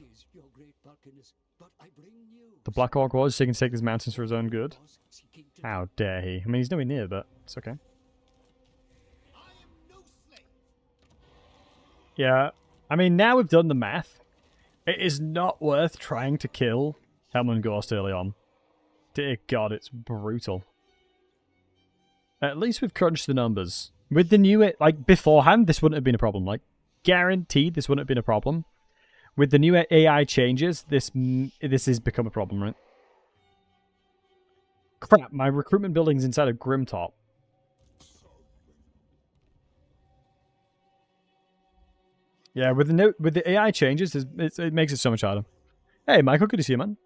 The Black Orc was so he can take these mountains for his own good. How dare he? I mean, he's nowhere near, but it's okay. Yeah, I mean, now we've done the math. It is not worth trying to kill Helmengorst early on. Dear God, it's brutal. At least we've crunched the numbers. With the new, like, beforehand, this wouldn't have been a problem. Like, guaranteed this wouldn't have been a problem. With the new AI changes, this has become a problem, right? Crap, my recruitment building's inside of Grimtop. Yeah, with the AI changes, it makes it so much harder. Hey, Michael, good to see you, man.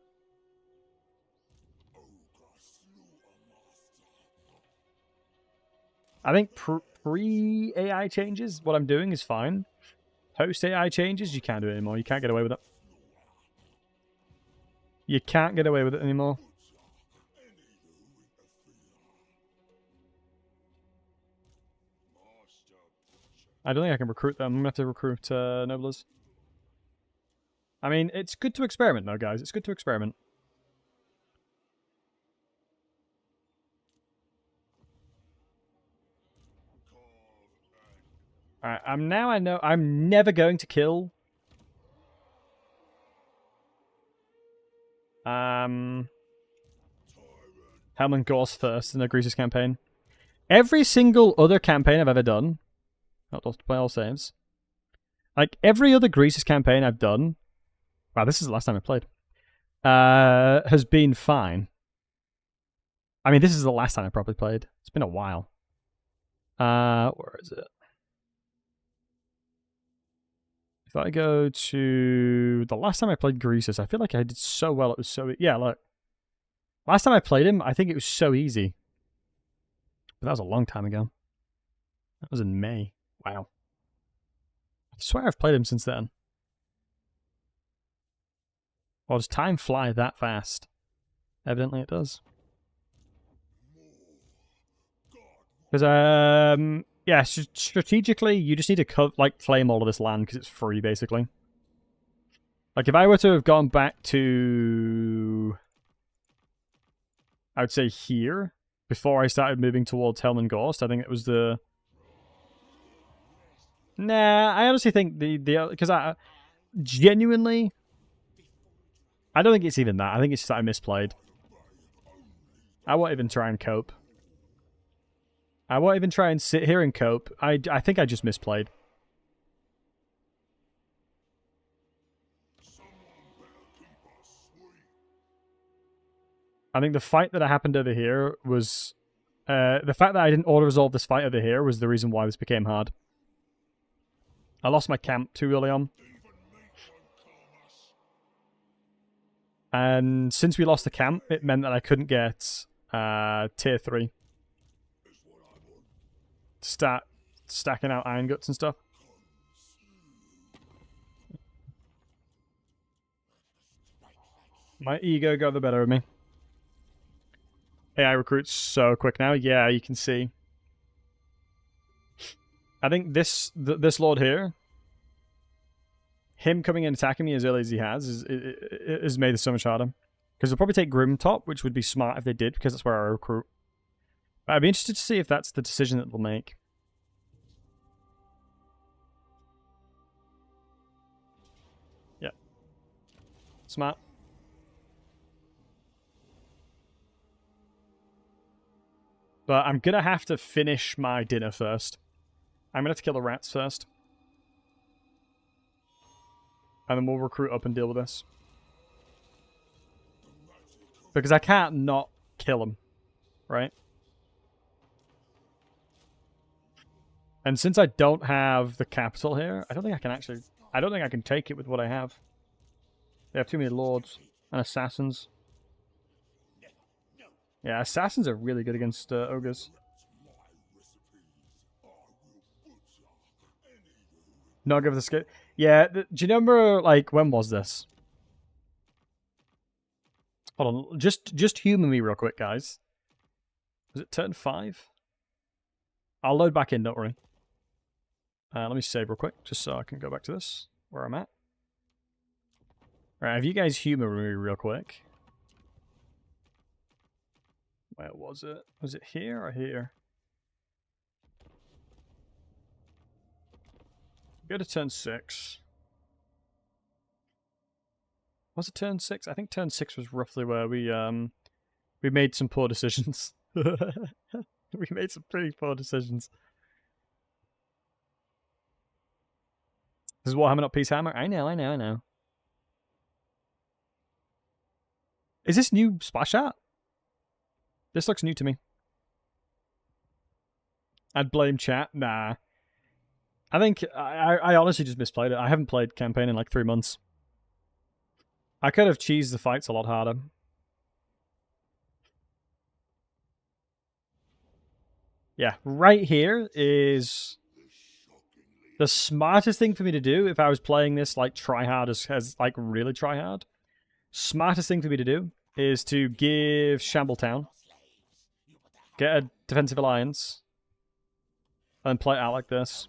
I think pre-AI changes, what I'm doing is fine. Post-AI changes, you can't do it anymore. You can't get away with it. You can't get away with it anymore. I don't think I can recruit them. I'm going to have to recruit Noblers. I mean, it's good to experiment, though, guys. It's good to experiment. Alright, I know I'm never going to kill Helmengorst first in the Greasus campaign. Every single other campaign I've ever done, not lost to play all saves, like every other Greasus campaign I've done, wow, this is the last time I played, has been fine. I mean, this is the last time I probably played. It's been a while. Where is it? If I go to the last time I played Greasus, I feel like I did so well. It was so... Yeah, look. Last time I played him, I think it was so easy. But that was a long time ago. That was in May. Wow. I swear I've played him since then. Or does time fly that fast? Evidently it does. Because, yeah, strategically, you just need to, like, claim all of this land because it's free, basically. Like, if I were to have gone back to... I would say here, before I started moving towards Helm and Gorst, I think it was the... Nah, I honestly think because I genuinely... I don't think it's even that. I think it's just that I misplayed. I won't even try and cope. I won't even try and sit here and cope. I think I just misplayed. I think the fight that happened over here was... the fact that I didn't auto-resolve this fight over here was the reason why this became hard. I lost my camp too early on. And since we lost the camp, it meant that I couldn't get tier 3. Start stacking out iron guts and stuff. My ego got the better of me. AI recruits so quick now. Yeah, you can see. I think this lord here, him coming and attacking me as early as he has made this so much harder. Because they'll probably take Grim top, which would be smart if they did, because that's where I recruit. But I'd be interested to see if that's the decision that they'll make. Yeah. Smart. But I'm going to have to finish my dinner first. I'm going to have to kill the rats first. And then we'll recruit up and deal with this. Because I can't not kill them. Right? And since I don't have the capital here, I don't think I can actually... I don't think I can take it with what I have. They have too many lords and assassins. Yeah, assassins are really good against ogres. Not give the skip. Yeah, do you remember, like, when was this? Hold on, just humor me real quick, guys. Was it turn 5? I'll load back in, don't worry. Let me save real quick, just so I can go back to this, where I'm at. Alright, have you guys humor me real quick? Where was it? Was it here or here? Go to turn 6. Was it turn 6? I think turn 6 was roughly where we made some poor decisions. We made some pretty poor decisions. This is Warhammer, not Peace Hammer. I know. Is this new splash art? This looks new to me. I'd blame chat. Nah. I think I honestly just misplayed it. I haven't played campaign in like 3 months. I could have cheesed the fights a lot harder. Yeah, right here is the smartest thing for me to do if I was playing this like try hard as like really try hard. Smartest thing for me to do is to give Shambletown, get a defensive alliance, and play it out like this.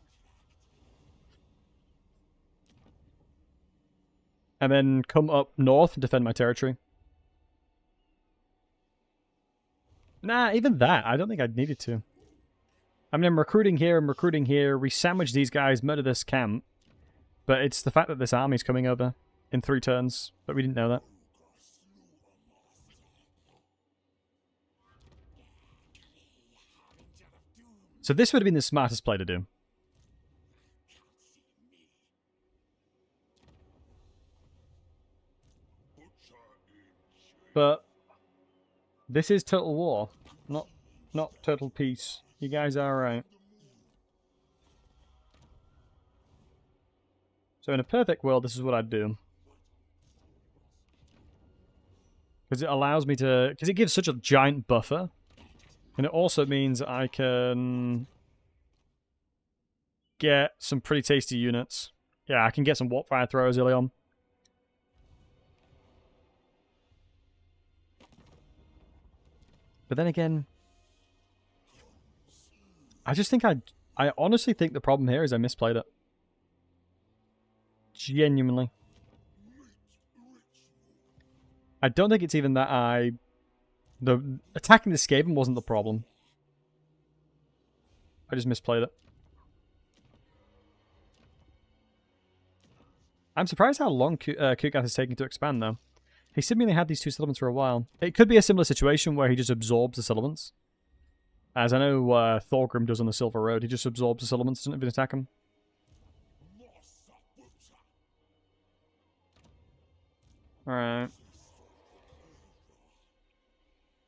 And then come up north and defend my territory. Nah, even that. I don't think I needed to. I mean, I'm recruiting here. We sandwich these guys, murder this camp. But it's the fact that this army's coming over in 3 turns. But we didn't know that. So this would have been the smartest play to do. But this is total war, not total peace. You guys are alright. So in a perfect world, this is what I'd do. Because it allows me to... Because it gives such a giant buffer And it also means I can get some pretty tasty units. Yeah, I can get some warp fire throwers early on. But then again, I just think I honestly think the problem here is I misplayed it. Genuinely. I don't think it's even that the attacking the Skaven wasn't the problem. I just misplayed it. I'm surprised how long Kugath is taking to expand, though. He seemingly had these two settlements for a while. It could be a similar situation where he just absorbs the settlements. As I know Thorgrim does on the Silver Road. He just absorbs the settlements, doesn't even attack them. Alright.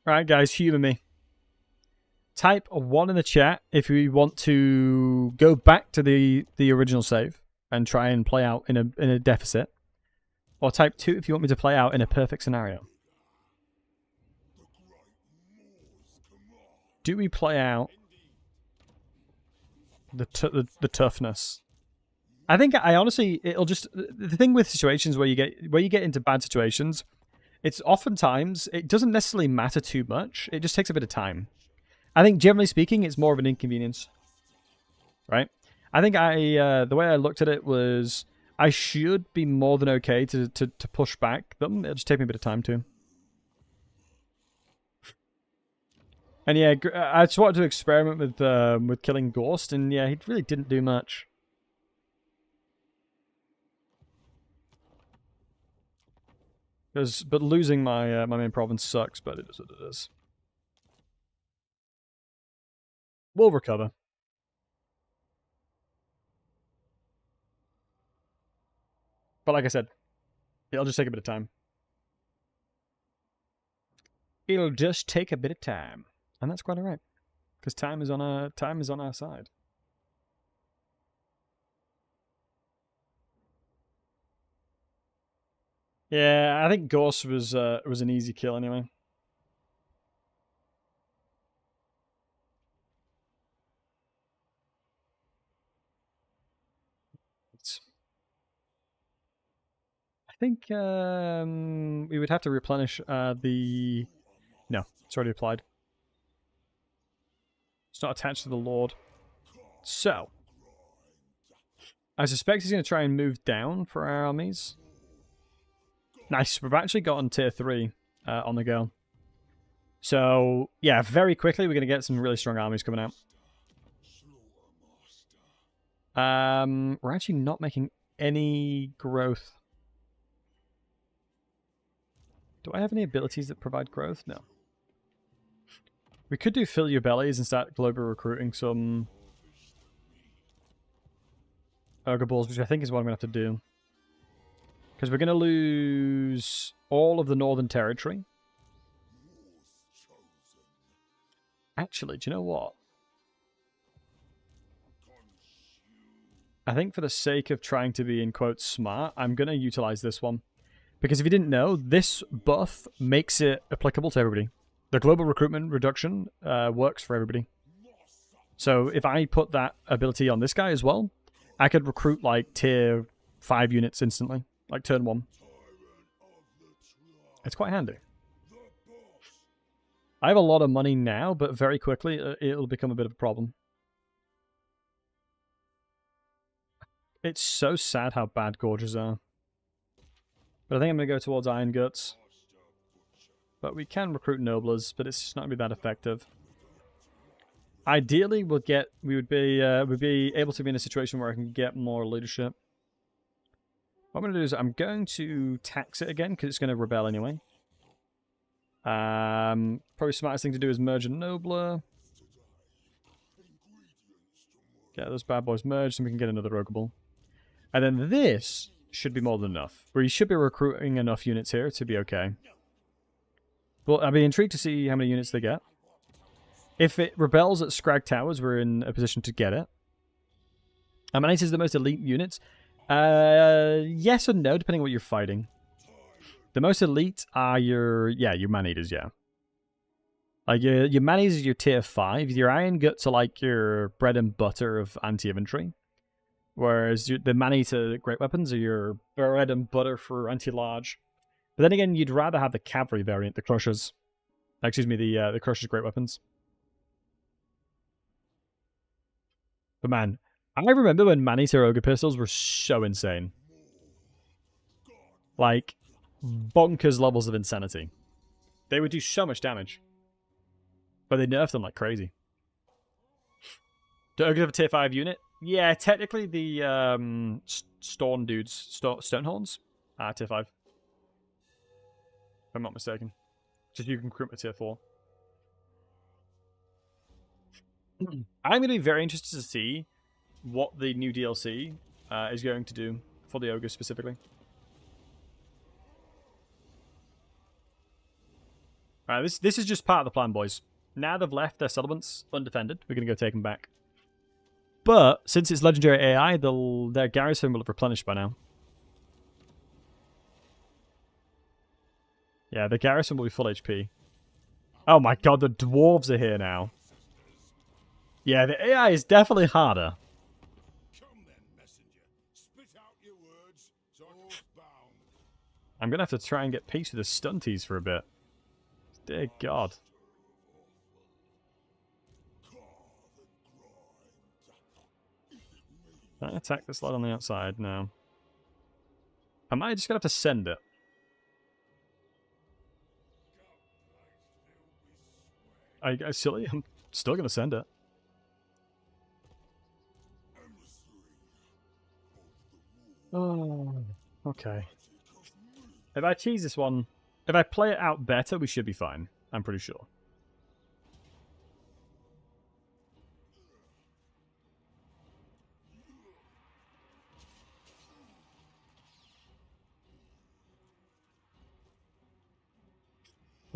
Alright, guys, humour me. Type 1 in the chat if you want to go back to the original save and try and play out in a deficit. Or type 2 if you want me to play out in a perfect scenario. Do we play out the toughness? I think I honestly, it'll just, the thing with situations where you get into bad situations, it's oftentimes, it doesn't necessarily matter too much. It just takes a bit of time. I think generally speaking, it's more of an inconvenience, right? I think the way I looked at it was I should be more than okay to push back them. It'll just take me a bit of time too. And yeah, I just wanted to experiment with killing Ghost, and yeah, he really didn't do much. But losing my my main province sucks, but it is what it is. We'll recover. But like I said, it'll just take a bit of time. It'll just take a bit of time. And that's quite alright. Because time is on our side. Yeah, I think Ghost was an easy kill anyway. I think we would have to replenish the... No, it's already applied. It's not attached to the Lord. So, I suspect he's going to try and move down for our armies. Nice, we've actually gotten tier 3 on the go. So, yeah, very quickly we're going to get some really strong armies coming out. We're actually not making any growth. Do I have any abilities that provide growth? No. We could do fill your bellies and start global recruiting some Ogre balls, which I think is what I'm going to have to do. Because we're going to lose all of the Northern Territory. Actually, do you know what? I think for the sake of trying to be, in quotes, smart, I'm going to utilize this one. Because if you didn't know, this buff makes it applicable to everybody. The global recruitment reduction works for everybody. So if I put that ability on this guy as well, I could recruit like tier 5 units instantly. Like turn 1. It's quite handy. I have a lot of money now, but very quickly it'll become a bit of a problem. It's so sad how bad Gorges are. But I think I'm going to go towards Iron Guts. But we can recruit Noblers, but it's just not going to be that effective. Ideally, we'd be able to be in a situation where I can get more leadership. What I'm going to do is I'm going to tax it again, because it's going to rebel anyway. Probably smartest thing to do is merge a Nobler. Get those bad boys merged, and we can get another Ogre. And then this should be more than enough. We should be recruiting enough units here to be okay. Well, I'd be intrigued to see how many units they get. If it rebels at Scrag Towers, we're in a position to get it. How many is the most elite units? Yes and no, depending on what you're fighting. The most elite are your man-eaters, yeah. Like, your manis are your tier 5. Your iron guts are like your bread and butter of anti-infantry. Whereas the man-eater great weapons are your bread and butter for anti-large. But then again, you'd rather have the cavalry variant, the crushers. Excuse me, the crushers great weapons. But man, I remember when man-eater ogre pistols were so insane. Like, bonkers levels of insanity. They would do so much damage. But they nerfed them like crazy. Do ogres have a tier 5 unit? Yeah, technically the Storm dudes, Stonehorns, are tier 5. If I'm not mistaken. Just you can recruit a tier 4. I'm going to be very interested to see what the new DLC is going to do for the ogres specifically. Alright, this is just part of the plan, boys. Now they've left their settlements undefended, we're going to go take them back. But, since it's legendary AI, their garrison will have replenished by now. Yeah, the garrison will be full HP. Oh my god, the dwarves are here now. Yeah, the AI is definitely harder. I'm going to have to try and get peace with the stunties for a bit. Dear god. Can I attack this lad on the outside? No. Am I just going to have to send it? I silly? I'm still going to send it. Oh, okay. If I cheese this one, if I play it out better, we should be fine. I'm pretty sure.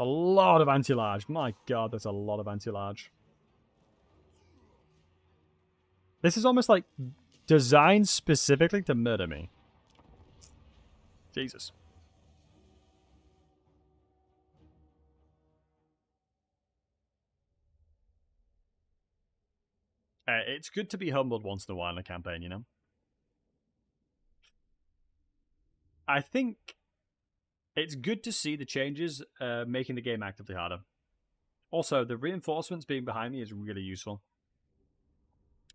A lot of anti-large. My god, there's a lot of anti-large. This is almost like designed specifically to murder me. Jesus. It's good to be humbled once in a while in a campaign, you know? I think it's good to see the changes making the game actively harder. Also, the reinforcements being behind me is really useful.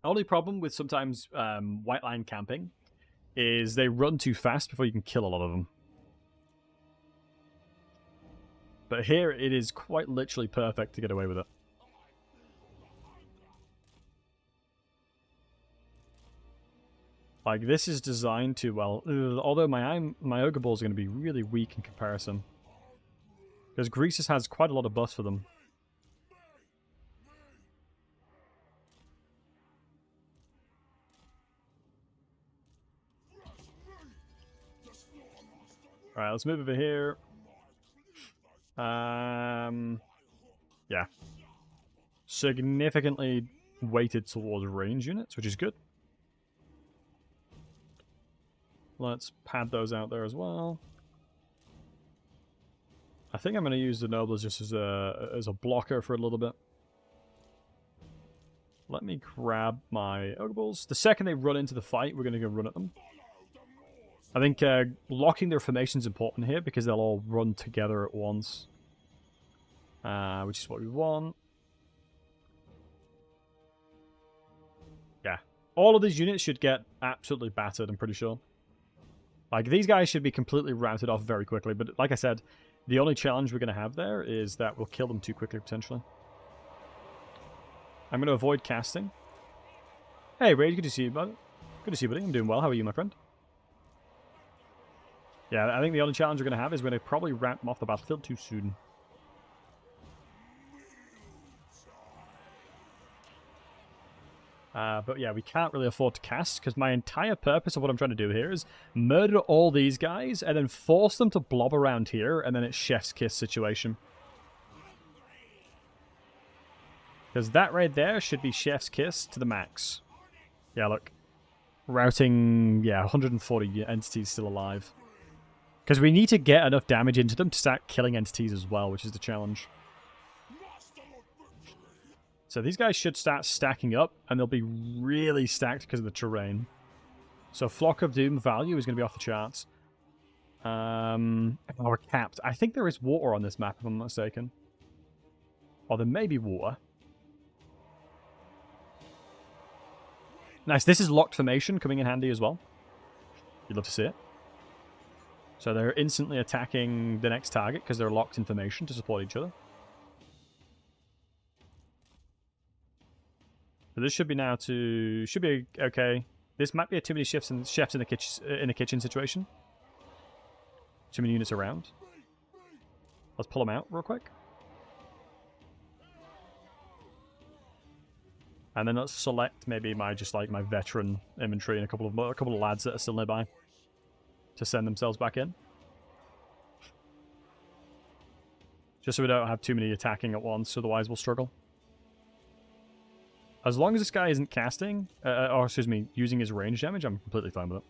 Only problem with sometimes white line camping is they run too fast before you can kill a lot of them. But here it is quite literally perfect to get away with it. Like, this is designed to, well, although my Ogre Balls are going to be really weak in comparison. Because Greases has quite a lot of buffs for them. Alright, let's move over here. Yeah. Significantly weighted towards range units, which is good. Let's pad those out there as well. I think I'm going to use the Nobles just as a blocker for a little bit. Let me grab my Ogre Balls. The second they run into the fight, we're going to go run at them. I think locking their formation is important here because they'll all run together at once. Which is what we want. Yeah. All of these units should get absolutely battered, I'm pretty sure. Like, these guys should be completely routed off very quickly, but like I said, the only challenge we're going to have there is that we'll kill them too quickly, potentially. I'm going to avoid casting. Hey, Rage, good to see you, buddy. Good to see you, buddy. I'm doing well. How are you, my friend? Yeah, I think the only challenge we're going to have is we're going to probably ramp them off the battlefield too soon. But yeah, we can't really afford to cast, because my entire purpose of what I'm trying to do here is murder all these guys, and then force them to blob around here, and then it's chef's kiss situation. Because that right there should be chef's kiss to the max. Yeah, look. Routing, yeah, 140 entities still alive. Because we need to get enough damage into them to start killing entities as well, which is the challenge. So these guys should start stacking up, and they'll be really stacked because of the terrain. So Flock of Doom value is going to be off the charts. We're capped. I think there is water on this map, if I'm not mistaken. Or there may be water. Nice. This is locked formation coming in handy as well. You'd love to see it. So they're instantly attacking the next target because they're locked in formation to support each other. So this should be now to... Should be okay. This might be a too many chefs in the kitchen situation. Too many units around. Let's pull them out real quick. And then let's select maybe my my veteran inventory and a couple of lads that are still nearby to send themselves back in. Just so we don't have too many attacking at once, otherwise we'll struggle. As long as this guy isn't casting, or excuse me, using his range damage, I'm completely fine with it.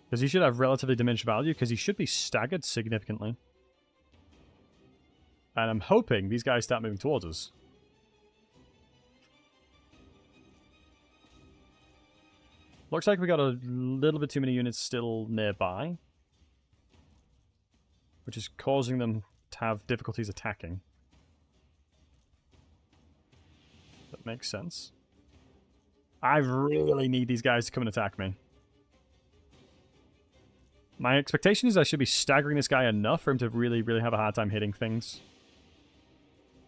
Because he should have relatively diminished value, because he should be staggered significantly. And I'm hoping these guys start moving towards us. Looks like we got a little bit too many units still nearby. Which is causing them to have difficulties attacking. That makes sense. I really need these guys to come and attack me. My expectation is I should be staggering this guy enough for him to really, really have a hard time hitting things.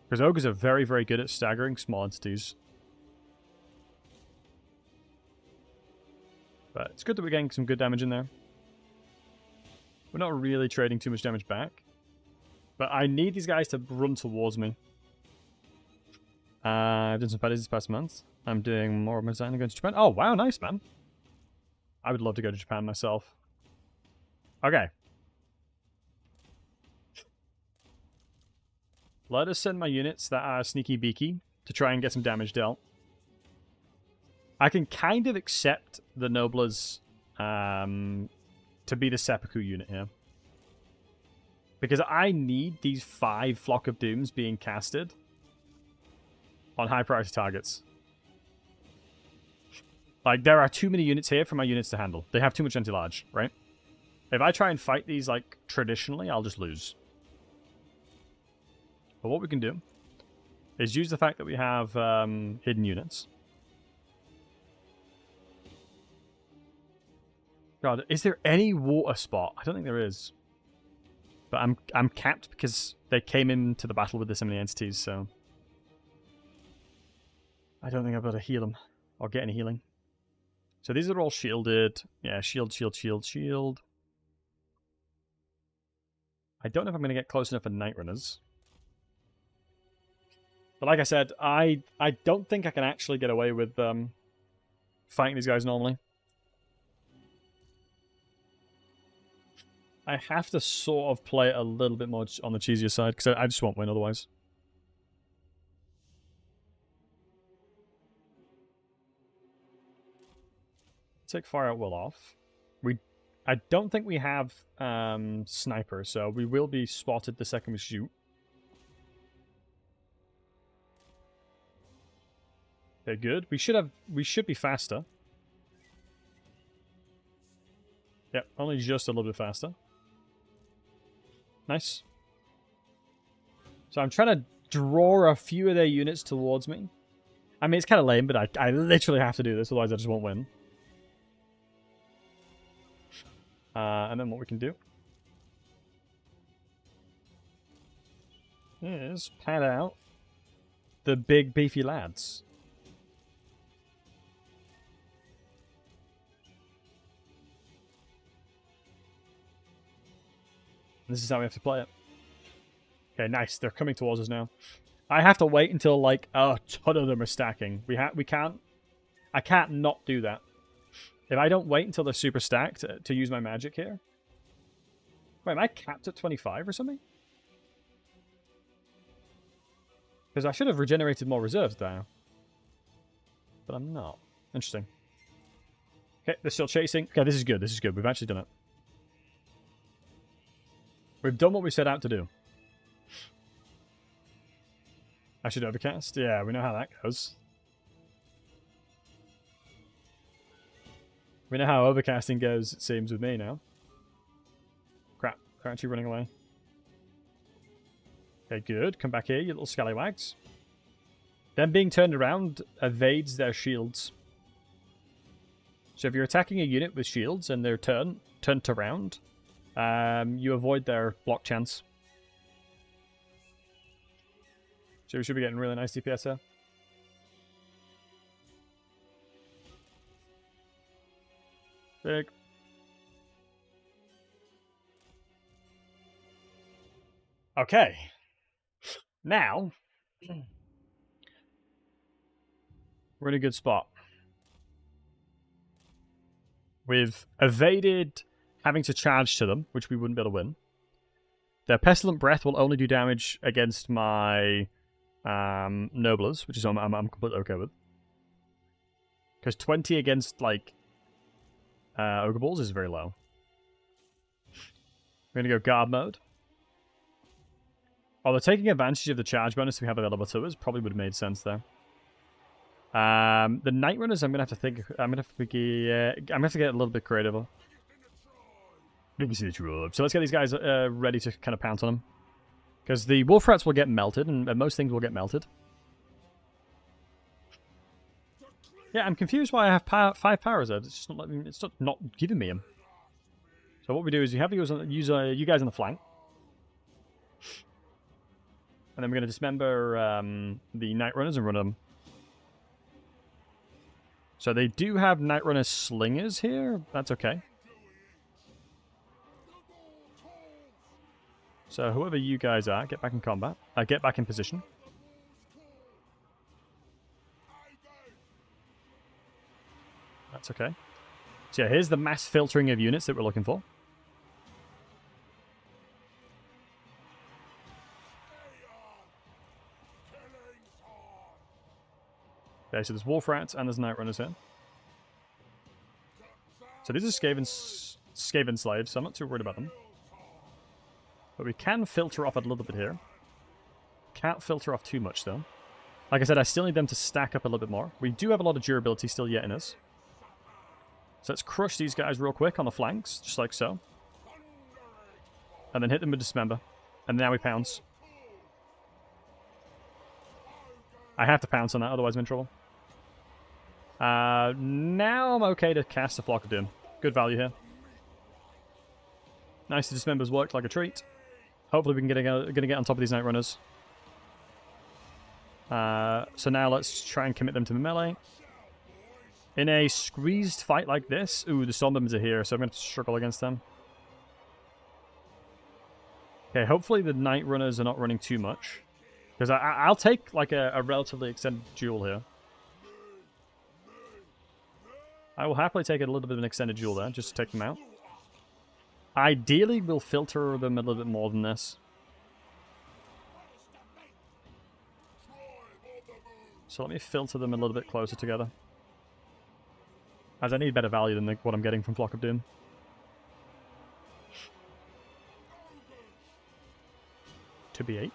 Because ogres are very, very good at staggering small entities. But it's good that we're getting some good damage in there. We're not really trading too much damage back. But I need these guys to run towards me. I've done some parties this past month. I'm doing more of my design and going to Japan. Oh, wow, nice, man. I would love to go to Japan myself. Okay. Let us send my units that are sneaky beaky to try and get some damage dealt. I can kind of accept the Noblers to be the seppuku unit here. Because I need these 5 Flock of Dooms being casted on high priority targets. Like, there are too many units here for my units to handle. They have too much anti-large, right? If I try and fight these, like, traditionally, I'll just lose. But what we can do is use the fact that we have hidden units. God, is there any water spot? I don't think there is. But I'm capped because they came into the battle with this many entities, so... I don't think I've got to heal them. Or get any healing. So these are all shielded. Yeah, shield, shield, shield, shield. I don't know if I'm going to get close enough for Night Runners. But like I said, I don't think I can actually get away with fighting these guys normally. I have to sort of play it a little bit more on the cheesier side, because I just won't win otherwise. Take Fire at Will off. I don't think we have Sniper, so we will be spotted the second we shoot. Okay, good. We should be faster. Yep, only just a little bit faster. Nice. So I'm trying to draw a few of their units towards me. I mean, it's kind of lame, but I literally have to do this, otherwise I just won't win. And then what we can do is pad out the big beefy lads. This is how we have to play it. Okay, nice. They're coming towards us now. I have to wait until like a ton of them are stacking. I can't not do that. If I don't wait until they're super stacked to use my magic here. Wait, am I capped at 25 or something? Because I should have regenerated more reserves now. But I'm not. Interesting. Okay, they're still chasing. Okay, this is good. This is good. We've actually done it. We've done what we set out to do. I should overcast? Yeah, we know how that goes. We know how overcasting goes, it seems, with me now. Crap, they're actually running away. Okay, good. Come back here, you little scallywags. Them being turned around evades their shields. So if you're attacking a unit with shields and they're turned around, you avoid their block chance. So we should be getting really nice DPS here. Big. Okay. Now, we're in a good spot. We've evaded having to charge to them, which we wouldn't be able to win. Their Pestilent Breath will only do damage against my Noblers, which is I'm completely okay with. Because 20 against, like, Ogre Balls is very low. We're going to go guard mode. Oh, they're taking advantage of the charge bonus we have available to us. Probably would have made sense there. The Night Runners, I'm gonna have to think. I'm gonna have to get a little bit creative. You can see the troop. So let's get these guys ready to kind of pounce on them, because the wolf rats will get melted, and most things will get melted. Yeah, I'm confused why I have 5 power reserves. It's just not letting, it's not giving me them. So what we do is you have to use you guys on the flank, and then we're gonna dismember the Night Runners and run them. So they do have Night Runner Slingers here. That's okay. So whoever you guys are, get back in combat. Get back in position. That's okay. So yeah, here's the mass filtering of units that we're looking for. Okay, so there's Wolf Rats and there's Night Runners here. So these are Skaven slaves, so I'm not too worried about them. But we can filter off a little bit here. Can't filter off too much, though. Like I said, I still need them to stack up a little bit more. We do have a lot of durability still yet in us. So let's crush these guys real quick on the flanks, just like so. And then hit them with Dismember. And now we pounce. I have to pounce on that, otherwise I'm in trouble. Now I'm okay to cast a Flock of Doom. Good value here. Nice, the Dismember's worked like a treat. Hopefully we can get on top of these Night Runners. So now let's try and commit them to the melee. In a squeezed fight like this, ooh, the Stormbombers are here, so I'm going to struggle against them. Okay, hopefully the Night Runners are not running too much. Because I'll take like a relatively extended duel here. I will happily take a little bit of an extended duel there, just to take them out. Ideally, we'll filter them a little bit more than this. So let me filter them a little bit closer together. As I need better value than what I'm getting from Flock of Doom. To BH.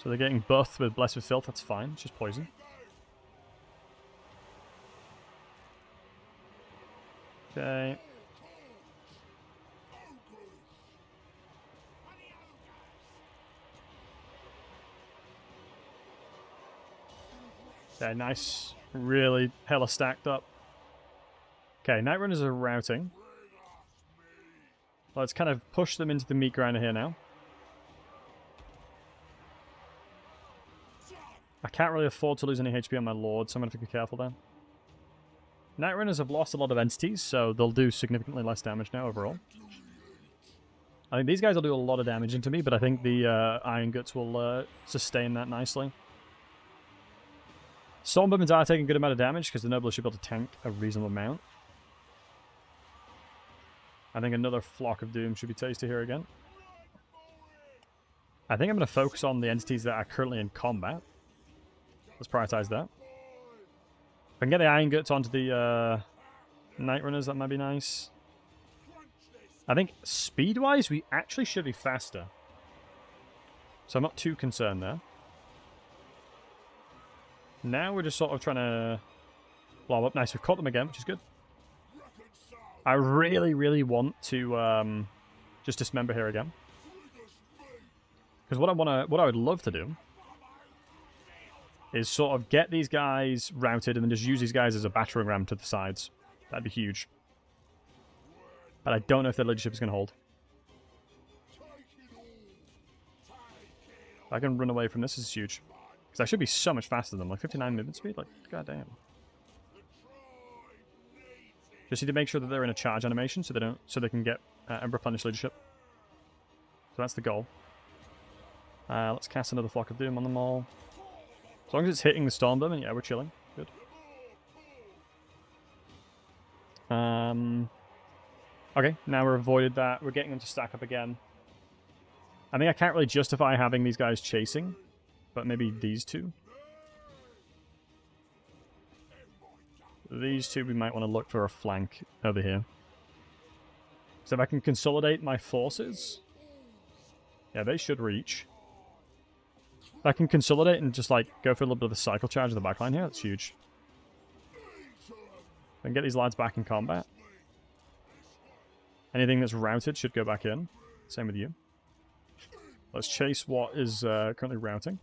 So they're getting buffed with Blessed with Filth, that's fine, it's just poison. Okay. Okay, nice. Really hella stacked up. Okay, Night Runners are routing. Let's kind of push them into the meat grinder here now. I can't really afford to lose any HP on my Lord, so I'm going to have to be careful there. Night Runners have lost a lot of entities, so they'll do significantly less damage now overall. I think these guys will do a lot of damage into me, but I think the Iron Guts will sustain that nicely. Stormbombers are taking a good amount of damage because the Nobles should be able to tank a reasonable amount. I think another Flock of Doom should be tasty here again. I think I'm going to focus on the entities that are currently in combat. Let's prioritize that. If I can get the Iron Guts onto the Night Runners, that might be nice. I think speed-wise, we actually should be faster. So I'm not too concerned there. Now we're just sort of trying to blow up. Nice, we've caught them again, which is good. I really, really want to just dismember here again. Because what I would love to do is sort of get these guys routed and then just use these guys as a battering ram to the sides. That'd be huge. But I don't know if their leadership is going to hold. If I can run away from this, this is huge. Because I should be so much faster than them. Like 59 movement speed? Like, goddamn. Just need to make sure that they're in a charge animation so they can get and replenish leadership. So that's the goal. Let's cast another Flock of Doom on them all. As long as it's hitting the Storm Bomb, and yeah, we're chilling. Good. Okay, now we're avoided that. We're getting them to stack up again. I think I can't really justify having these guys chasing, but maybe these two. These two we might want to look for a flank over here. So if I can consolidate my forces... Yeah, they should reach. If I can consolidate and just like go for a little bit of a cycle charge of the backline here, that's huge. I can get these lads back in combat. Anything that's routed should go back in. Same with you. Let's chase what is currently routing.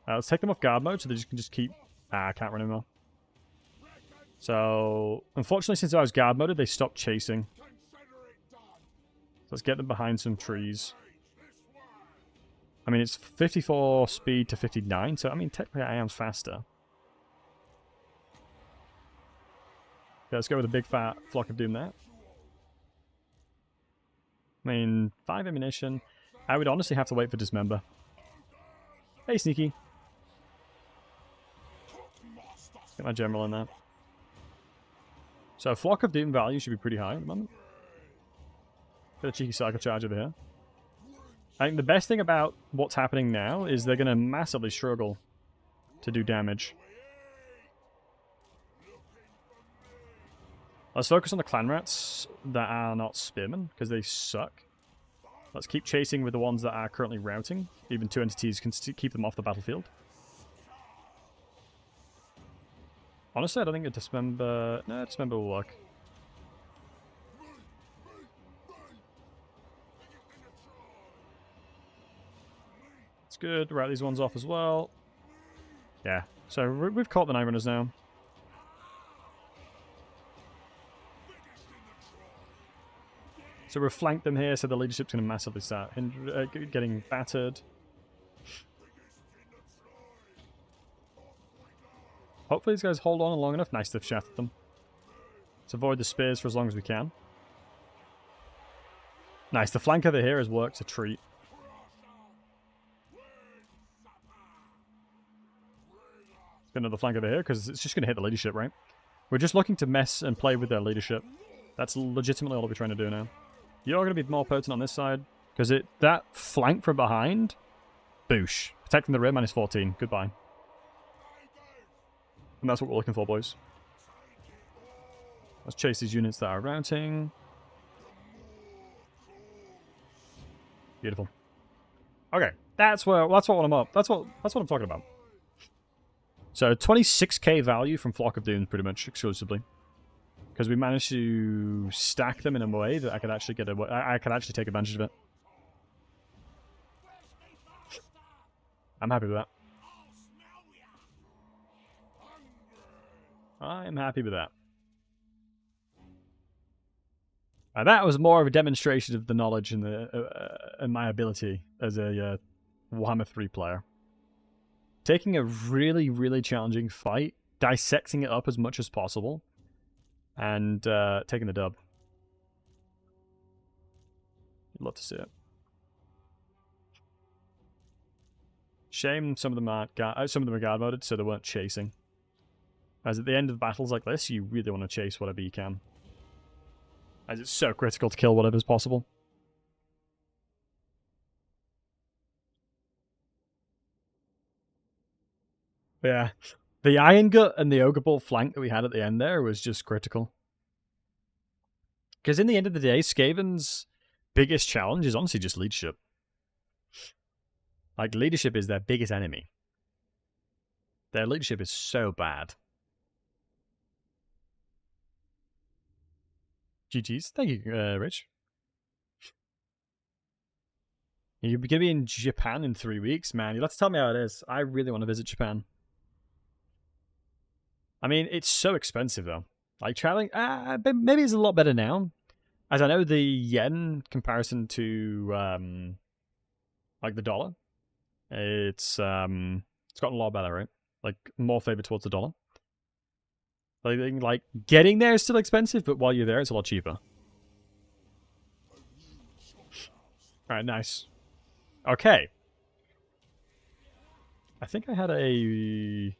Let's take them off guard mode so they can just keep... I can't run anymore. So, unfortunately, since I was guard moded, they stopped chasing. So let's get them behind some trees. I mean, it's 54 speed to 59, so I mean, technically I am faster. Okay, let's go with a big fat Flock of Doom there. I mean, 5 ammunition. I would honestly have to wait for Dismember. Hey, Sneaky. Get my General in there. So, Flock of Doom value should be pretty high at the moment. Bit of cheeky cycle charge over here. I think the best thing about what's happening now is they're going to massively struggle to do damage. Let's focus on the clan rats that are not spearmen, because they suck. Let's keep chasing with the ones that are currently routing. Even 2 entities can keep them off the battlefield. Honestly, I don't think a Dismember... No, Dismember will work. It's good. Write these ones off as well. Yeah. So we've caught the Night Runners now. So we've flanked them here, so the leadership's going to massively start getting battered. Hopefully these guys hold on long enough. Nice, they've shattered them. Let's avoid the spears for as long as we can. Nice, the flank over here has worked a treat. Let's get another flank over here, because it's just going to hit the leadership, right? We're just looking to mess and play with their leadership. That's legitimately all we're trying to do now. You're going to be more potent on this side, because that flank from behind, boosh. Protecting the rear, minus 14. Goodbye. And that's what we're looking for, boys. Let's chase these units that are routing. Beautiful. Okay, that's what I'm up. That's what I'm talking about. So 26k value from Flock of Doom, pretty much exclusively, because we managed to stack them in a way that I could actually I could actually take advantage of it. I'm happy with that. I'm happy with that. That was more of a demonstration of the knowledge and and my ability as a Warhammer 3 player. Taking a really, really challenging fight, dissecting it up as much as possible, and taking the dub. I'd love to see it. Shame some of them are guard moded, so they weren't chasing. As at the end of battles like this, you really want to chase whatever you can, as it's so critical to kill whatever's possible. Yeah, the Iron Gut and the Ogre Ball flank that we had at the end there was just critical. Because in the end of the day, Skaven's biggest challenge is honestly just leadership. Like, leadership is their biggest enemy. Their leadership is so bad. GG's. Thank you, Rich. You're going to be in Japan in 3 weeks, man. You'll have to tell me how it is. I really want to visit Japan. I mean, it's so expensive, though. Like, traveling... maybe it's a lot better now. As I know, the yen comparison to, like, the dollar, it's gotten a lot better, right? Like, more favor towards the dollar. Like, getting there is still expensive, but while you're there, it's a lot cheaper. Alright, nice. Okay. I think I had a...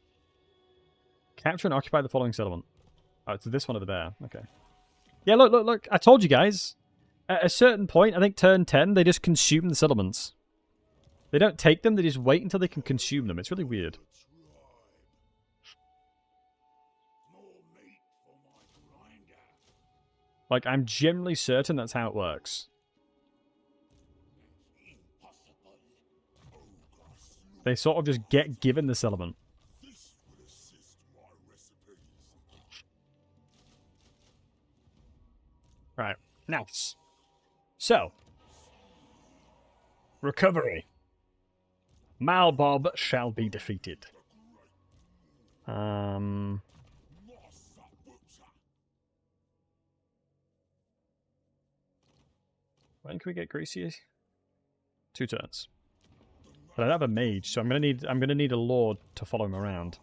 Capture and occupy the following settlement. Oh, it's this one over there. Okay. Yeah, look. I told you guys. At a certain point, I think turn 10, they just consume the settlements. They don't take them, they just wait until they can consume them. It's really weird. Like, I'm generally certain that's how it works. They sort of just get given the settlement. Right, nice. So, recovery. Malbob shall be defeated. When can we get Greasy? 2 turns. But I don't have a mage, so I'm gonna need a lord to follow him around.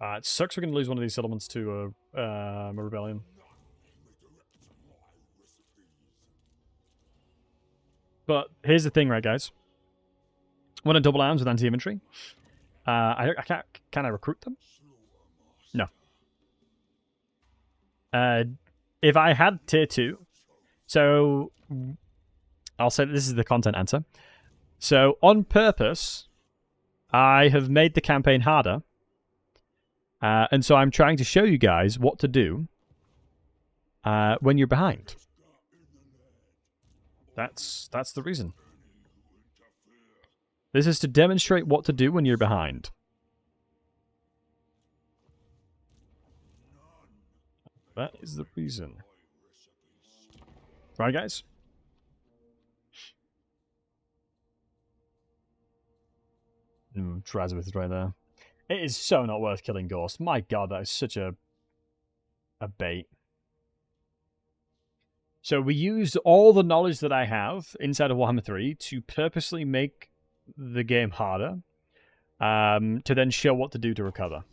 It sucks we're gonna lose one of these settlements to a rebellion. But here's the thing, right, guys? When I double arms with anti-infantry, I can't. Can I recruit them? No. If I had tier 2, so I'll say this is the content answer. So on purpose, I have made the campaign harder, and so I'm trying to show you guys what to do when you're behind. That's the reason. This is to demonstrate what to do when you're behind. That is the reason. Right, guys? Trazowith is right there. It is so not worth killing Ghost. My god, that is such a bait. So we used all the knowledge that I have inside of Warhammer 3 to purposely make the game harder, to then show what to do to recover.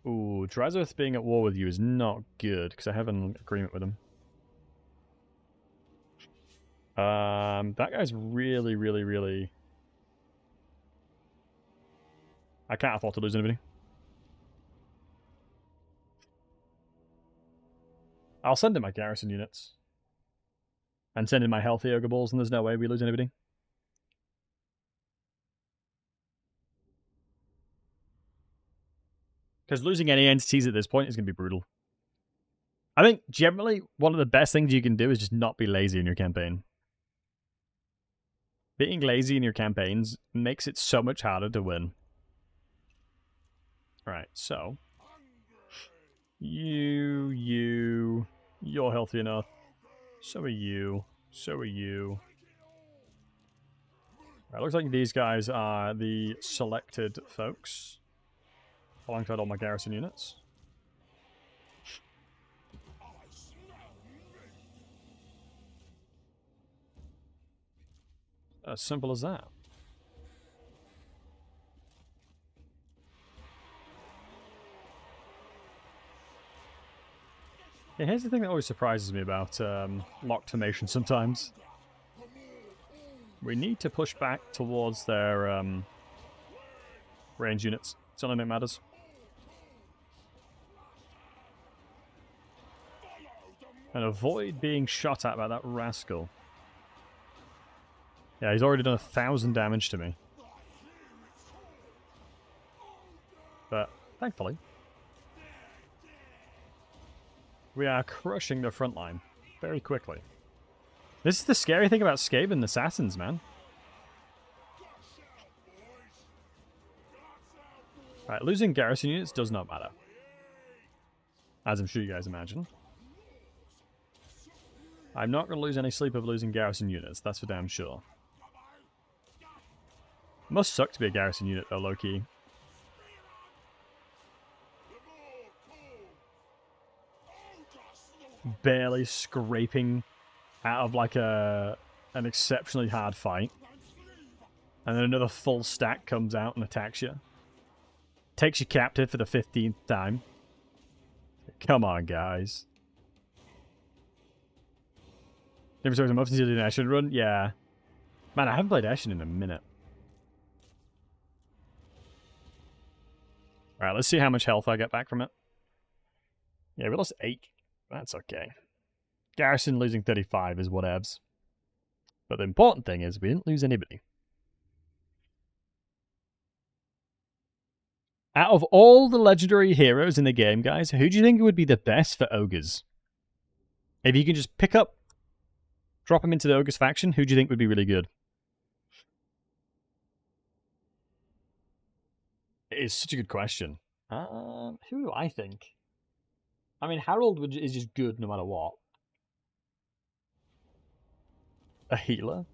Ooh, Drazowith being at war with you is not good, because I have an agreement with him. That guy's really... I can't afford to lose anybody. I'll send in my garrison units. And send in my healthy ogre balls, and there's no way we lose anybody. Because losing any entities at this point is going to be brutal. I think, generally, one of the best things you can do is just not be lazy in your campaign. Being lazy in your campaigns makes it so much harder to win. Right, so... You're healthy enough. So are you. So are you. Right, looks like these guys are the selected folks. Alongside all my garrison units. As simple as that. Yeah, here's the thing that always surprises me about locked formation sometimes. We need to push back towards their range units. It's the only thing that matters. And avoid being shot at by that rascal. Yeah, he's already done 1,000 damage to me. But, thankfully, we are crushing the front line very quickly. This is the scary thing about Skaven assassins, man. Right, losing garrison units does not matter. As I'm sure you guys imagine. I'm not going to lose any sleep over losing garrison units, that's for damn sure. Must suck to be a garrison unit though, low-key. Barely scraping out of like an exceptionally hard fight. And then another full stack comes out and attacks you. Takes you captive for the 15th time. Come on, guys. Never talked to Muffins doing an Ashen run? Yeah. Man, I haven't played Ashen in a minute. Alright, let's see how much health I get back from it. Yeah, we lost 8. That's okay. Garrison losing 35 is whatevs. But the important thing is we didn't lose anybody. Out of all the legendary heroes in the game, guys, who do you think would be the best for Ogres? If you can just pick up, drop him into the Ogres faction, who do you think would be really good? It is such a good question. Who do I think? I mean, Harold is just good no matter what. A healer?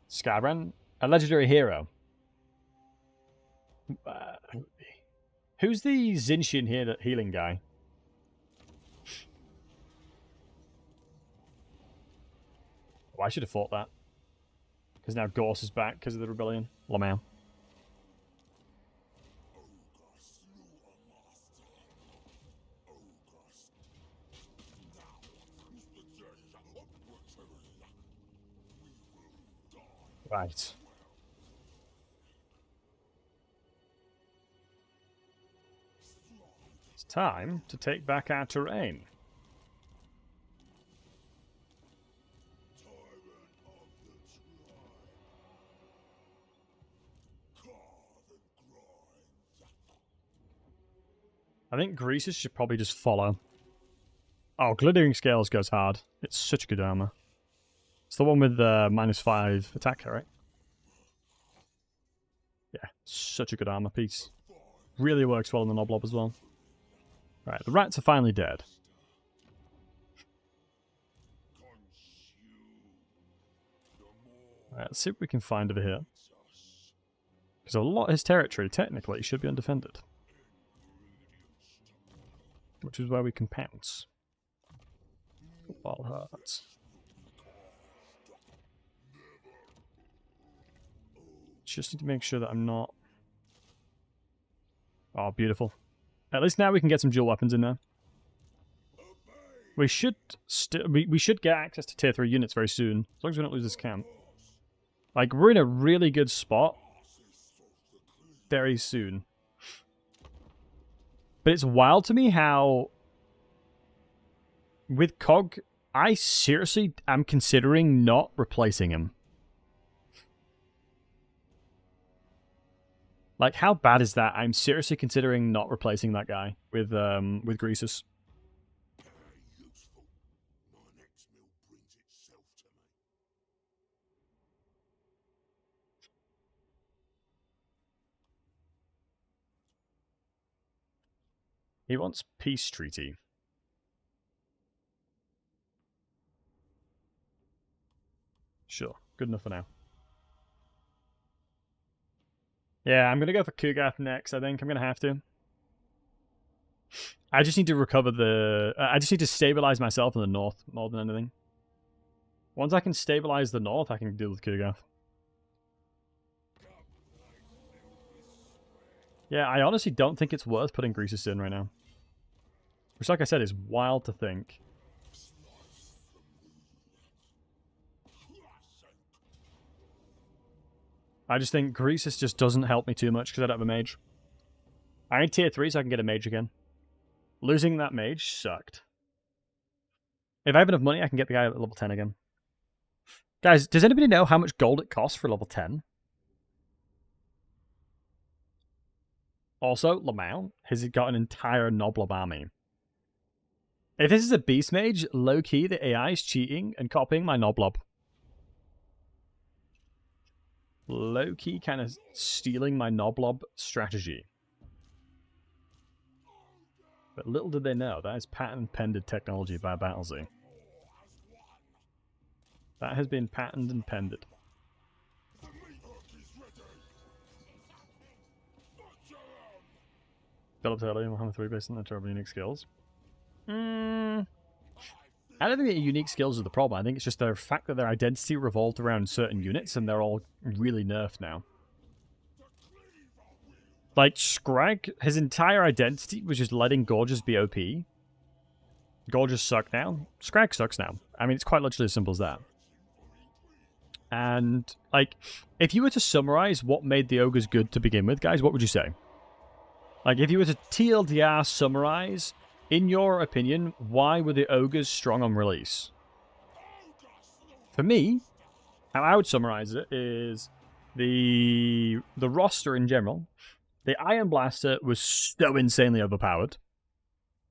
Skybrand? A legendary hero. Who's the Zinshin here, that healing guy? Oh, I should have fought that. Because now Gorse is back because of the rebellion. Lamau. Right. It's time to take back our terrain. I think Greases should probably just follow. Oh, Glittering Scales goes hard. It's such good armor. It's the one with -5 attack, right? Yeah, such a good armor piece. Really works well in the Noblob as well. Right, the rats are finally dead. Right, let's see what we can find over here. Because a lot of his territory, technically, should be undefended. Which is where we can pounce. Wild Hearts. Just need to make sure that I'm not... Oh, beautiful. At least now we can get some dual weapons in there. We should we should get access to tier 3 units very soon, as long as we don't lose this camp. Like, we're in a really good spot very soon. But it's wild to me how, with Cog, I seriously am considering not replacing him. Like, how bad is that? I'm seriously considering not replacing that guy with Greasus. He wants peace treaty. Sure, good enough for now. Yeah, I'm going to go for Kugath next, I think. I'm going to have to. I just need to recover the... I just need to stabilize myself in the north more than anything. Once I can stabilize the north, I can deal with Kugath. Yeah, I honestly don't think it's worth putting Greasus in right now. Which, like I said, is wild to think. I just think Greasus just doesn't help me too much because I don't have a mage. I need tier 3 so I can get a mage again. Losing that mage sucked. If I have enough money, I can get the guy at level 10 again. Guys, does anybody know how much gold it costs for level 10? Also, Lamau has got an entire Noblob army. If this is a Beast Mage, low-key, the AI is cheating and copying my Noblob. Low-key kind of stealing my Noblob strategy. But little did they know, that is patent-pended technology by Battlesey. That has been patented and pended. Developed early in Warhammer 3 based on their terrible unique skills. I don't think that unique skills are the problem. I think it's just the fact that their identity revolved around certain units and they're all really nerfed now. Like, Scrag, his entire identity was just letting Gorges be OP. Gorges suck now. Scrag sucks now. I mean, it's quite literally as simple as that. And, like, if you were to summarize what made the Ogres good to begin with, guys, what would you say? Like, if you were to TLDR summarize, in your opinion, why were the Ogres strong on release? For me, how I would summarize it is the roster in general. The Iron Blaster was so insanely overpowered.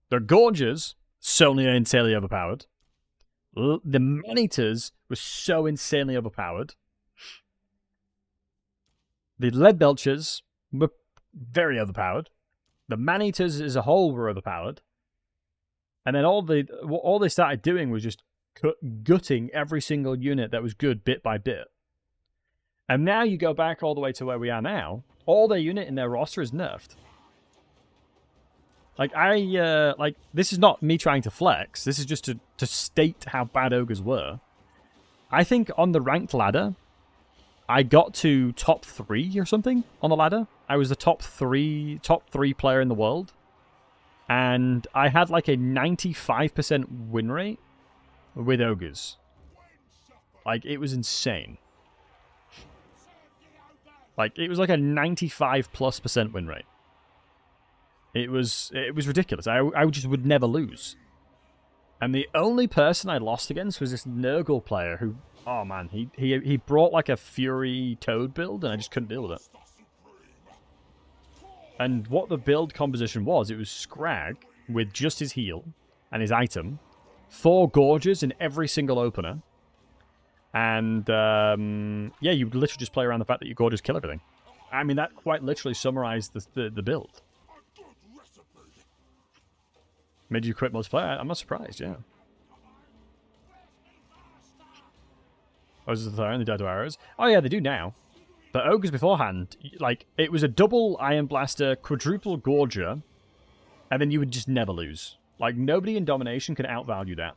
The Gorges, so insanely overpowered. The Manitors were so insanely overpowered. The Lead Belchers were very overpowered. The Manitors as a whole were overpowered. And then all they started doing was just gutting every single unit that was good bit by bit. And now you go back all the way to where we are now. All their unit in their roster is nerfed. Like, this is not me trying to flex. This is just to state how bad Ogres were. I think on the ranked ladder, I got to top 3 or something on the ladder. I was the top three player in the world. And I had like a 95% win rate with Ogres. Like, it was insane. Like, it was like a 95+% win rate. It was ridiculous. I just would never lose. And the only person I lost against was this Nurgle player who, oh man, he brought like a Fury Toad build and I just couldn't deal with it. And what the build composition was, it was Scrag with just his heal and his item, 4 Gorges in every single opener, and yeah, you literally just play around the fact that your Gorges kill everything. I mean, that quite literally summarized the build. Made you quit multiplayer? I'm not surprised, yeah. Oh, is it the Iron? They died to arrows? Oh yeah, they do now. The Ogres beforehand, like, it was a double Iron Blaster, quadruple Gorger, and then you would just never lose. Like, nobody in Domination can outvalue that.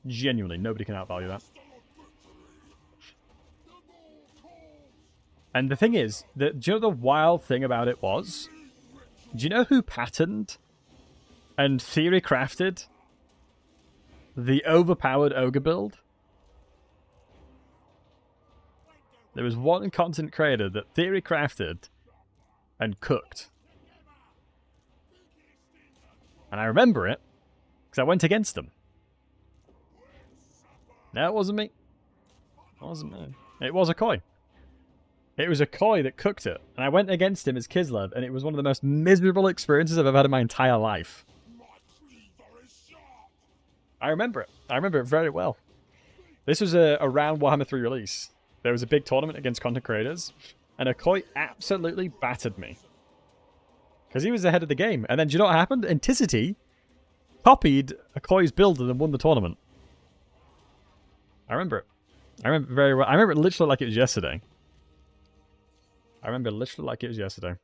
Genuinely, nobody can outvalue that. And the thing is, do you know the wild thing about it was? Do you know who patterned and theory crafted the overpowered Ogre build? There was one content creator that theory crafted and cooked. And I remember it because I went against him. No, it wasn't me. It wasn't me. It was a Koi. It was a Koi that cooked it. And I went against him as Kislev, and it was one of the most miserable experiences I've ever had in my entire life. I remember it. I remember it very well. This was around Warhammer 3 release. There was a big tournament against content creators, and a Koi absolutely battered me. Because he was ahead of the game. And then do you know what happened? Anticity copied a Koi's build and then won the tournament. I remember it. I remember it very well. I remember it literally like it was yesterday. I remember literally like it was yesterday.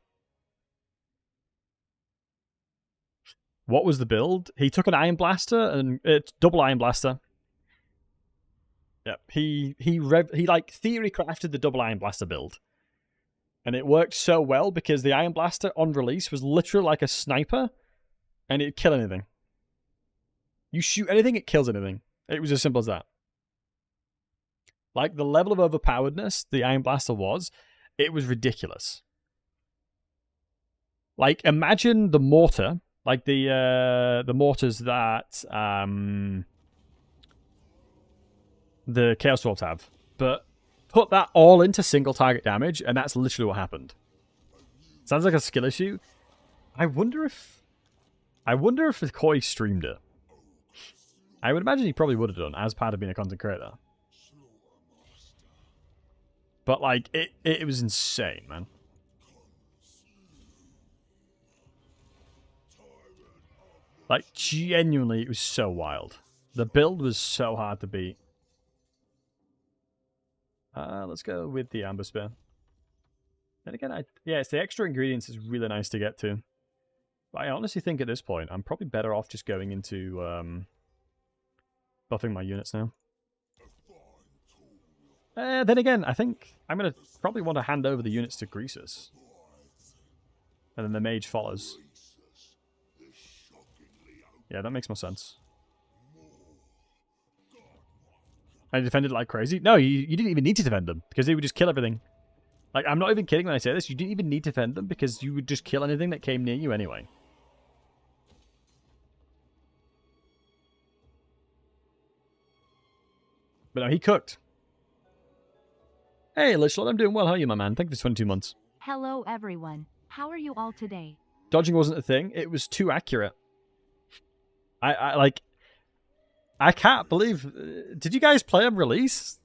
What was the build? He took an Iron Blaster and it's double Iron Blaster. Yep, he like theory crafted the double Iron Blaster build. And it worked so well because the Iron Blaster on release was literally like a sniper and it'd kill anything. You shoot anything, it kills anything. It was as simple as that. Like, the level of overpoweredness the Iron Blaster was, it was ridiculous. Like, imagine the mortar Like the mortars that the Chaos Dwarves have. But put that all into single target damage, and that's literally what happened. Sounds like a skill issue. I wonder if the Koi streamed it. I would imagine he probably would have done, as part of being a content creator. But, like, it was insane, man. Like, genuinely, it was so wild. The build was so hard to beat. Let's go with the Amber Spear. And again, yeah, it's the extra ingredients is really nice to get to. But I honestly think at this point, I'm probably better off just going into buffing my units now. Then again, I think I'm going to probably want to hand over the units to Greasus. And then the mage follows. Yeah, that makes more sense. I defended like crazy? No, you didn't even need to defend them, because they would just kill everything. Like, I'm not even kidding when I say this. You didn't even need to defend them, because you would just kill anything that came near you anyway. But no, he cooked. Hey, Lichlot, I'm doing well. How are you, my man? Thank you for 22 months. Hello, everyone. How are you all today? Dodging wasn't a thing. It was too accurate. I can't believe... did you guys play on release?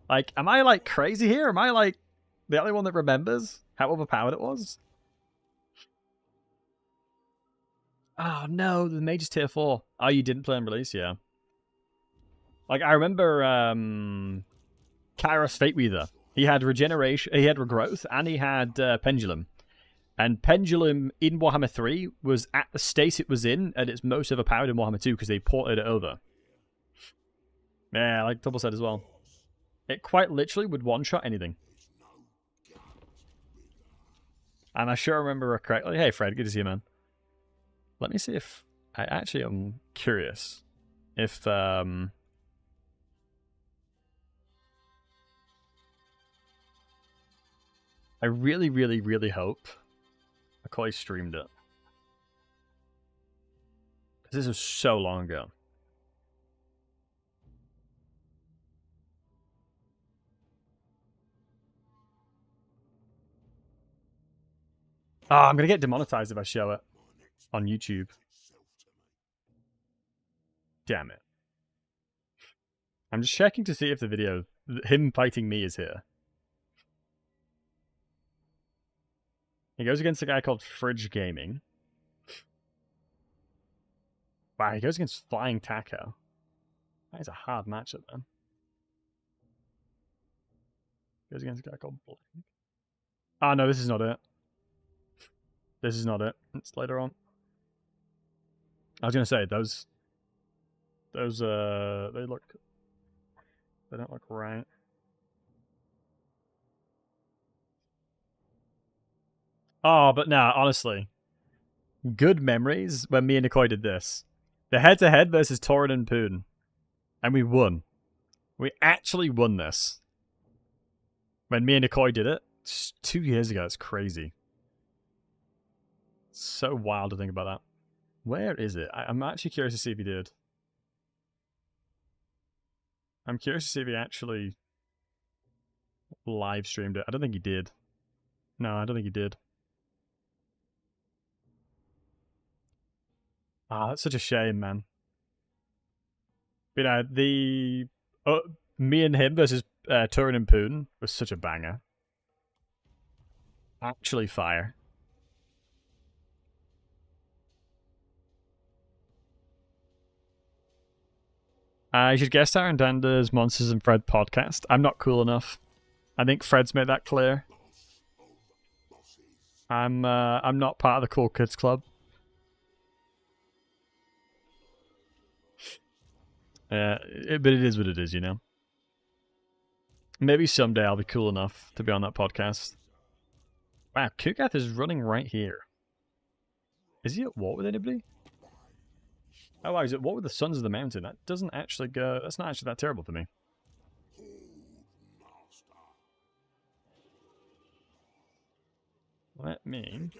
Like, am I, like, crazy here? Am I, like, the only one that remembers how overpowered it was? Oh, no. The Mage is tier 4. Oh, you didn't play on release? Yeah. Like, I remember Kairos Fateweaver. He had regeneration, he had regrowth, and he had Pendulum. And Pendulum in Warhammer 3 was at the state it was in, and it's most overpowered in Warhammer 2 because they ported it over. Yeah, like Double said as well. It quite literally would one-shot anything. And I sure remember it correctly. Hey, Fred, good to see you, man. Let me see if... I actually am curious if... I really, really, really hope McCoy streamed it. Because this was so long ago. Oh, I'm going to get demonetized if I show it on YouTube. Damn it. I'm just checking to see if the video, him fighting me, is here. He goes against a guy called Fridge Gaming. Wow, he goes against Flying Taco. That is a hard matchup, man. Goes against a guy called Blank. Oh, no, this is not it. This is not it. It's later on. I was going to say, those, they don't look right. Oh, but nah, honestly. Good memories when me and Nikoi did this. The head-to-head versus Torin and Poon. And we won. We actually won this. When me and Nikoi did it. 2 years ago. It's crazy. So wild to think about that. Where is it? I'm actually curious to see if he did. I'm curious to see if he actually live streamed it. I don't think he did. No, I don't think he did. Ah, that's such a shame, man. But the me and him versus Turin and Poon was such a banger. Actually fire. You should guest star in Dander's Monsters and Fred podcast. I'm not cool enough. I think Fred's made that clear. I'm not part of the cool kids club. But it is what it is, you know. Maybe someday I'll be cool enough to be on that podcast. Wow, Kugath is running right here. Is he at war with anybody? Oh wow, he's at war with the Sons of the Mountain. That doesn't actually go... That's not actually that terrible for me. Let me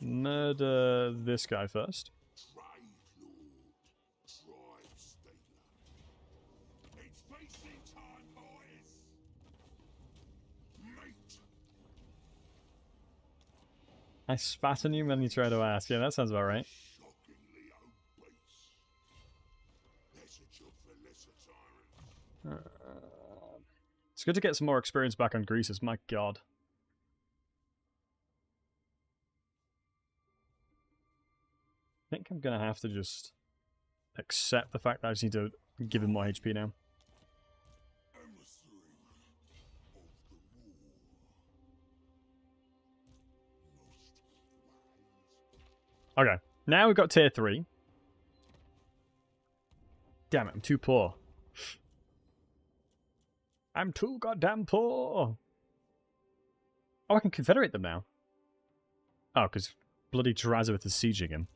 murder this guy first. I spat on you when you try to ask. Yeah, that sounds about right. It's good to get some more experience back on greases, my god. I think I'm going to have to just accept the fact that I just need to give him more HP now. Okay, now we've got tier 3. Damn it, I'm too poor. I'm too goddamn poor. Oh, I can confederate them now. Oh, because bloody Drazowith is sieging him.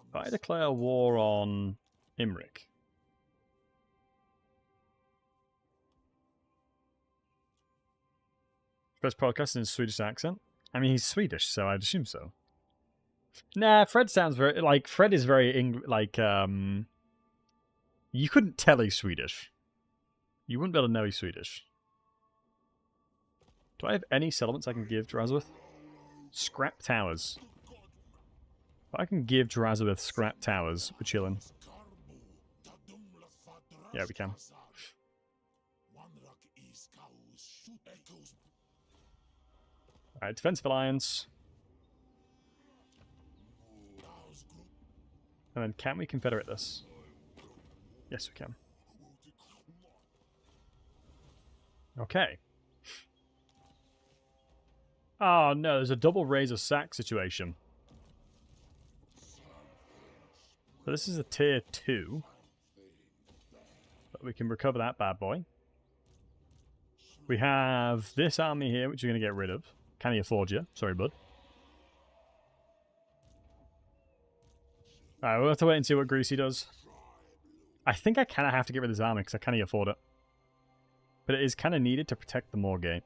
If I declare war on Imric. First podcast in a Swedish accent. I mean, he's Swedish, so I'd assume so. Nah, Fred sounds very like Fred is very you couldn't tell he's Swedish. You wouldn't be able to know he's Swedish. Do I have any settlements I can give Drazowith? Scrap towers. If I can give Drazowith scrap towers, we're chilling. Yeah, we can. Alright, defensive alliance. And then can we confederate this? Yes, we can. Okay. Oh no, there's a double razor sack situation. So this is a tier 2. But we can recover that bad boy. We have this army here, which we're going to get rid of. Can he afford you? Sorry, bud. Alright, we'll have to wait and see what Greasy does. I think I kind of have to get rid of this army because I can't afford it. But it is kind of needed to protect the Moorgate.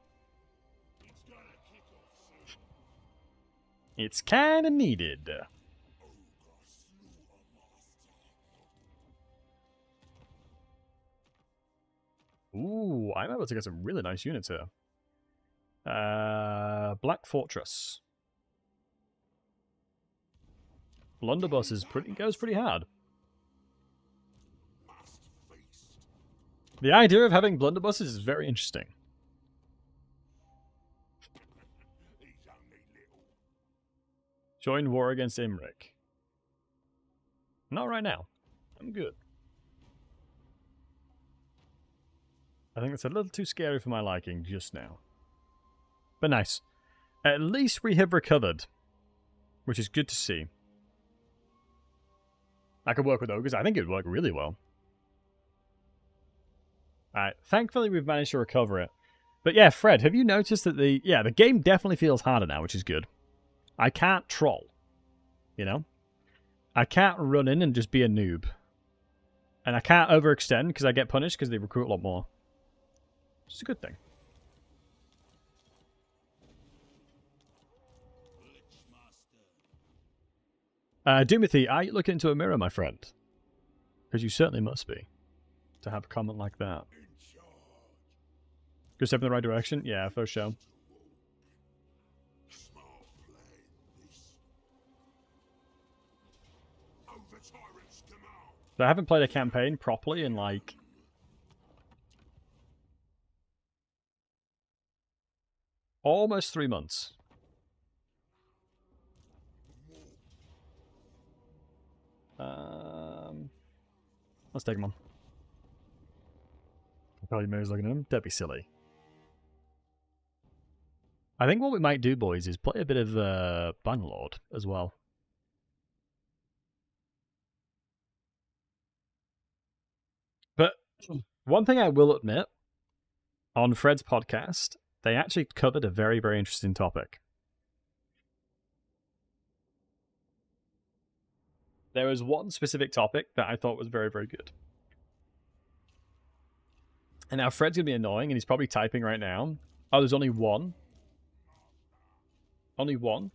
It's kind of needed. Ooh, I'm able to get some really nice units here. Black Fortress. Blunderbuss is goes pretty hard. The idea of having blunderbusses is very interesting. Join war against Imric. Not right now. I'm good. I think it's a little too scary for my liking just now. But nice. At least we have recovered. Which is good to see. I could work with ogres. I think it would work really well. Alright, thankfully we've managed to recover it. But yeah, Fred, have you noticed that the game definitely feels harder now, which is good. I can't troll. You know? I can't run in and just be a noob. And I can't overextend because I get punished because they recruit a lot more. It's a good thing. Dumithy, are you looking into a mirror, my friend? Because you certainly must be. To have a comment like that. Good step in the right direction? Yeah, for sure. So I haven't played a campaign properly in like... almost 3 months. Let's take him on. Probably Mary's looking at him. Don't be silly. I think what we might do, boys, is play a bit of Bannerlord as well. But one thing I will admit, on Fred's podcast, they actually covered a very, very interesting topic. There was one specific topic that I thought was very, very good. And now Fred's going to be annoying, and he's probably typing right now. Oh, there's only one. Only one?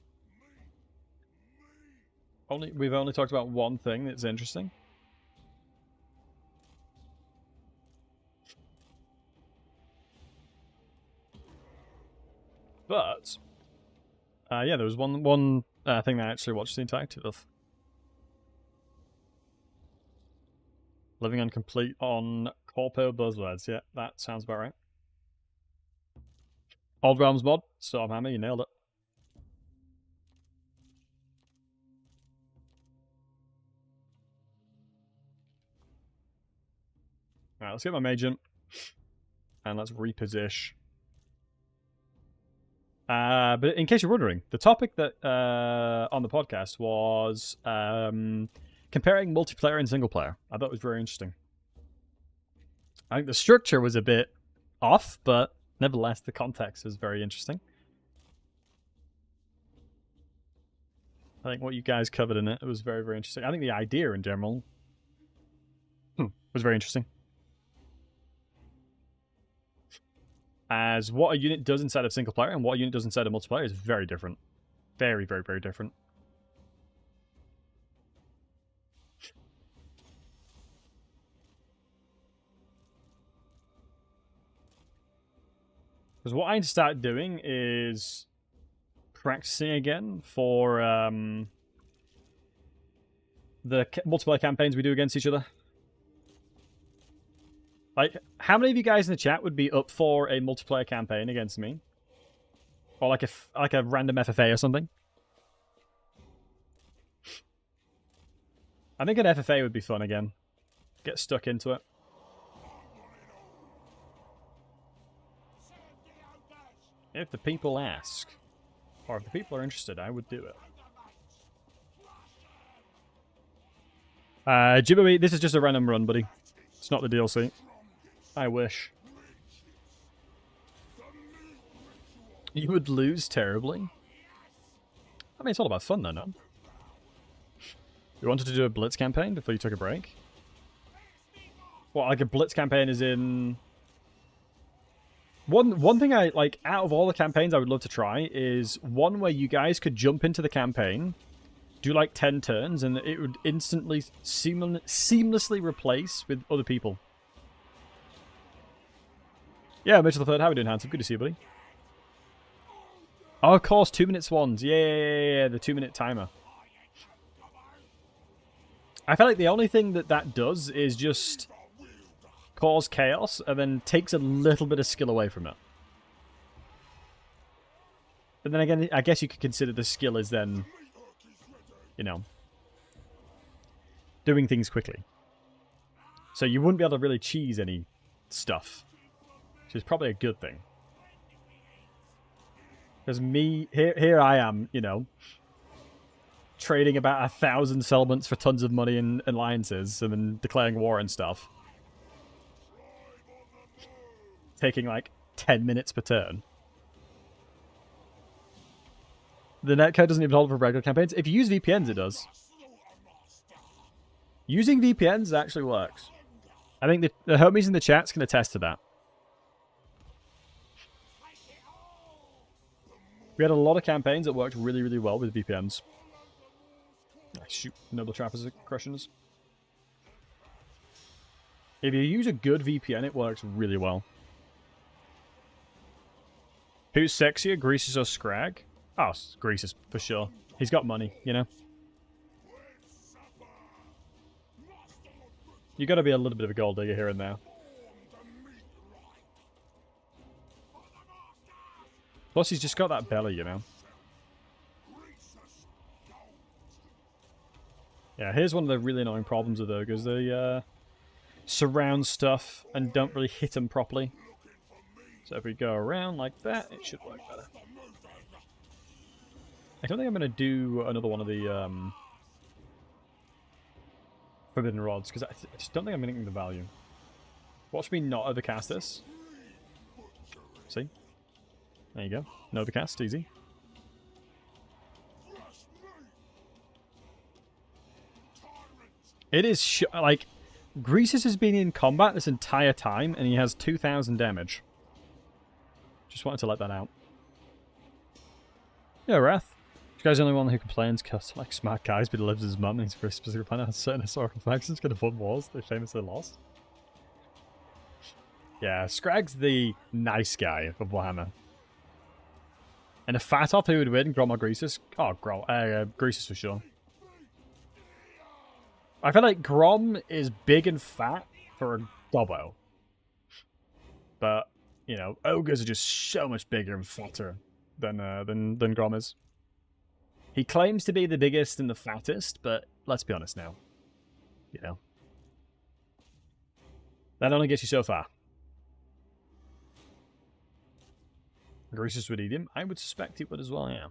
We've only talked about one thing that's interesting. But yeah, there was one thing that I actually watched the entirety of. Living on complete on Corpo Buzzwords. Yeah, that sounds about right. Old Realms mod, Stormhammer, you nailed it. Alright, let's get my mage in. And let's reposition. But in case you're wondering, the topic that on the podcast was comparing multiplayer and single player. I thought it was very interesting. I think the structure was a bit off, but nevertheless, the context is very interesting. I think what you guys covered in it was very, very interesting. I think the idea in general was very interesting. As what a unit does inside of single player and what a unit does inside of multiplayer is very different. Very, very, very different. Because what I need to start doing is practicing again for the multiplayer campaigns we do against each other. Like, how many of you guys in the chat would be up for a multiplayer campaign against me? Or like a random FFA or something? I think an FFA would be fun again. Get stuck into it. If the people ask, or if the people are interested, I would do it. Jibboey, this is just a random run, buddy. It's not the DLC. I wish. You would lose terribly. I mean, it's all about fun, though, no? You wanted to do a Blitz campaign before you took a break? What, like a Blitz campaign is in... One thing I, like, out of all the campaigns I would love to try is one where you guys could jump into the campaign, do like 10 turns, and it would instantly, seamlessly replace with other people. Yeah, Mitchell the Third, how are we doing, handsome? Good to see you, buddy. Oh, of course, 2-minute swans. Yeah, the 2-minute timer. I feel like the only thing that does is just cause chaos and then takes a little bit of skill away from it. But then again, I guess you could consider the skill is then, you know, doing things quickly. So you wouldn't be able to really cheese any stuff, which is probably a good thing. Because here I am, you know, trading about 1,000 settlements for tons of money in alliances and then declaring war and stuff. Taking like 10 minutes per turn. The netcode doesn't even hold for regular campaigns. If you use VPNs, it does. Using VPNs actually works. I think the homies in the chats can attest to that. We had a lot of campaigns that worked really, really well with VPNs. Shoot, Noble Trappers are crushing us. If you use a good VPN, it works really well. Who's sexier, Greases or Scrag? Oh, Greases, for sure. He's got money, you know? You gotta be a little bit of a gold digger here and there. Plus, he's just got that belly, you know? Yeah, here's one of the really annoying problems with ogres. They surround stuff and don't really hit them properly. So if we go around like that, it should work better. I don't think I'm going to do another one of the Forbidden Rods, because I just don't think I'm getting the value. Watch me not overcast this. See? There you go. No overcast, easy. It is like Greases has been in combat this entire time, and he has 2,000 damage. Just wanted to let that out. Yeah, Wrath. This guy's the only one who complains because like smart guys, but he lives with his mum and he's a very specific planet has certain historical factions could have won wars they famously lost. Yeah, Scrag's the nice guy of Warhammer. And a fat off who would win, Grom or Greasus? Oh, Greasus for sure. I feel like Grom is big and fat for a gobbo. But, you know, ogres are just so much bigger and fatter than Grom is. He claims to be the biggest and the fattest, but let's be honest now. You know. That only gets you so far. Greasus would eat him. I would suspect he would as well, yeah.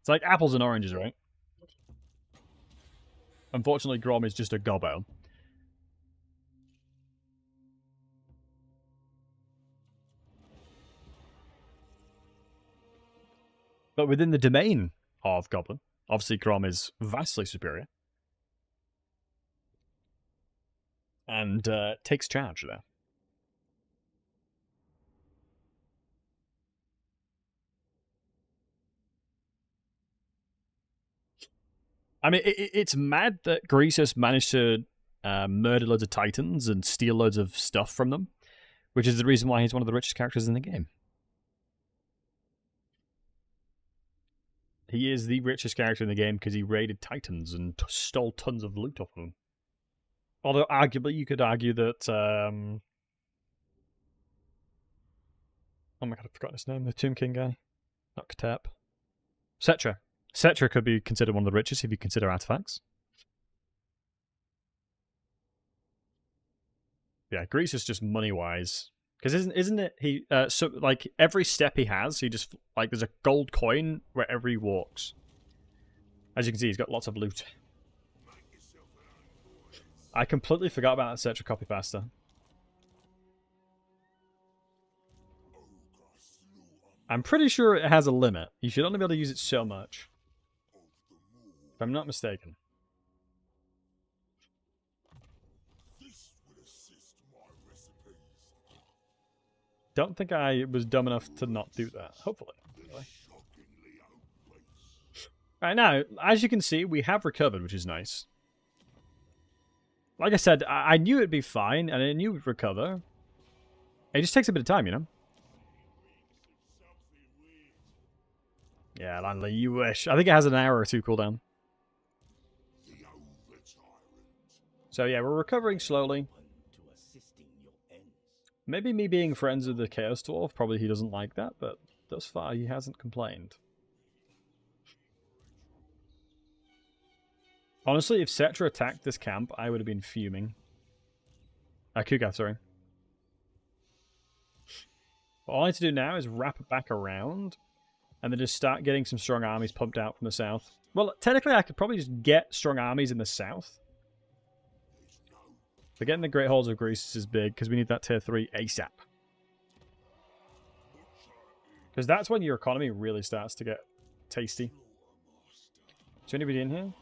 It's like apples and oranges, right? Unfortunately, Grom is just a gobbo. But within the domain of Goblin, obviously Grom is vastly superior. And takes charge there. I mean, it's mad that Greasus managed to murder loads of Titans and steal loads of stuff from them, which is the reason why he's one of the richest characters in the game. He is the richest character in the game because he raided Titans and stole tons of loot off of them. Although, arguably, you could argue that... oh my god, I forgot his name. The Tomb King guy. Not Katep. Cetra. Cetra could be considered one of the richest if you consider artifacts. Yeah, Greece is just money-wise. Because isn't it, he, so, like, every step he has, he just, like, there's a gold coin wherever he walks. As you can see, he's got lots of loot. I completely forgot about that Cetra copy pasta. I'm pretty sure it has a limit. You should only be able to use it so much. If I'm not mistaken. Don't think I was dumb enough to not do that. Hopefully. Anyway. Right now, as you can see, we have recovered, which is nice. Like I said, I knew it'd be fine, and I knew it would recover. It just takes a bit of time, you know? Yeah, Landley, you wish. I think it has an hour or two cooldown. So yeah, we're recovering slowly. Maybe me being friends with the Chaos Dwarf, probably he doesn't like that, but thus far he hasn't complained. Honestly, if Cetra attacked this camp, I would have been fuming. Kugath, sorry. All I need to do now is wrap it back around, and then just start getting some strong armies pumped out from the south. Well, technically I could probably just get strong armies in the south. But getting the Great Halls of Greece is big, because we need that tier 3 ASAP. Because that's when your economy really starts to get tasty. Is there anybody in here?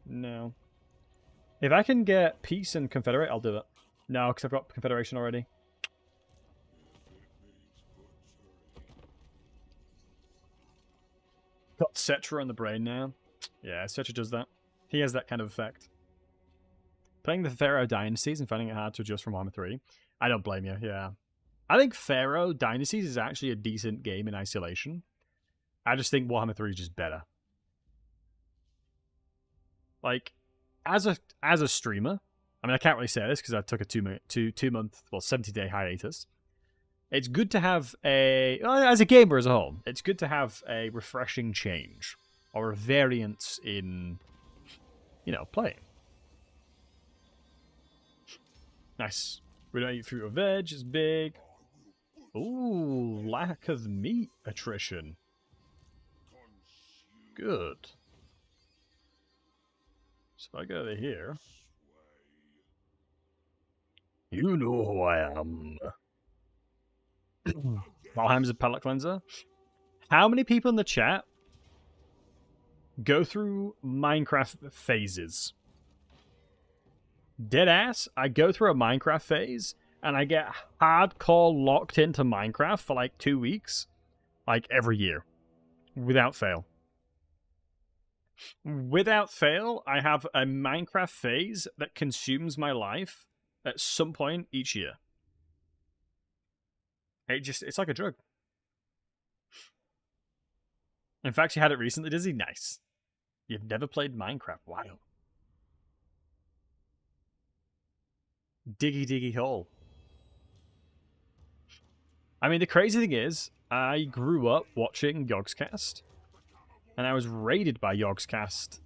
No. If I can get Peace and Confederate, I'll do it. No, because I've got Confederation already. Got Cetra on the brain now. Yeah, Cetra does that. He has that kind of effect. Playing the Pharaoh Dynasties and finding it hard to adjust from Warhammer 3. I don't blame you, yeah. I think Pharaoh Dynasties is actually a decent game in isolation. I just think Warhammer 3 is just better. Like, as a streamer, I mean, I can't really say this because I took a two month, well, 70-day hiatus. It's good to have as a gamer as a whole, it's good to have a refreshing change or a variance in, you know, playing. Nice. We don't eat fruit or veg is big. Ooh, lack of meat attrition. Good. So if I go over here. You know who I am. Valheim's a palate cleanser. How many people in the chat go through Minecraft phases? Deadass, I go through a Minecraft phase And I get hardcore locked into Minecraft for like 2 weeks, like every year, without fail. Without fail, I have a Minecraft phase that consumes my life at some point each year. It's like a drug. In fact, you had it recently, Dizzy. Nice. You've never played Minecraft. Wow. Diggy diggy hole. I mean, the crazy thing is, I grew up watching Yogscast, and I was raided by Yogscast,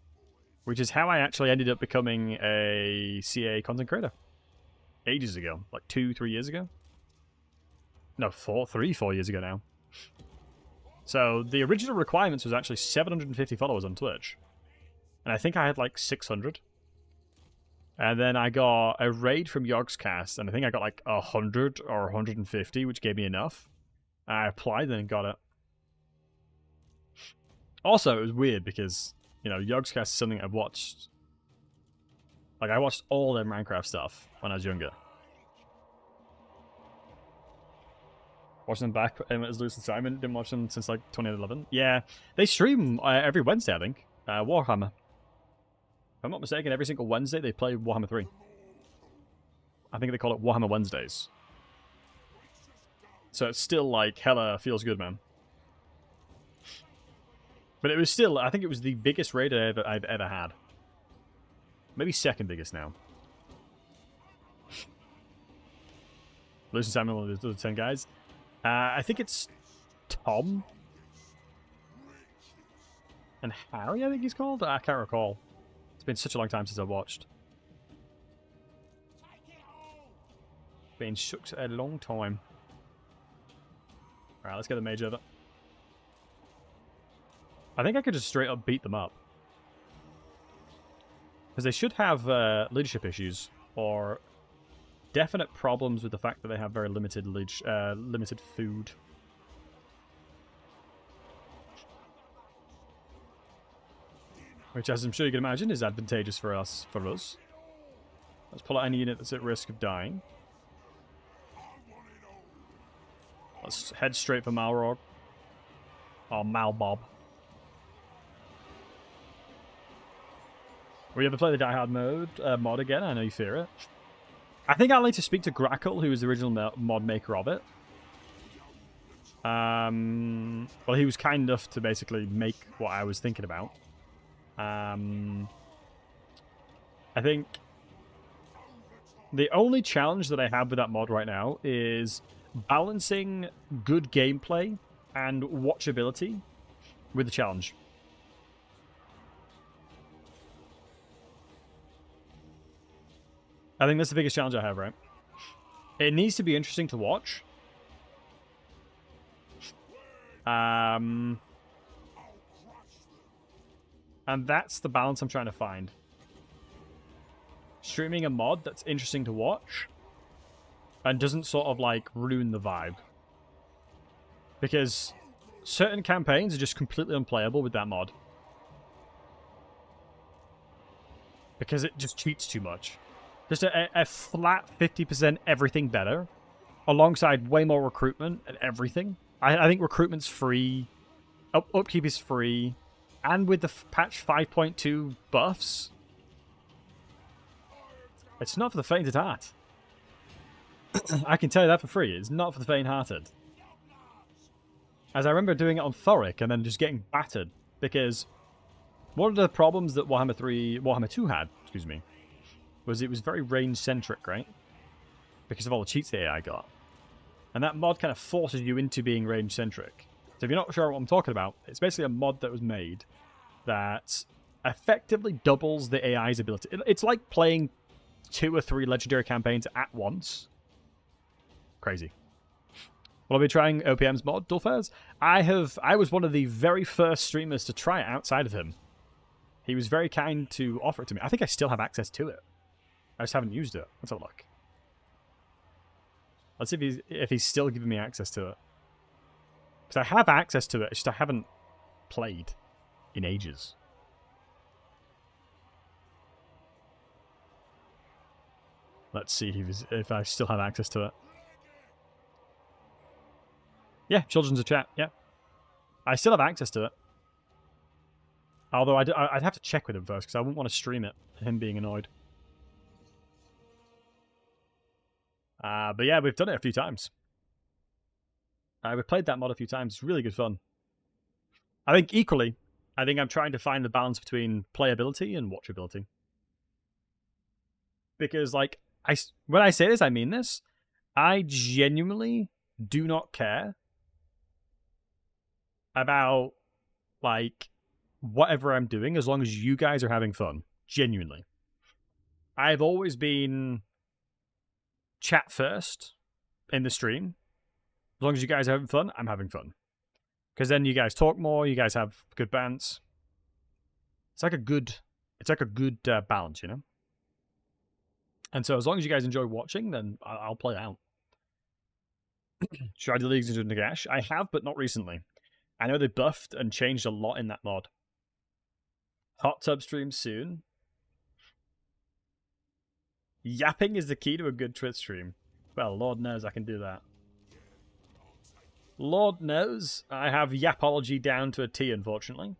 which is how I actually ended up becoming a CA content creator. Ages ago. Like 2-3 years ago. No, 4 years ago now. So, the original requirements was actually 750 followers on Twitch. And I think I had like 600. And then I got a raid from Yogscast, and I think I got like 100 or 150, which gave me enough. I applied and got it. Also, it was weird because, you know, Yogscast is something I've watched. Like, I watched all their Minecraft stuff when I was younger. Watching them back as Lewis and Simon. Didn't watch them since like 2011. Yeah, they stream every Wednesday, I think. Warhammer. If I'm not mistaken, every single Wednesday they play Warhammer 3. I think they call it Warhammer Wednesdays. So it's still like hella feels good, man. But it was still, I think it was the biggest raid I've ever had. Maybe second biggest now. Lewis and Simon, one of the 10 guys. I think it's Tom. And Harry, I think he's called? I can't recall. It's been such a long time since I've watched. Been such a long time. Alright, let's get the mage over. I think I could just straight up beat them up. Because they should have leadership issues, or definite problems with the fact that they have very limited limited food. Which, as I'm sure you can imagine, is advantageous for us. Let's pull out any unit that's at risk of dying. Let's head straight for Malrog. Or Malbob. Will you ever play the Die Hard mod again? I know you fear it. I think I'll need to speak to Grackle, who was the original mod maker of it. Well, he was kind enough to basically make what I was thinking about. I think the only challenge that I have with that mod right now is balancing good gameplay and watchability with the challenge. I think that's the biggest challenge I have, right? It needs to be interesting to watch. And that's the balance I'm trying to find. Streaming a mod that's interesting to watch and doesn't sort of like ruin the vibe. Because certain campaigns are just completely unplayable with that mod. Because it just cheats too much. Just a flat 50% everything better, alongside way more recruitment and everything. I think recruitment's free, upkeep is free, and with the patch 5.2 buffs, it's not for the faint of heart. I can tell you that for free. It's not for the faint-hearted. As I remember doing it on Thoric and then just getting battered, because one of the problems that Warhammer 2 had, excuse me, was it was very range-centric, right? Because of all the cheats the AI got. And that mod kind of forces you into being range-centric. So if you're not sure what I'm talking about, it's basically a mod that was made that effectively doubles the AI's ability. It's like playing 2 or 3 legendary campaigns at once. Crazy. Will I be trying OPM's mod, Dulfaz? I was one of the very first streamers to try it outside of him. He was very kind to offer it to me. I think I still have access to it. I just haven't used it. Let's have a look. Let's see if he's still giving me access to it. Because I have access to it, it's just I haven't played in ages. Let's see if I still have access to it. Yeah, children's a chat. Yeah, I still have access to it. Although I'd have to check with him first because I wouldn't want to stream it. Him being annoyed. But yeah, we've done it a few times. We've played that mod a few times. It's really good fun. I think equally, I'm trying to find the balance between playability and watchability. Because, like, when I say this, I mean this. I genuinely do not care about, like, whatever I'm doing as long as you guys are having fun. Genuinely. I've always been chat first in the stream. As long as you guys are having fun, I'm having fun. Because then you guys talk more, you guys have good bants. It's like a good balance, you know? And so as long as you guys enjoy watching, then I'll play out. Should I do Leagues into Nagash? I have, but not recently. I know they buffed and changed a lot in that mod. Hot tub stream soon. Yapping is the key to a good Twitch stream. Well, Lord knows I can do that. Lord knows I have yapology down to a T, unfortunately.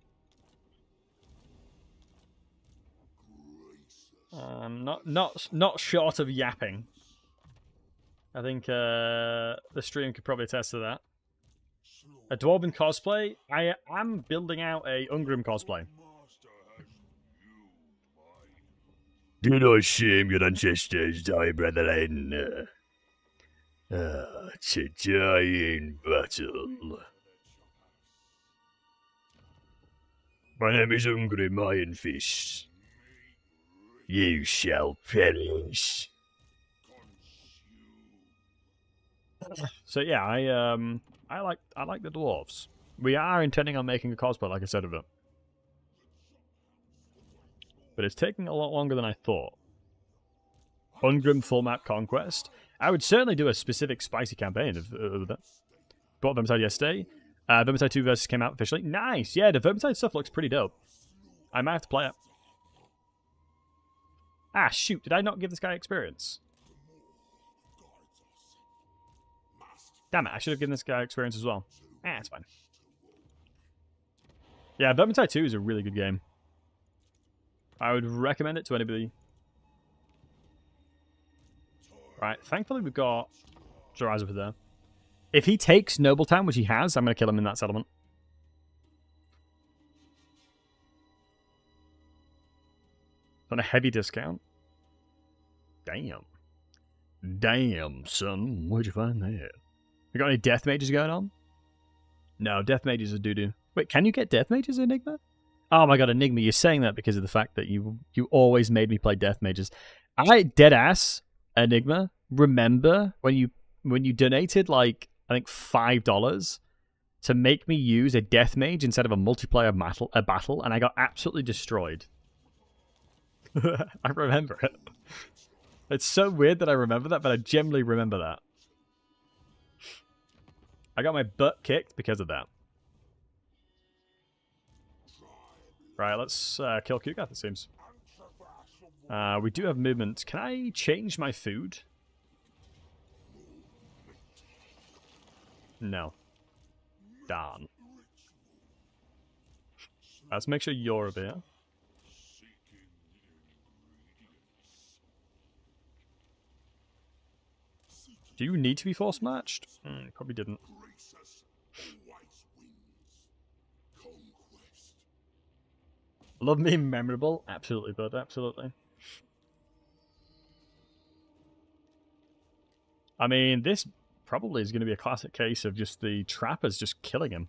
Not short of yapping. I think the stream could probably attest to that. A Dwarven cosplay? I am building out a Ungrim cosplay. Do not shame your ancestors, die, brethren. To die in battle. My name is Ungrim Iron Fist. You shall perish. So yeah, I like the dwarves. We are intending on making a cosplay, like I said, of it. But it's taking a lot longer than I thought. Ungrim full map conquest. I would certainly do a specific spicy campaign of that. Bought Vermintide yesterday. Vermintide 2 Versus came out officially. Nice! Yeah, the Vermintide stuff looks pretty dope. I might have to play it. Ah, shoot. Did I not give this guy experience? Damn it, I should have given this guy experience as well. It's fine. Yeah, Vermintide 2 is a really good game. I would recommend it to anybody. Right, thankfully we've got Joraz over there. If he takes Nobletown, which he has, I'm going to kill him in that settlement. On a heavy discount. Damn. Damn, son. Where'd you find that? You got any death mages going on? No, death mages are doo-doo. Wait, can you get death mages, Enigma? Oh my god, Enigma, you're saying that because of the fact that you always made me play death mages. I deadass, Enigma, remember when you donated like I think $5 to make me use a death mage instead of a multiplayer battle, and I got absolutely destroyed. I remember it. It's so weird that I remember that, but I generally remember that. I got my butt kicked because of that. Right, let's kill Kugath, it seems. We do have movement. Can I change my food? No. Darn. Let's make sure you're over here. Do you need to be force matched? Probably didn't. Love me memorable? Absolutely, bud. Absolutely. I mean, this probably is going to be a classic case of just the trappers just killing him.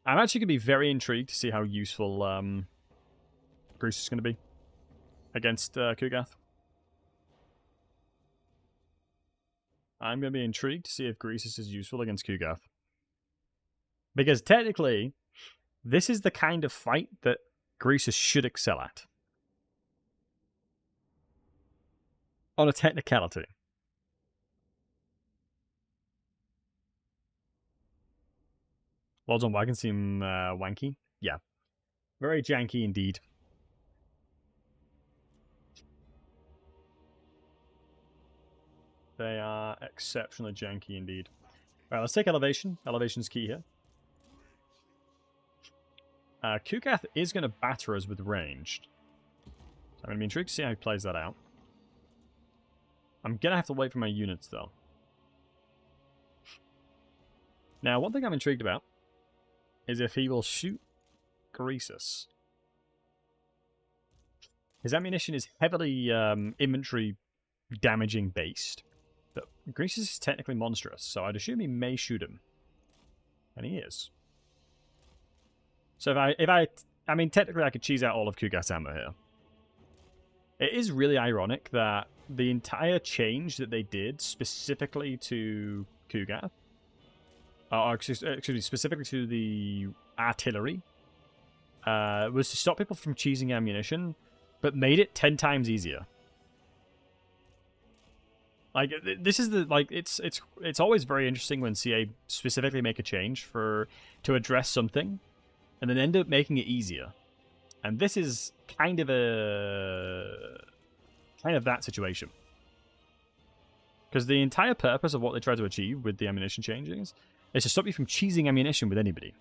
I'm actually going to be very intrigued to see how useful Grease is going to be against Kugath. I'm going to be intrigued to see if Greasus is useful against Kugath. Because technically, this is the kind of fight that Greasus should excel at. On a technicality. Lords on Wagon seem wanky. Yeah. Very janky indeed. They are exceptionally janky indeed. Alright, let's take elevation. Elevation's key here. Kugath is going to batter us with ranged. So I'm going to be intrigued to see how he plays that out. I'm going to have to wait for my units, though. Now, one thing I'm intrigued about is if he will shoot Greasus. His ammunition is heavily inventory damaging based. But Greasus is technically monstrous, so I'd assume he may shoot him. And he is. So I mean, technically I could cheese out all of Kugath's ammo here. It is really ironic that the entire change that they did specifically to Kugath, or excuse me, specifically to the artillery, was to stop people from cheesing ammunition, but made it 10 times easier. Like, this is the, like, it's always very interesting when CA specifically make a change to address something, and then end up making it easier. And this is kind of that situation. Because the entire purpose of what they try to achieve with the ammunition changes is to stop you from cheesing ammunition with anybody.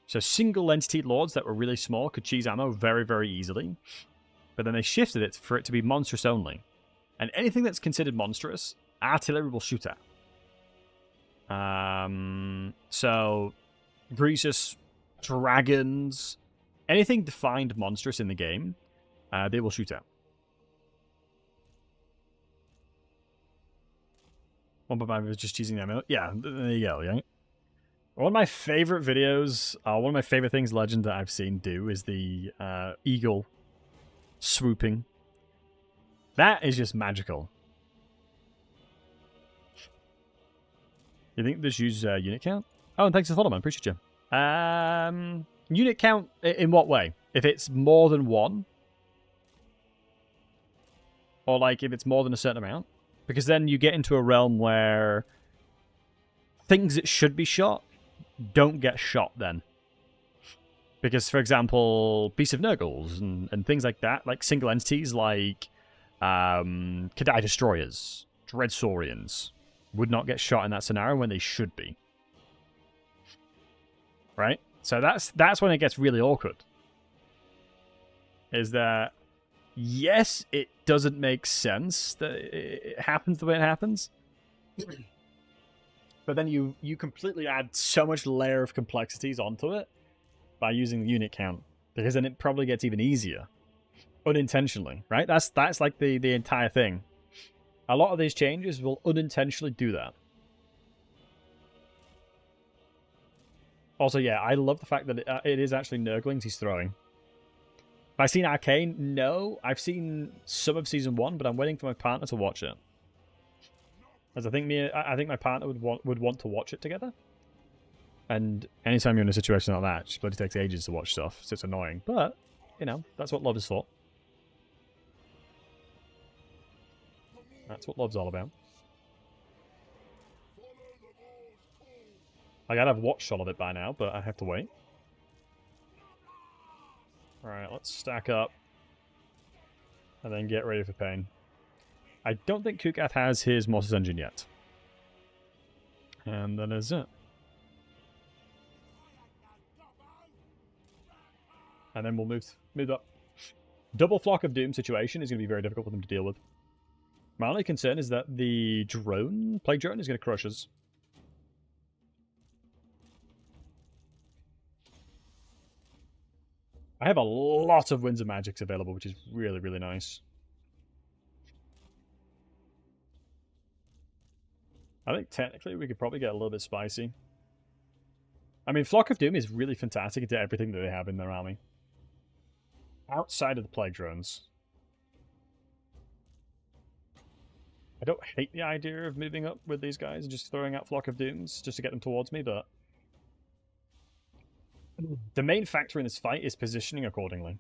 So single entity lords that were really small could cheese ammo very, very easily. But then they shifted it for it to be monstrous only. And anything that's considered monstrous, artillery will shoot at. So, Greasus, dragons, anything defined monstrous in the game, they will shoot at. 1.5 is just cheesing ammo. Yeah, there you go, yeah. One of my favorite videos, one of my favorite things Legend that I've seen do is the eagle swooping. That is just magical. You think this use unit count? Oh, and thanks for the follow, man. Appreciate you. Unit count in what way? If it's more than one? Or like if it's more than a certain amount? Because then you get into a realm where things that should be shot don't get shot then. Because, for example, Beasts of Nurgles and things like that, like single entities like Kadai Destroyers, Dread Saurians, would not get shot in that scenario when they should be. Right? So that's when it gets really awkward. Is that, yes, it doesn't make sense that it happens the way it happens. But then you completely add so much layer of complexities onto it by using the unit count. Because then it probably gets even easier. Unintentionally, right? That's like the entire thing. A lot of these changes will unintentionally do that. Also, yeah, I love the fact that it is actually Nurglings he's throwing. Have I seen Arcane? No. I've seen some of Season 1, but I'm waiting for my partner to watch it. As I think my partner would want to watch it together. And anytime you're in a situation like that, it just bloody takes ages to watch stuff, so it's annoying. But, you know, that's what love is for. That's what love's all about. I gotta have watched all of it by now, but I have to wait. Alright, let's stack up. And then get ready for pain. I don't think Kugath has his Mortis Engine yet. And that is it. And then we'll move up. Double Flock of Doom situation is going to be very difficult for them to deal with. My only concern is that the Plague Drone, is going to crush us. I have a lot of Winds of Magics available, which is really, really nice. I think technically we could probably get a little bit spicy. I mean, Flock of Doom is really fantastic into everything that they have in their army. Outside of the Plague Drones. I don't hate the idea of moving up with these guys and just throwing out Flock of Dooms just to get them towards me, but the main factor in this fight is positioning accordingly.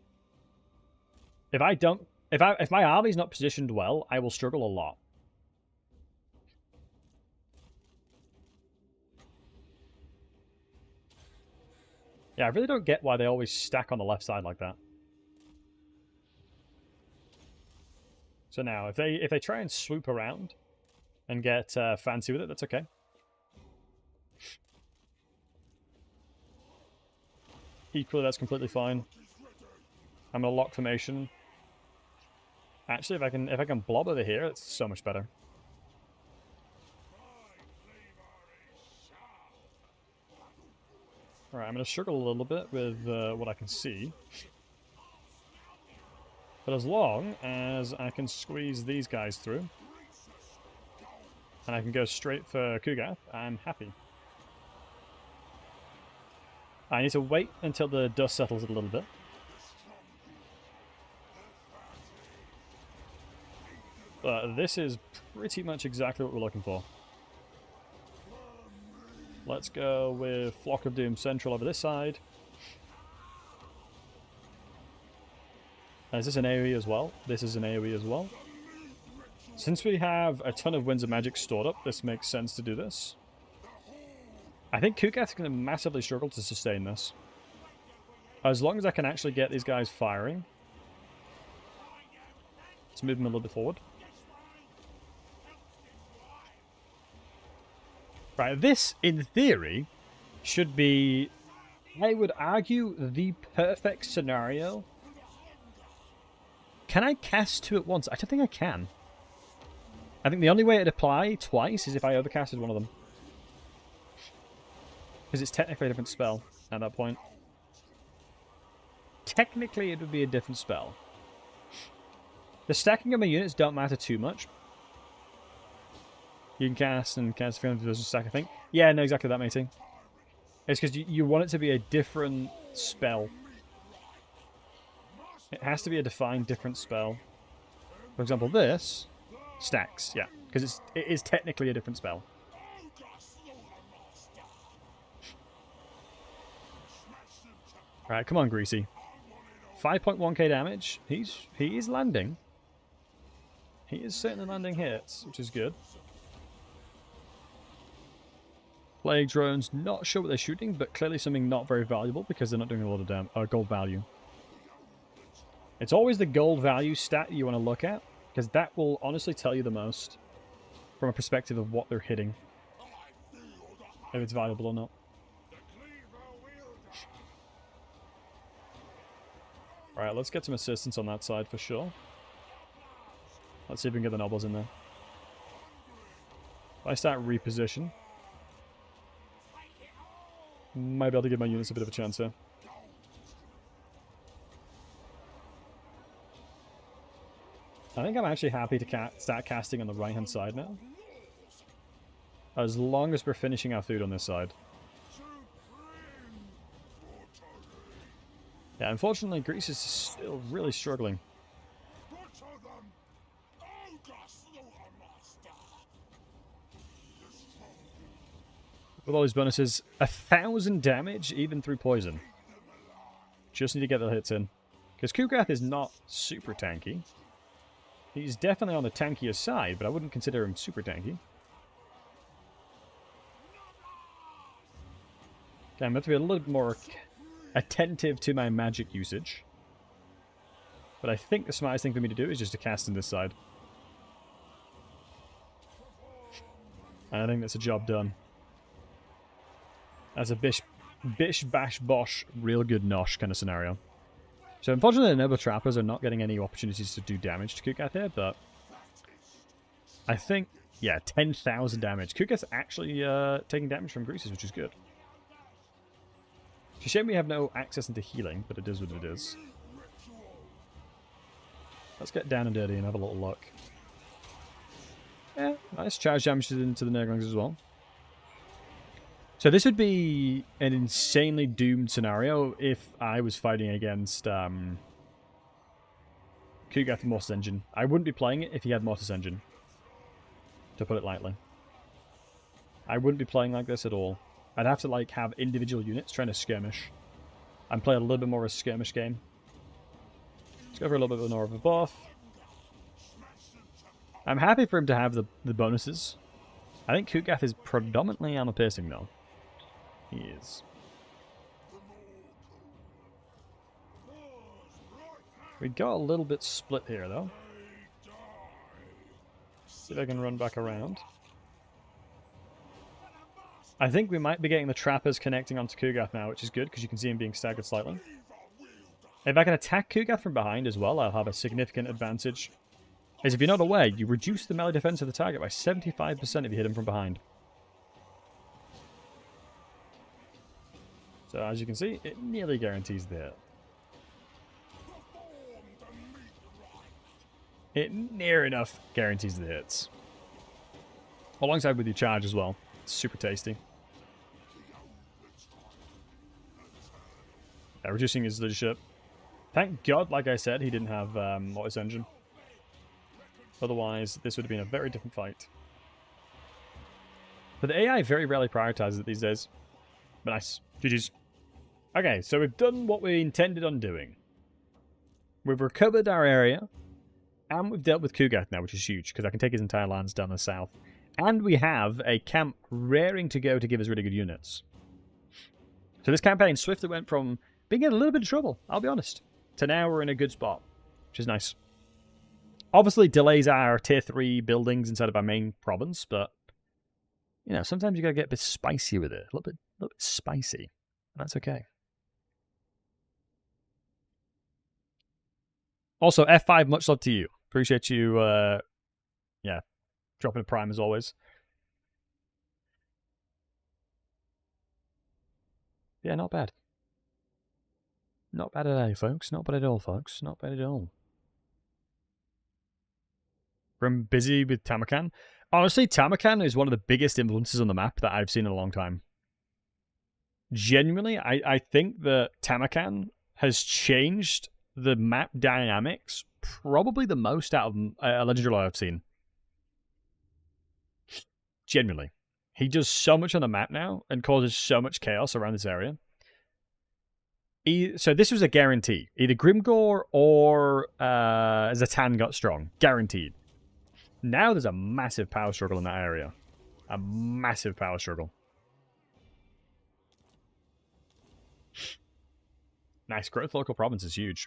If my army's not positioned well, I will struggle a lot. Yeah, I really don't get why they always stack on the left side like that. So now, if they try and swoop around and get fancy with it, that's okay. Equally, that's completely fine. I'm gonna lock formation. Actually, if I can blob over here, it's so much better. Alright, I'm gonna struggle a little bit with what I can see. But as long as I can squeeze these guys through, and I can go straight for Kugath, I'm happy. I need to wait until the dust settles a little bit. But this is pretty much exactly what we're looking for. Let's go with Flock of Doom Central over this side. Is this an AoE as well? This is an AoE as well. Since we have a ton of Winds of Magic stored up, this makes sense to do this. I think Kugath is going to massively struggle to sustain this. As long as I can actually get these guys firing. Let's move them a little bit forward. Right, this, in theory, should be, I would argue, the perfect scenario. Can I cast two at once? I don't think I can. I think the only way it'd apply twice is if I overcasted one of them. Because it's technically a different spell at that point. Technically, it would be a different spell. The stacking of my units don't matter too much. You can cast and cast 300 versus stack, I think. Yeah, no, exactly that, matey. It's because you want it to be a different spell. It has to be a defined different spell. For example, this stacks, yeah, because it is technically a different spell. Alright, come on, Greasy. 5.1k damage. He is landing. He is certainly landing hits, which is good. Plague drones, not sure what they're shooting, but clearly something not very valuable because they're not doing a lot of gold value. It's always the gold value stat you want to look at, because that will honestly tell you the most from a perspective of what they're hitting. If it's valuable or not. Alright, let's get some assistance on that side for sure. Let's see if we can get the nobles in there. If I start reposition, might be able to give my units a bit of a chance here. I think I'm actually happy to start casting on the right-hand side now. As long as we're finishing our food on this side. Yeah, unfortunately, Greece is still really struggling. With all these bonuses, 1,000 damage even through poison. Just need to get the hits in. Because Kugath is not super tanky. He's definitely on the tankier side, but I wouldn't consider him super tanky. Okay, I'm going to be a little bit more attentive to my magic usage. But I think the smartest thing for me to do is just to cast on this side. And I think that's a job done. That's a bish bash bosh real good nosh kind of scenario. So unfortunately the Noble Trappers are not getting any opportunities to do damage to Kugath here, but I think, yeah, 10,000 damage. Kugath's actually taking damage from Greases, which is good. It's a shame we have no access into healing, but it is what it is. Let's get down and dirty and have a little look. Yeah, nice charge damage into the Nurglings as well. So this would be an insanely doomed scenario if I was fighting against Kugath and Mortis Engine. I wouldn't be playing it if he had Mortis Engine, to put it lightly. I wouldn't be playing like this at all. I'd have to like have individual units trying to skirmish and play a little bit more of a skirmish game. Let's go for a little bit more of a buff. I'm happy for him to have the bonuses. I think Kugath is predominantly armor piercing though. He is. We got a little bit split here, though. See if I can run back around. I think we might be getting the trappers connecting onto Kugath now, which is good, because you can see him being staggered slightly. If I can attack Kugath from behind as well, I'll have a significant advantage. As if you're not aware, you reduce the melee defense of the target by 75% if you hit him from behind. So as you can see, it nearly guarantees the hit. It near enough guarantees the hits. Alongside with your charge as well. It's super tasty. Reducing his leadership. Thank God, like I said, he didn't have Mortis Engine. Otherwise, this would have been a very different fight. But the AI very rarely prioritizes it these days. But nice. GG's. Okay, so we've done what we intended on doing. We've recovered our area. And we've dealt with Kugath now, which is huge, because I can take his entire lands down the south. And we have a camp raring to go to give us really good units. So this campaign swiftly went from being in a little bit of trouble, I'll be honest, to now we're in a good spot, which is nice. Obviously delays our tier 3 buildings inside of our main province, but, you know, sometimes you gotta get a bit spicy with it. A little bit spicy. And that's okay. Also, F5, much love to you. Appreciate you, yeah, dropping a prime as always. Yeah, not bad. Not bad at all, folks. Not bad at all, folks. Not bad at all. From busy with Tamarkan. Honestly, Tamarkan is one of the biggest influences on the map that I've seen in a long time. Genuinely, I think that Tamarkan has changed the map dynamics probably the most out of a Legendary Lord I've seen. Genuinely. He does so much on the map now and causes so much chaos around this area. So this was a guarantee. Either Grimgor or Zatan got strong. Guaranteed. Now there's a massive power struggle in that area. A massive power struggle. Nice. Growth local province is huge.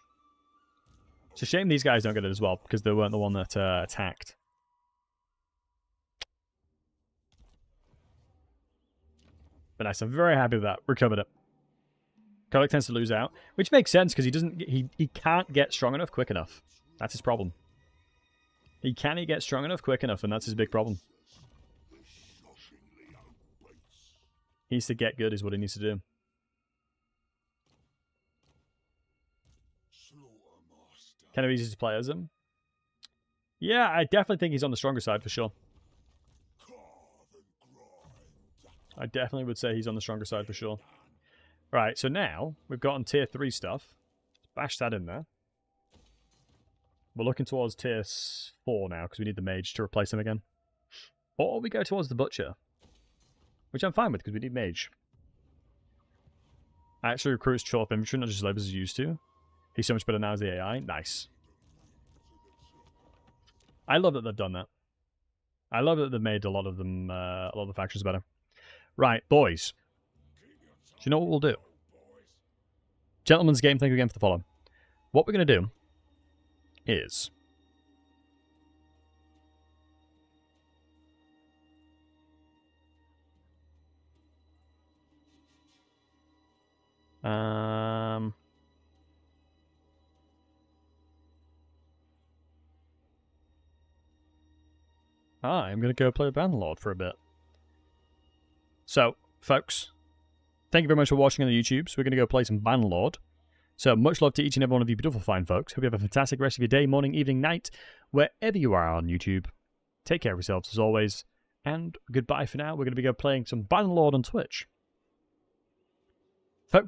It's a shame these guys don't get it as well, because they weren't the one that attacked. But nice, I'm very happy with that. Recovered it. Kodak tends to lose out, which makes sense because he can't get strong enough quick enough. That's his problem. He can't get strong enough quick enough, and that's his big problem. He needs to get good is what he needs to do. Kind of easy to play as him. Yeah, I definitely think he's on the stronger side for sure. I definitely would say he's on the stronger side for sure. Right, so now we've gotten tier 3 stuff. Let's bash that in there. We're looking towards tier 4 now because we need the mage to replace him again. Or we go towards the butcher, which I'm fine with because we need mage. I actually recruit as troll infantry, not just labors as used to. He's so much better now as the AI. Nice. I love that they've done that. I love that they've made a lot of them, a lot of the factions better. Right, boys. Do you know what we'll do? Gentlemen's game, thank you again for the follow. What we're going to do is... I'm going to go play Bannerlord for a bit. So, folks, thank you very much for watching on the YouTubes. We're going to go play some Bannerlord. So, much love to each and every one of you beautiful fine folks. Hope you have a fantastic rest of your day, morning, evening, night, wherever you are on YouTube. Take care of yourselves as always, and goodbye for now. We're going to be playing some Bannerlord on Twitch. Folks,